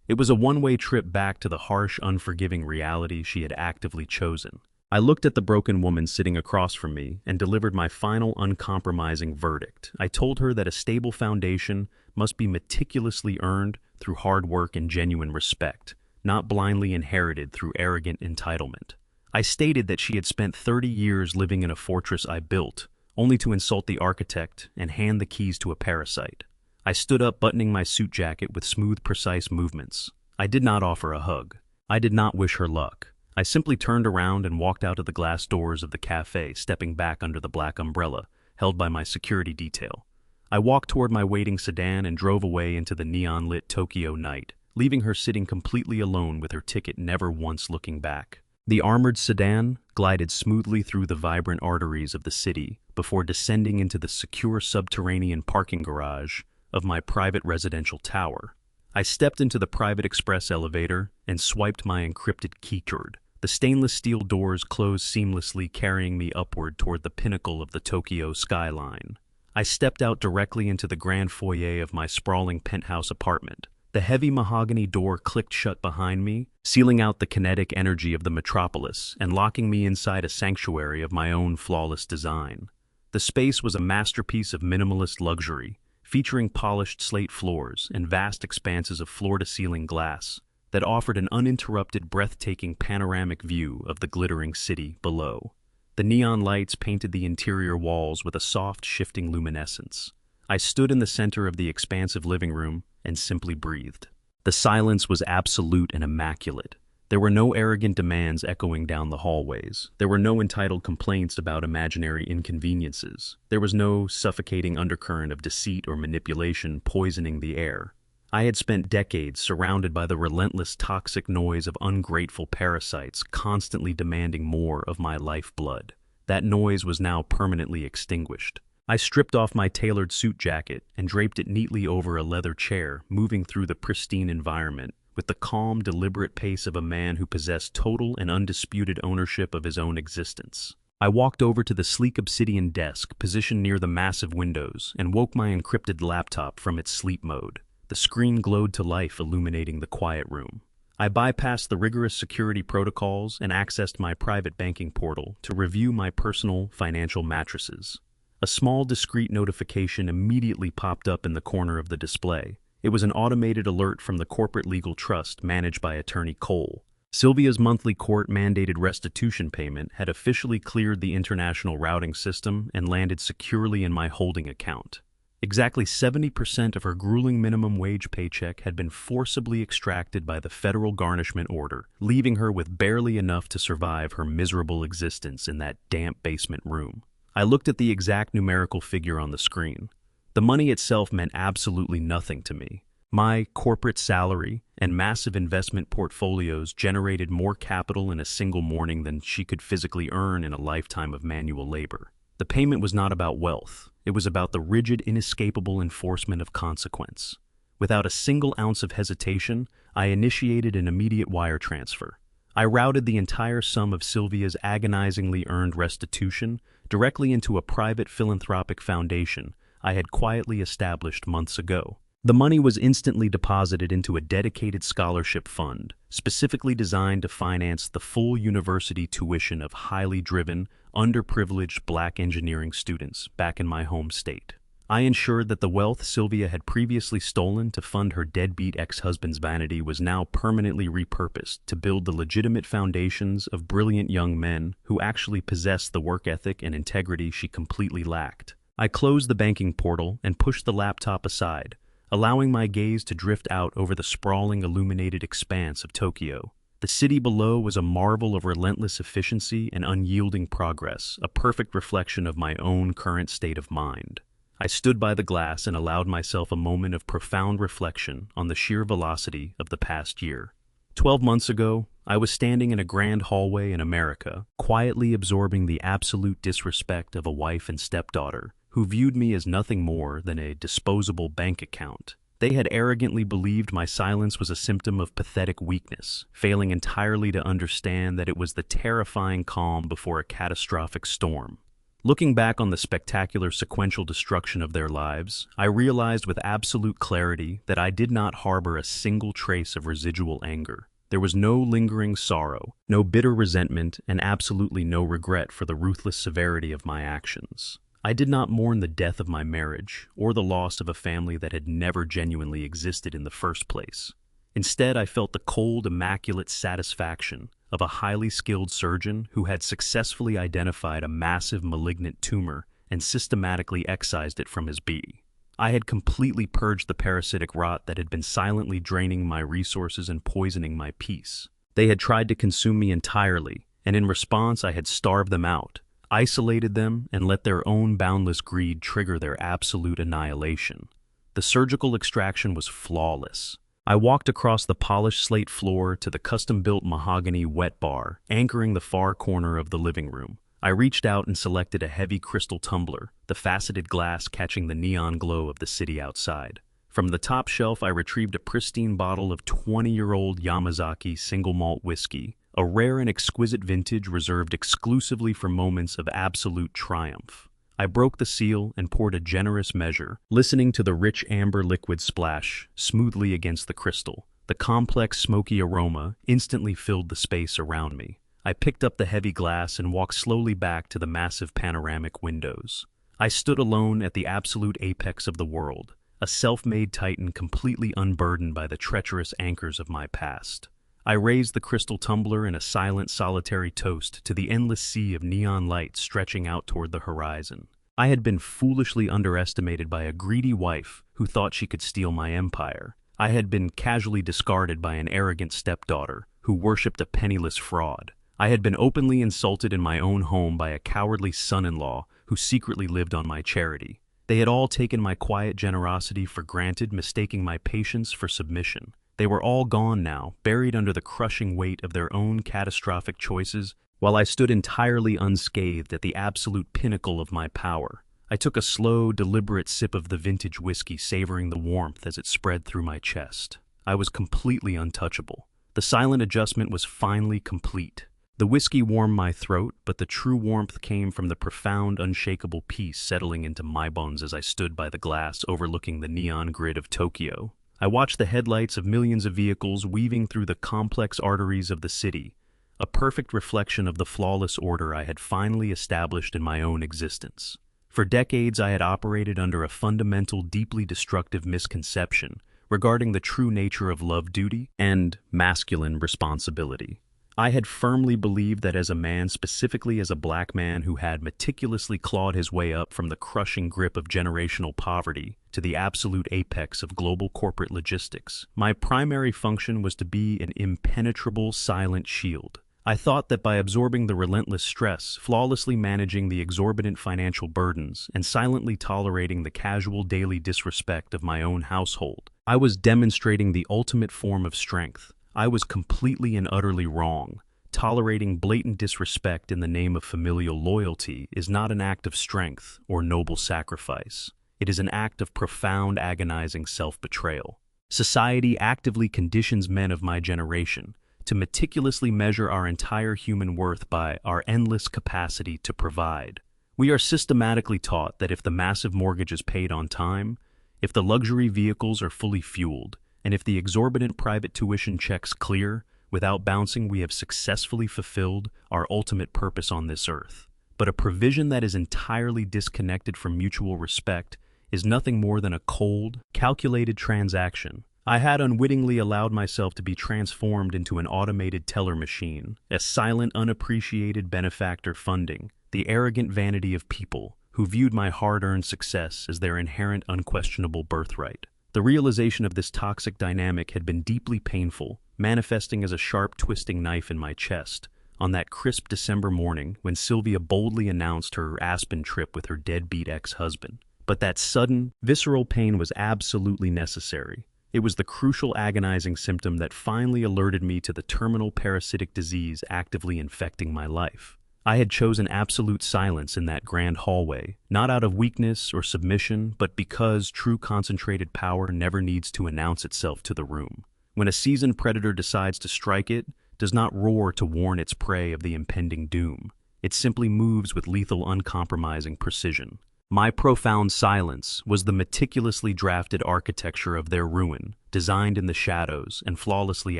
It was a one-way trip back to the harsh, unforgiving reality she had actively chosen. I looked at the broken woman sitting across from me and delivered my final uncompromising verdict. I told her that a stable foundation must be meticulously earned through hard work and genuine respect, not blindly inherited through arrogant entitlement. I stated that she had spent 30 years living in a fortress I built, only to insult the architect and hand the keys to a parasite. I stood up, buttoning my suit jacket with smooth, precise movements. I did not offer a hug. I did not wish her luck. I simply turned around and walked out of the glass doors of the cafe, stepping back under the black umbrella held by my security detail. I walked toward my waiting sedan and drove away into the neon-lit Tokyo night, leaving her sitting completely alone with her ticket, never once looking back. The armored sedan glided smoothly through the vibrant arteries of the city before descending into the secure subterranean parking garage of my private residential tower. I stepped into the private express elevator and swiped my encrypted keycard. The stainless steel doors closed seamlessly, carrying me upward toward the pinnacle of the Tokyo skyline. I stepped out directly into the grand foyer of my sprawling penthouse apartment. The heavy mahogany door clicked shut behind me, sealing out the kinetic energy of the metropolis and locking me inside a sanctuary of my own flawless design. The space was a masterpiece of minimalist luxury, featuring polished slate floors and vast expanses of floor-to-ceiling glass that offered an uninterrupted, breathtaking panoramic view of the glittering city below. The neon lights painted the interior walls with a soft, shifting luminescence. I stood in the center of the expansive living room and simply breathed. The silence was absolute and immaculate. There were no arrogant demands echoing down the hallways. There were no entitled complaints about imaginary inconveniences. There was no suffocating undercurrent of deceit or manipulation poisoning the air. I had spent decades surrounded by the relentless toxic noise of ungrateful parasites constantly demanding more of my lifeblood. That noise was now permanently extinguished. I stripped off my tailored suit jacket and draped it neatly over a leather chair, moving through the pristine environment with the calm, deliberate pace of a man who possessed total and undisputed ownership of his own existence. I walked over to the sleek obsidian desk positioned near the massive windows and woke my encrypted laptop from its sleep mode. The screen glowed to life, illuminating the quiet room. I bypassed the rigorous security protocols and accessed my private banking portal to review my personal financial matrices. A small, discreet notification immediately popped up in the corner of the display. It was an automated alert from the corporate legal trust managed by attorney Cole. Sylvia's monthly court-mandated restitution payment had officially cleared the international routing system and landed securely in my holding account. Exactly 70% of her grueling minimum wage paycheck had been forcibly extracted by the federal garnishment order, leaving her with barely enough to survive her miserable existence in that damp basement room. I looked at the exact numerical figure on the screen. The money itself meant absolutely nothing to me. My corporate salary and massive investment portfolios generated more capital in a single morning than she could physically earn in a lifetime of manual labor. The payment was not about wealth. It was about the rigid, inescapable enforcement of consequence. Without a single ounce of hesitation, I initiated an immediate wire transfer. I routed the entire sum of Sylvia's agonizingly earned restitution directly into a private philanthropic foundation I had quietly established months ago. The money was instantly deposited into a dedicated scholarship fund, specifically designed to finance the full university tuition of highly driven, underprivileged Black engineering students back in my home state. I ensured that the wealth Sylvia had previously stolen to fund her deadbeat ex-husband's vanity was now permanently repurposed to build the legitimate foundations of brilliant young men who actually possessed the work ethic and integrity she completely lacked. I closed the banking portal and pushed the laptop aside, allowing my gaze to drift out over the sprawling illuminated expanse of Tokyo. The city below was a marvel of relentless efficiency and unyielding progress, a perfect reflection of my own current state of mind. I stood by the glass and allowed myself a moment of profound reflection on the sheer velocity of the past year. 12 months ago, I was standing in a grand hallway in America, quietly absorbing the absolute disrespect of a wife and stepdaughter who viewed me as nothing more than a disposable bank account. They had arrogantly believed my silence was a symptom of pathetic weakness, failing entirely to understand that it was the terrifying calm before a catastrophic storm. Looking back on the spectacular sequential destruction of their lives, I realized with absolute clarity that I did not harbor a single trace of residual anger. There was no lingering sorrow, no bitter resentment, and absolutely no regret for the ruthless severity of my actions. I did not mourn the death of my marriage or the loss of a family that had never genuinely existed in the first place. Instead, I felt the cold, immaculate satisfaction of a highly skilled surgeon who had successfully identified a massive malignant tumor and systematically excised it from his body. I had completely purged the parasitic rot that had been silently draining my resources and poisoning my peace. They had tried to consume me entirely, and in response I had starved them out, isolated them, and let their own boundless greed trigger their absolute annihilation. The surgical extraction was flawless. I walked across the polished slate floor to the custom-built mahogany wet bar, anchoring the far corner of the living room. I reached out and selected a heavy crystal tumbler, the faceted glass catching the neon glow of the city outside. From the top shelf, I retrieved a pristine bottle of 20-year-old Yamazaki single malt whiskey, a rare and exquisite vintage reserved exclusively for moments of absolute triumph. I broke the seal and poured a generous measure, listening to the rich amber liquid splash smoothly against the crystal. The complex, smoky aroma instantly filled the space around me. I picked up the heavy glass and walked slowly back to the massive panoramic windows. I stood alone at the absolute apex of the world, a self-made titan completely unburdened by the treacherous anchors of my past. I raised the crystal tumbler in a silent, solitary toast to the endless sea of neon light stretching out toward the horizon. I had been foolishly underestimated by a greedy wife who thought she could steal my empire. I had been casually discarded by an arrogant stepdaughter who worshipped a penniless fraud. I had been openly insulted in my own home by a cowardly son-in-law who secretly lived on my charity. They had all taken my quiet generosity for granted, mistaking my patience for submission. They were all gone now, buried under the crushing weight of their own catastrophic choices, while I stood entirely unscathed at the absolute pinnacle of my power. I took a slow, deliberate sip of the vintage whiskey, savoring the warmth as it spread through my chest. I was completely untouchable. The silent adjustment was finally complete. The whiskey warmed my throat, but the true warmth came from the profound, unshakable peace settling into my bones as I stood by the glass overlooking the neon grid of Tokyo. I watched the headlights of millions of vehicles weaving through the complex arteries of the city, a perfect reflection of the flawless order I had finally established in my own existence. For decades, I had operated under a fundamental, deeply destructive misconception regarding the true nature of love duty and masculine responsibility. I had firmly believed that as a man, specifically as a black man who had meticulously clawed his way up from the crushing grip of generational poverty to the absolute apex of global corporate logistics, my primary function was to be an impenetrable, silent shield. I thought that by absorbing the relentless stress, flawlessly managing the exorbitant financial burdens, and silently tolerating the casual daily disrespect of my own household, I was demonstrating the ultimate form of strength. I was completely and utterly wrong. Tolerating blatant disrespect in the name of familial loyalty is not an act of strength or noble sacrifice. It is an act of profound, agonizing self-betrayal. Society actively conditions men of my generation to meticulously measure our entire human worth by our endless capacity to provide. We are systematically taught that if the massive mortgage is paid on time, if the luxury vehicles are fully fueled, and if the exorbitant private tuition checks clear, without bouncing, we have successfully fulfilled our ultimate purpose on this earth. But a provision that is entirely disconnected from mutual respect is nothing more than a cold, calculated transaction. I had unwittingly allowed myself to be transformed into an automated teller machine, a silent, unappreciated benefactor funding the arrogant vanity of people who viewed my hard-earned success as their inherent, unquestionable birthright. The realization of this toxic dynamic had been deeply painful, manifesting as a sharp, twisting knife in my chest on that crisp December morning when Sylvia boldly announced her Aspen trip with her deadbeat ex-husband. But that sudden, visceral pain was absolutely necessary. It was the crucial, agonizing symptom that finally alerted me to the terminal parasitic disease actively infecting my life. I had chosen absolute silence in that grand hallway, not out of weakness or submission, but because true concentrated power never needs to announce itself to the room. When a seasoned predator decides to strike, it does not roar to warn its prey of the impending doom. It simply moves with lethal, uncompromising precision. My profound silence was the meticulously drafted architecture of their ruin, designed in the shadows and flawlessly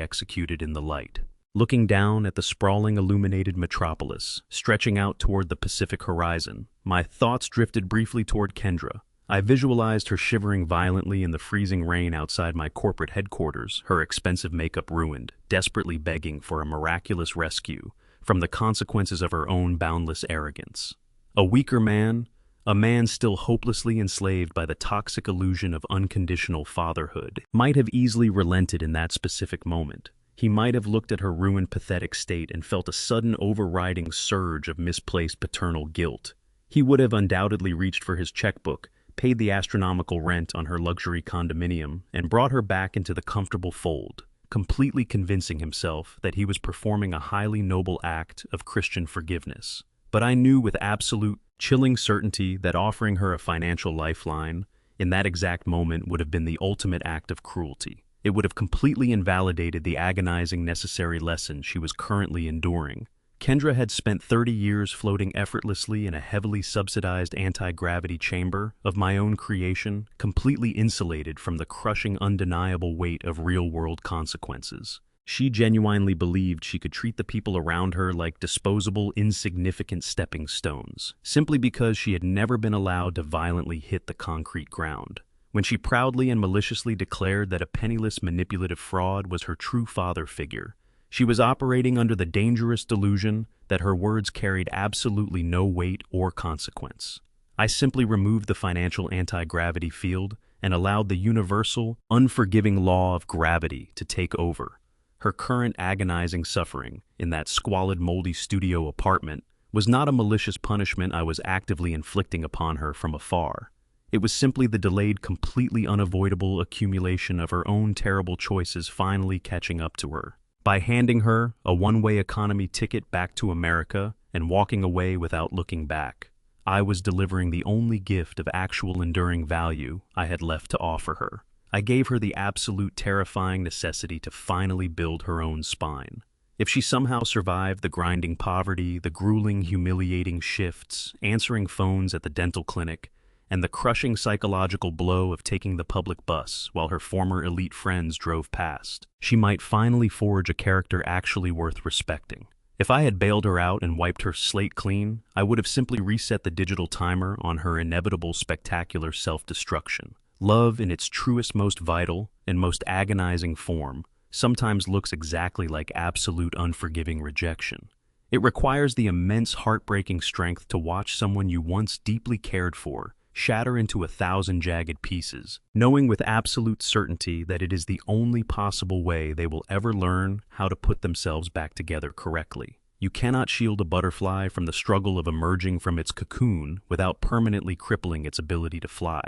executed in the light. Looking down at the sprawling illuminated metropolis, stretching out toward the Pacific horizon, my thoughts drifted briefly toward Kendra. I visualized her shivering violently in the freezing rain outside my corporate headquarters, her expensive makeup ruined, desperately begging for a miraculous rescue from the consequences of her own boundless arrogance. A weaker man, a man still hopelessly enslaved by the toxic illusion of unconditional fatherhood, might have easily relented in that specific moment. He might have looked at her ruined, pathetic state and felt a sudden overriding surge of misplaced paternal guilt. He would have undoubtedly reached for his checkbook, paid the astronomical rent on her luxury condominium, and brought her back into the comfortable fold, completely convincing himself that he was performing a highly noble act of Christian forgiveness. But I knew with absolute, chilling certainty that offering her a financial lifeline in that exact moment would have been the ultimate act of cruelty. It would have completely invalidated the agonizing necessary lesson she was currently enduring. Kendra had spent 30 years floating effortlessly in a heavily subsidized anti-gravity chamber of my own creation, completely insulated from the crushing, undeniable weight of real-world consequences. She genuinely believed she could treat the people around her like disposable, insignificant stepping stones, simply because she had never been allowed to violently hit the concrete ground. When she proudly and maliciously declared that a penniless, manipulative fraud was her true father figure, she was operating under the dangerous delusion that her words carried absolutely no weight or consequence. I simply removed the financial anti-gravity field and allowed the universal, unforgiving law of gravity to take over. Her current agonizing suffering in that squalid, moldy studio apartment was not a malicious punishment I was actively inflicting upon her from afar. It was simply the delayed, completely unavoidable accumulation of her own terrible choices finally catching up to her. By handing her a one-way economy ticket back to America and walking away without looking back, I was delivering the only gift of actual enduring value I had left to offer her. I gave her the absolute terrifying necessity to finally build her own spine. If she somehow survived the grinding poverty, the grueling, humiliating shifts, answering phones at the dental clinic, and the crushing psychological blow of taking the public bus while her former elite friends drove past, she might finally forge a character actually worth respecting. If I had bailed her out and wiped her slate clean, I would have simply reset the digital timer on her inevitable, spectacular self-destruction. Love, in its truest, most vital, and most agonizing form, sometimes looks exactly like absolute, unforgiving rejection. It requires the immense, heartbreaking strength to watch someone you once deeply cared for shatter into 1,000 jagged pieces, knowing with absolute certainty that it is the only possible way they will ever learn how to put themselves back together correctly. You cannot shield a butterfly from the struggle of emerging from its cocoon without permanently crippling its ability to fly.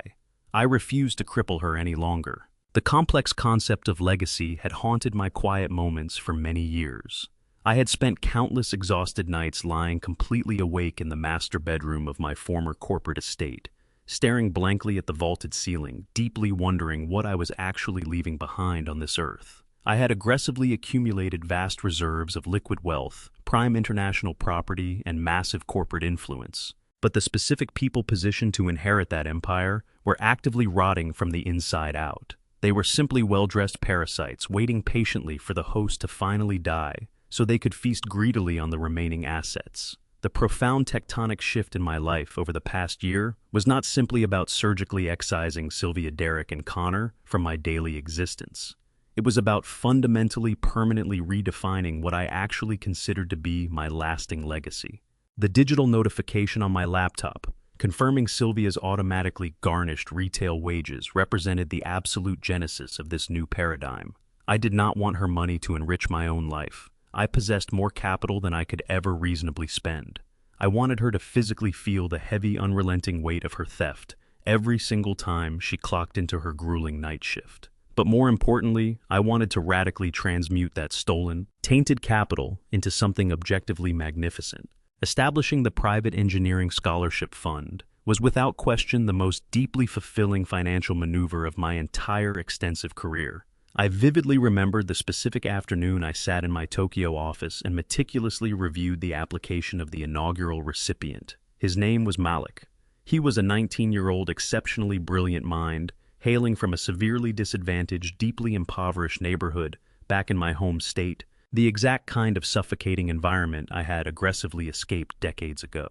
I refused to cripple her any longer. The complex concept of legacy had haunted my quiet moments for many years. I had spent countless exhausted nights lying completely awake in the master bedroom of my former corporate estate, staring blankly at the vaulted ceiling, deeply wondering what I was actually leaving behind on this earth. I had aggressively accumulated vast reserves of liquid wealth, prime international property, and massive corporate influence. But the specific people positioned to inherit that empire were actively rotting from the inside out. They were simply well-dressed parasites waiting patiently for the host to finally die so they could feast greedily on the remaining assets. The profound tectonic shift in my life over the past year was not simply about surgically excising Sylvia, Derek, and Connor from my daily existence. It was about fundamentally, permanently redefining what I actually considered to be my lasting legacy. The digital notification on my laptop, confirming Sylvia's automatically garnished retail wages, represented the absolute genesis of this new paradigm. I did not want her money to enrich my own life. I possessed more capital than I could ever reasonably spend. I wanted her to physically feel the heavy, unrelenting weight of her theft every single time she clocked into her grueling night shift. But more importantly, I wanted to radically transmute that stolen, tainted capital into something objectively magnificent. Establishing the Private Engineering Scholarship Fund was without question the most deeply fulfilling financial maneuver of my entire extensive career. I vividly remembered the specific afternoon I sat in my Tokyo office and meticulously reviewed the application of the inaugural recipient. His name was Malik. He was a 19-year-old exceptionally brilliant mind, hailing from a severely disadvantaged, deeply impoverished neighborhood back in my home state, the exact kind of suffocating environment I had aggressively escaped decades ago.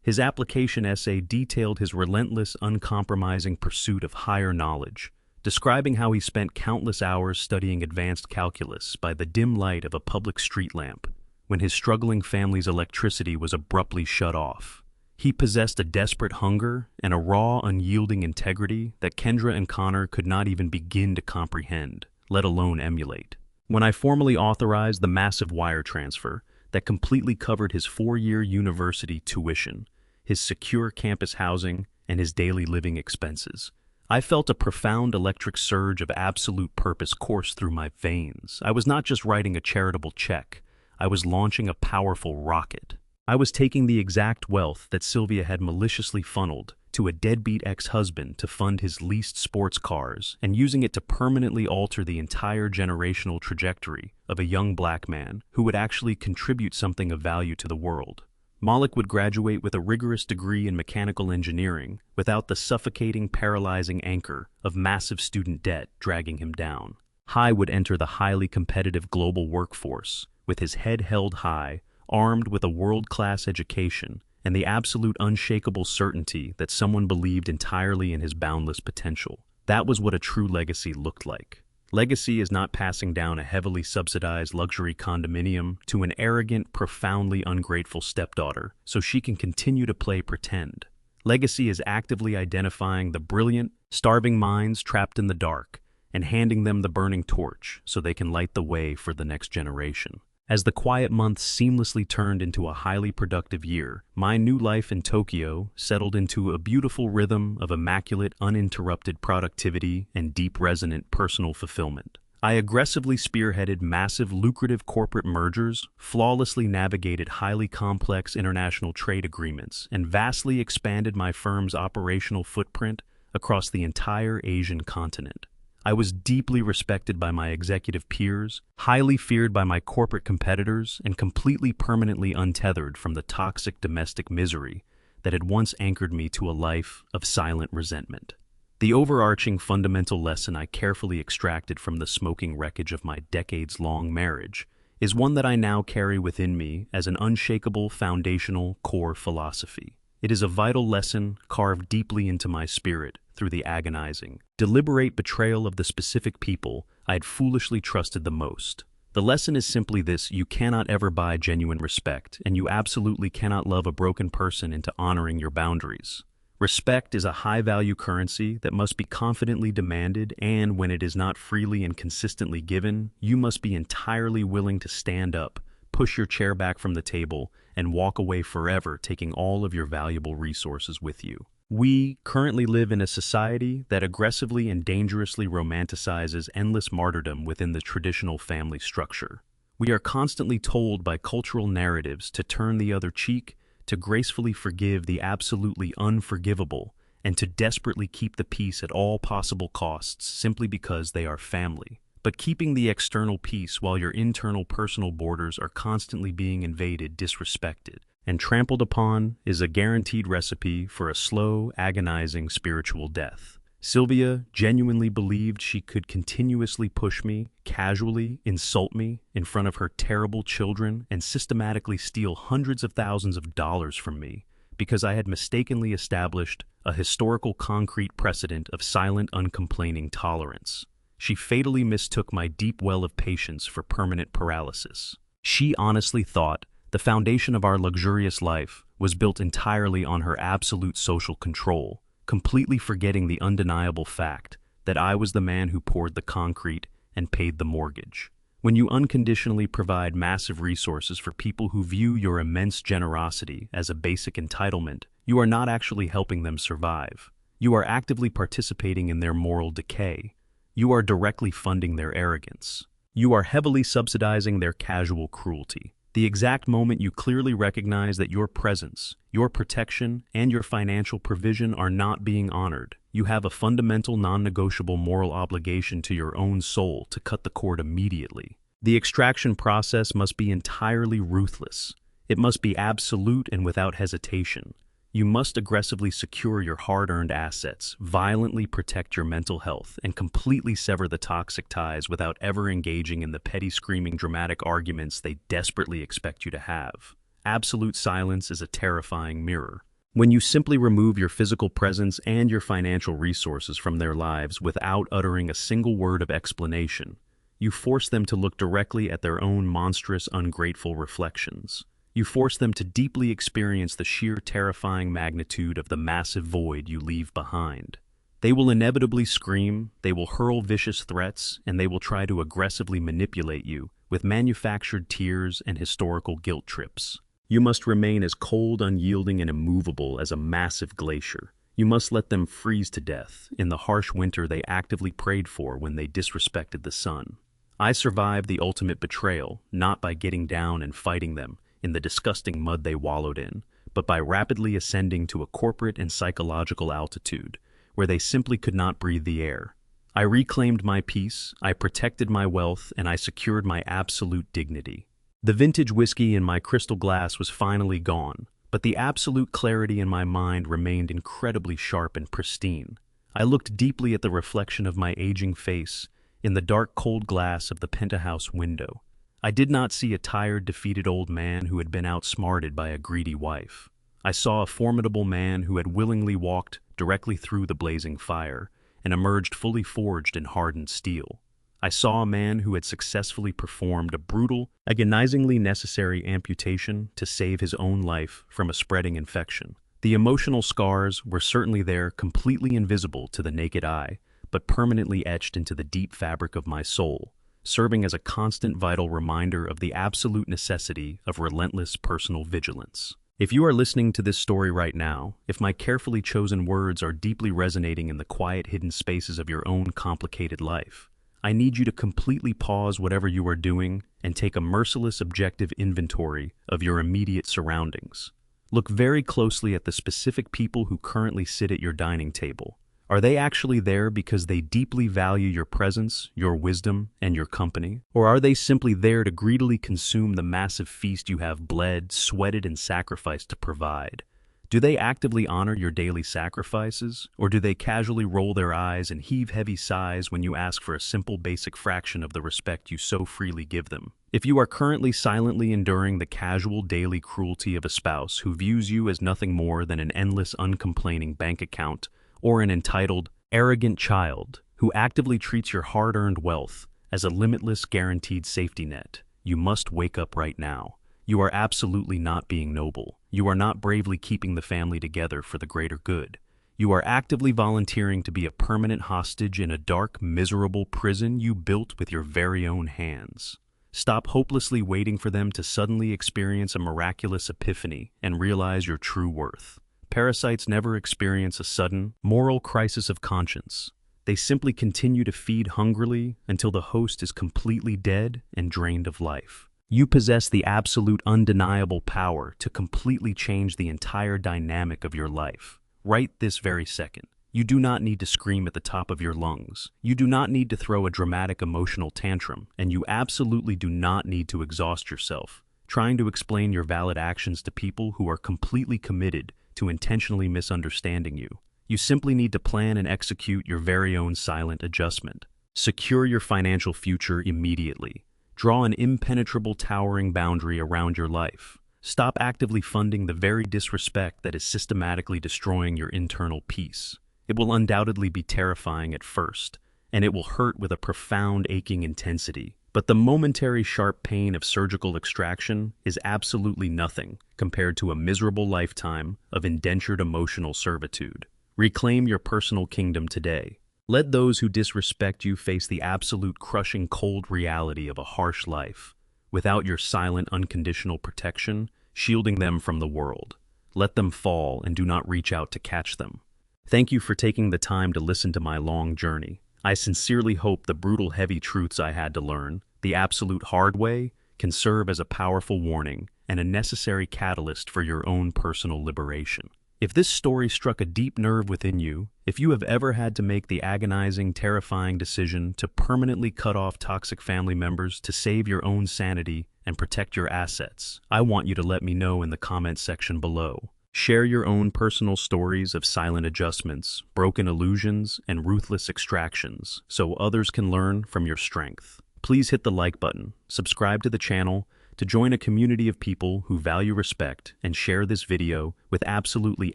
His application essay detailed his relentless, uncompromising pursuit of higher knowledge, describing how he spent countless hours studying advanced calculus by the dim light of a public street lamp when his struggling family's electricity was abruptly shut off. He possessed a desperate hunger and a raw, unyielding integrity that Kendra and Connor could not even begin to comprehend, let alone emulate. When I formally authorized the massive wire transfer that completely covered his 4-year university tuition, his secure campus housing, and his daily living expenses, I felt a profound electric surge of absolute purpose course through my veins. I was not just writing a charitable check, I was launching a powerful rocket. I was taking the exact wealth that Sylvia had maliciously funneled to a deadbeat ex-husband to fund his leased sports cars and using it to permanently alter the entire generational trajectory of a young black man who would actually contribute something of value to the world. Malik would graduate with a rigorous degree in mechanical engineering without the suffocating, paralyzing anchor of massive student debt dragging him down. Hai would enter the highly competitive global workforce with his head held high, armed with a world-class education and the absolute unshakable certainty that someone believed entirely in his boundless potential. That was what a true legacy looked like. Legacy is not passing down a heavily subsidized luxury condominium to an arrogant, profoundly ungrateful stepdaughter so she can continue to play pretend. Legacy is actively identifying the brilliant, starving minds trapped in the dark and handing them the burning torch so they can light the way for the next generation. As the quiet months seamlessly turned into a highly productive year, my new life in Tokyo settled into a beautiful rhythm of immaculate, uninterrupted productivity and deep, resonant personal fulfillment. I aggressively spearheaded massive, lucrative corporate mergers, flawlessly navigated highly complex international trade agreements, and vastly expanded my firm's operational footprint across the entire Asian continent. I was deeply respected by my executive peers, highly feared by my corporate competitors, and completely permanently untethered from the toxic domestic misery that had once anchored me to a life of silent resentment. The overarching fundamental lesson I carefully extracted from the smoking wreckage of my decades-long marriage is one that I now carry within me as an unshakable foundational core philosophy. It is a vital lesson carved deeply into my spirit through the agonizing, deliberate betrayal of the specific people I had foolishly trusted the most. The lesson is simply this: you cannot ever buy genuine respect, and you absolutely cannot love a broken person into honoring your boundaries. Respect is a high-value currency that must be confidently demanded, and when it is not freely and consistently given, you must be entirely willing to stand up, push your chair back from the table, and walk away forever, taking all of your valuable resources with you. We currently live in a society that aggressively and dangerously romanticizes endless martyrdom within the traditional family structure. We are constantly told by cultural narratives to turn the other cheek, to gracefully forgive the absolutely unforgivable, and to desperately keep the peace at all possible costs simply because they are family. But keeping the external peace while your internal personal borders are constantly being invaded, disrespected, and trampled upon is a guaranteed recipe for a slow, agonizing spiritual death. Sylvia genuinely believed she could continuously push me, casually insult me in front of her terrible children, and systematically steal hundreds of thousands of dollars from me because I had mistakenly established a historical concrete precedent of silent, uncomplaining tolerance. She fatally mistook my deep well of patience for permanent paralysis. She honestly thought the foundation of our luxurious life was built entirely on her absolute social control, completely forgetting the undeniable fact that I was the man who poured the concrete and paid the mortgage. When you unconditionally provide massive resources for people who view your immense generosity as a basic entitlement, you are not actually helping them survive. You are actively participating in their moral decay. You are directly funding their arrogance. You are heavily subsidizing their casual cruelty. The exact moment you clearly recognize that your presence, your protection, and your financial provision are not being honored, you have a fundamental non-negotiable moral obligation to your own soul to cut the cord immediately. The extraction process must be entirely ruthless. It must be absolute and without hesitation. You must aggressively secure your hard-earned assets, violently protect your mental health, and completely sever the toxic ties without ever engaging in the petty, screaming, dramatic arguments they desperately expect you to have. Absolute silence is a terrifying mirror. When you simply remove your physical presence and your financial resources from their lives without uttering a single word of explanation, you force them to look directly at their own monstrous, ungrateful reflections. You force them to deeply experience the sheer terrifying magnitude of the massive void you leave behind. They will inevitably scream, they will hurl vicious threats, and they will try to aggressively manipulate you with manufactured tears and historical guilt trips. You must remain as cold, unyielding, and immovable as a massive glacier. You must let them freeze to death in the harsh winter they actively prayed for when they disrespected the sun. I survived the ultimate betrayal, not by getting down and fighting them in the disgusting mud they wallowed in, but by rapidly ascending to a corporate and psychological altitude, where they simply could not breathe the air. I reclaimed my peace, I protected my wealth, and I secured my absolute dignity. The vintage whiskey in my crystal glass was finally gone, but the absolute clarity in my mind remained incredibly sharp and pristine. I looked deeply at the reflection of my aging face in the dark, cold glass of the penthouse window. I did not see a tired, defeated old man who had been outsmarted by a greedy wife. I saw a formidable man who had willingly walked directly through the blazing fire and emerged fully forged in hardened steel. I saw a man who had successfully performed a brutal, agonizingly necessary amputation to save his own life from a spreading infection. The emotional scars were certainly there, completely invisible to the naked eye, but permanently etched into the deep fabric of my soul, serving as a constant vital reminder of the absolute necessity of relentless personal vigilance. If you are listening to this story right now, if my carefully chosen words are deeply resonating in the quiet, hidden spaces of your own complicated life, I need you to completely pause whatever you are doing and take a merciless, objective inventory of your immediate surroundings. Look very closely at the specific people who currently sit at your dining table. Are they actually there because they deeply value your presence, your wisdom, and your company? Or are they simply there to greedily consume the massive feast you have bled, sweated, and sacrificed to provide? Do they actively honor your daily sacrifices, or do they casually roll their eyes and heave heavy sighs when you ask for a simple, basic fraction of the respect you so freely give them? If you are currently silently enduring the casual daily cruelty of a spouse who views you as nothing more than an endless, uncomplaining bank account, or an entitled, arrogant child who actively treats your hard-earned wealth as a limitless, guaranteed safety net, you must wake up right now. You are absolutely not being noble. You are not bravely keeping the family together for the greater good. You are actively volunteering to be a permanent hostage in a dark, miserable prison you built with your very own hands. Stop hopelessly waiting for them to suddenly experience a miraculous epiphany and realize your true worth. Parasites never experience a sudden, moral crisis of conscience. They simply continue to feed hungrily until the host is completely dead and drained of life. You possess the absolute, undeniable power to completely change the entire dynamic of your life, right this very second. You do not need to scream at the top of your lungs. You do not need to throw a dramatic emotional tantrum, and you absolutely do not need to exhaust yourself trying to explain your valid actions to people who are completely committed to intentionally misunderstanding you. You simply need to plan and execute your very own silent adjustment. Secure your financial future immediately. Draw an impenetrable towering boundary around your life. Stop actively funding the very disrespect that is systematically destroying your internal peace. It will undoubtedly be terrifying at first, and it will hurt with a profound aching intensity. But the momentary sharp pain of surgical extraction is absolutely nothing compared to a miserable lifetime of indentured emotional servitude. Reclaim your personal kingdom today. Let those who disrespect you face the absolute crushing cold reality of a harsh life, without your silent, unconditional protection, shielding them from the world. Let them fall and do not reach out to catch them. Thank you for taking the time to listen to my long journey. I sincerely hope the brutal, heavy truths I had to learn, the absolute hard way, can serve as a powerful warning and a necessary catalyst for your own personal liberation. If this story struck a deep nerve within you, if you have ever had to make the agonizing, terrifying decision to permanently cut off toxic family members to save your own sanity and protect your assets, I want you to let me know in the comments section below. Share your own personal stories of silent adjustments, broken illusions, and ruthless extractions so others can learn from your strength. Please hit the like button, subscribe to the channel to join a community of people who value respect, and share this video with absolutely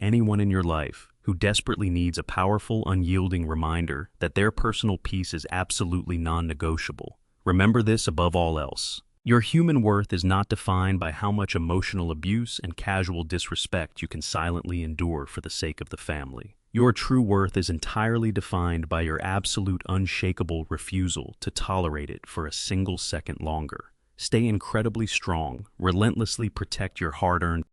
anyone in your life who desperately needs a powerful, unyielding reminder that their personal peace is absolutely non-negotiable. Remember this above all else. Your human worth is not defined by how much emotional abuse and casual disrespect you can silently endure for the sake of the family. Your true worth is entirely defined by your absolute, unshakable refusal to tolerate it for a single second longer. Stay incredibly strong, relentlessly protect your hard-earned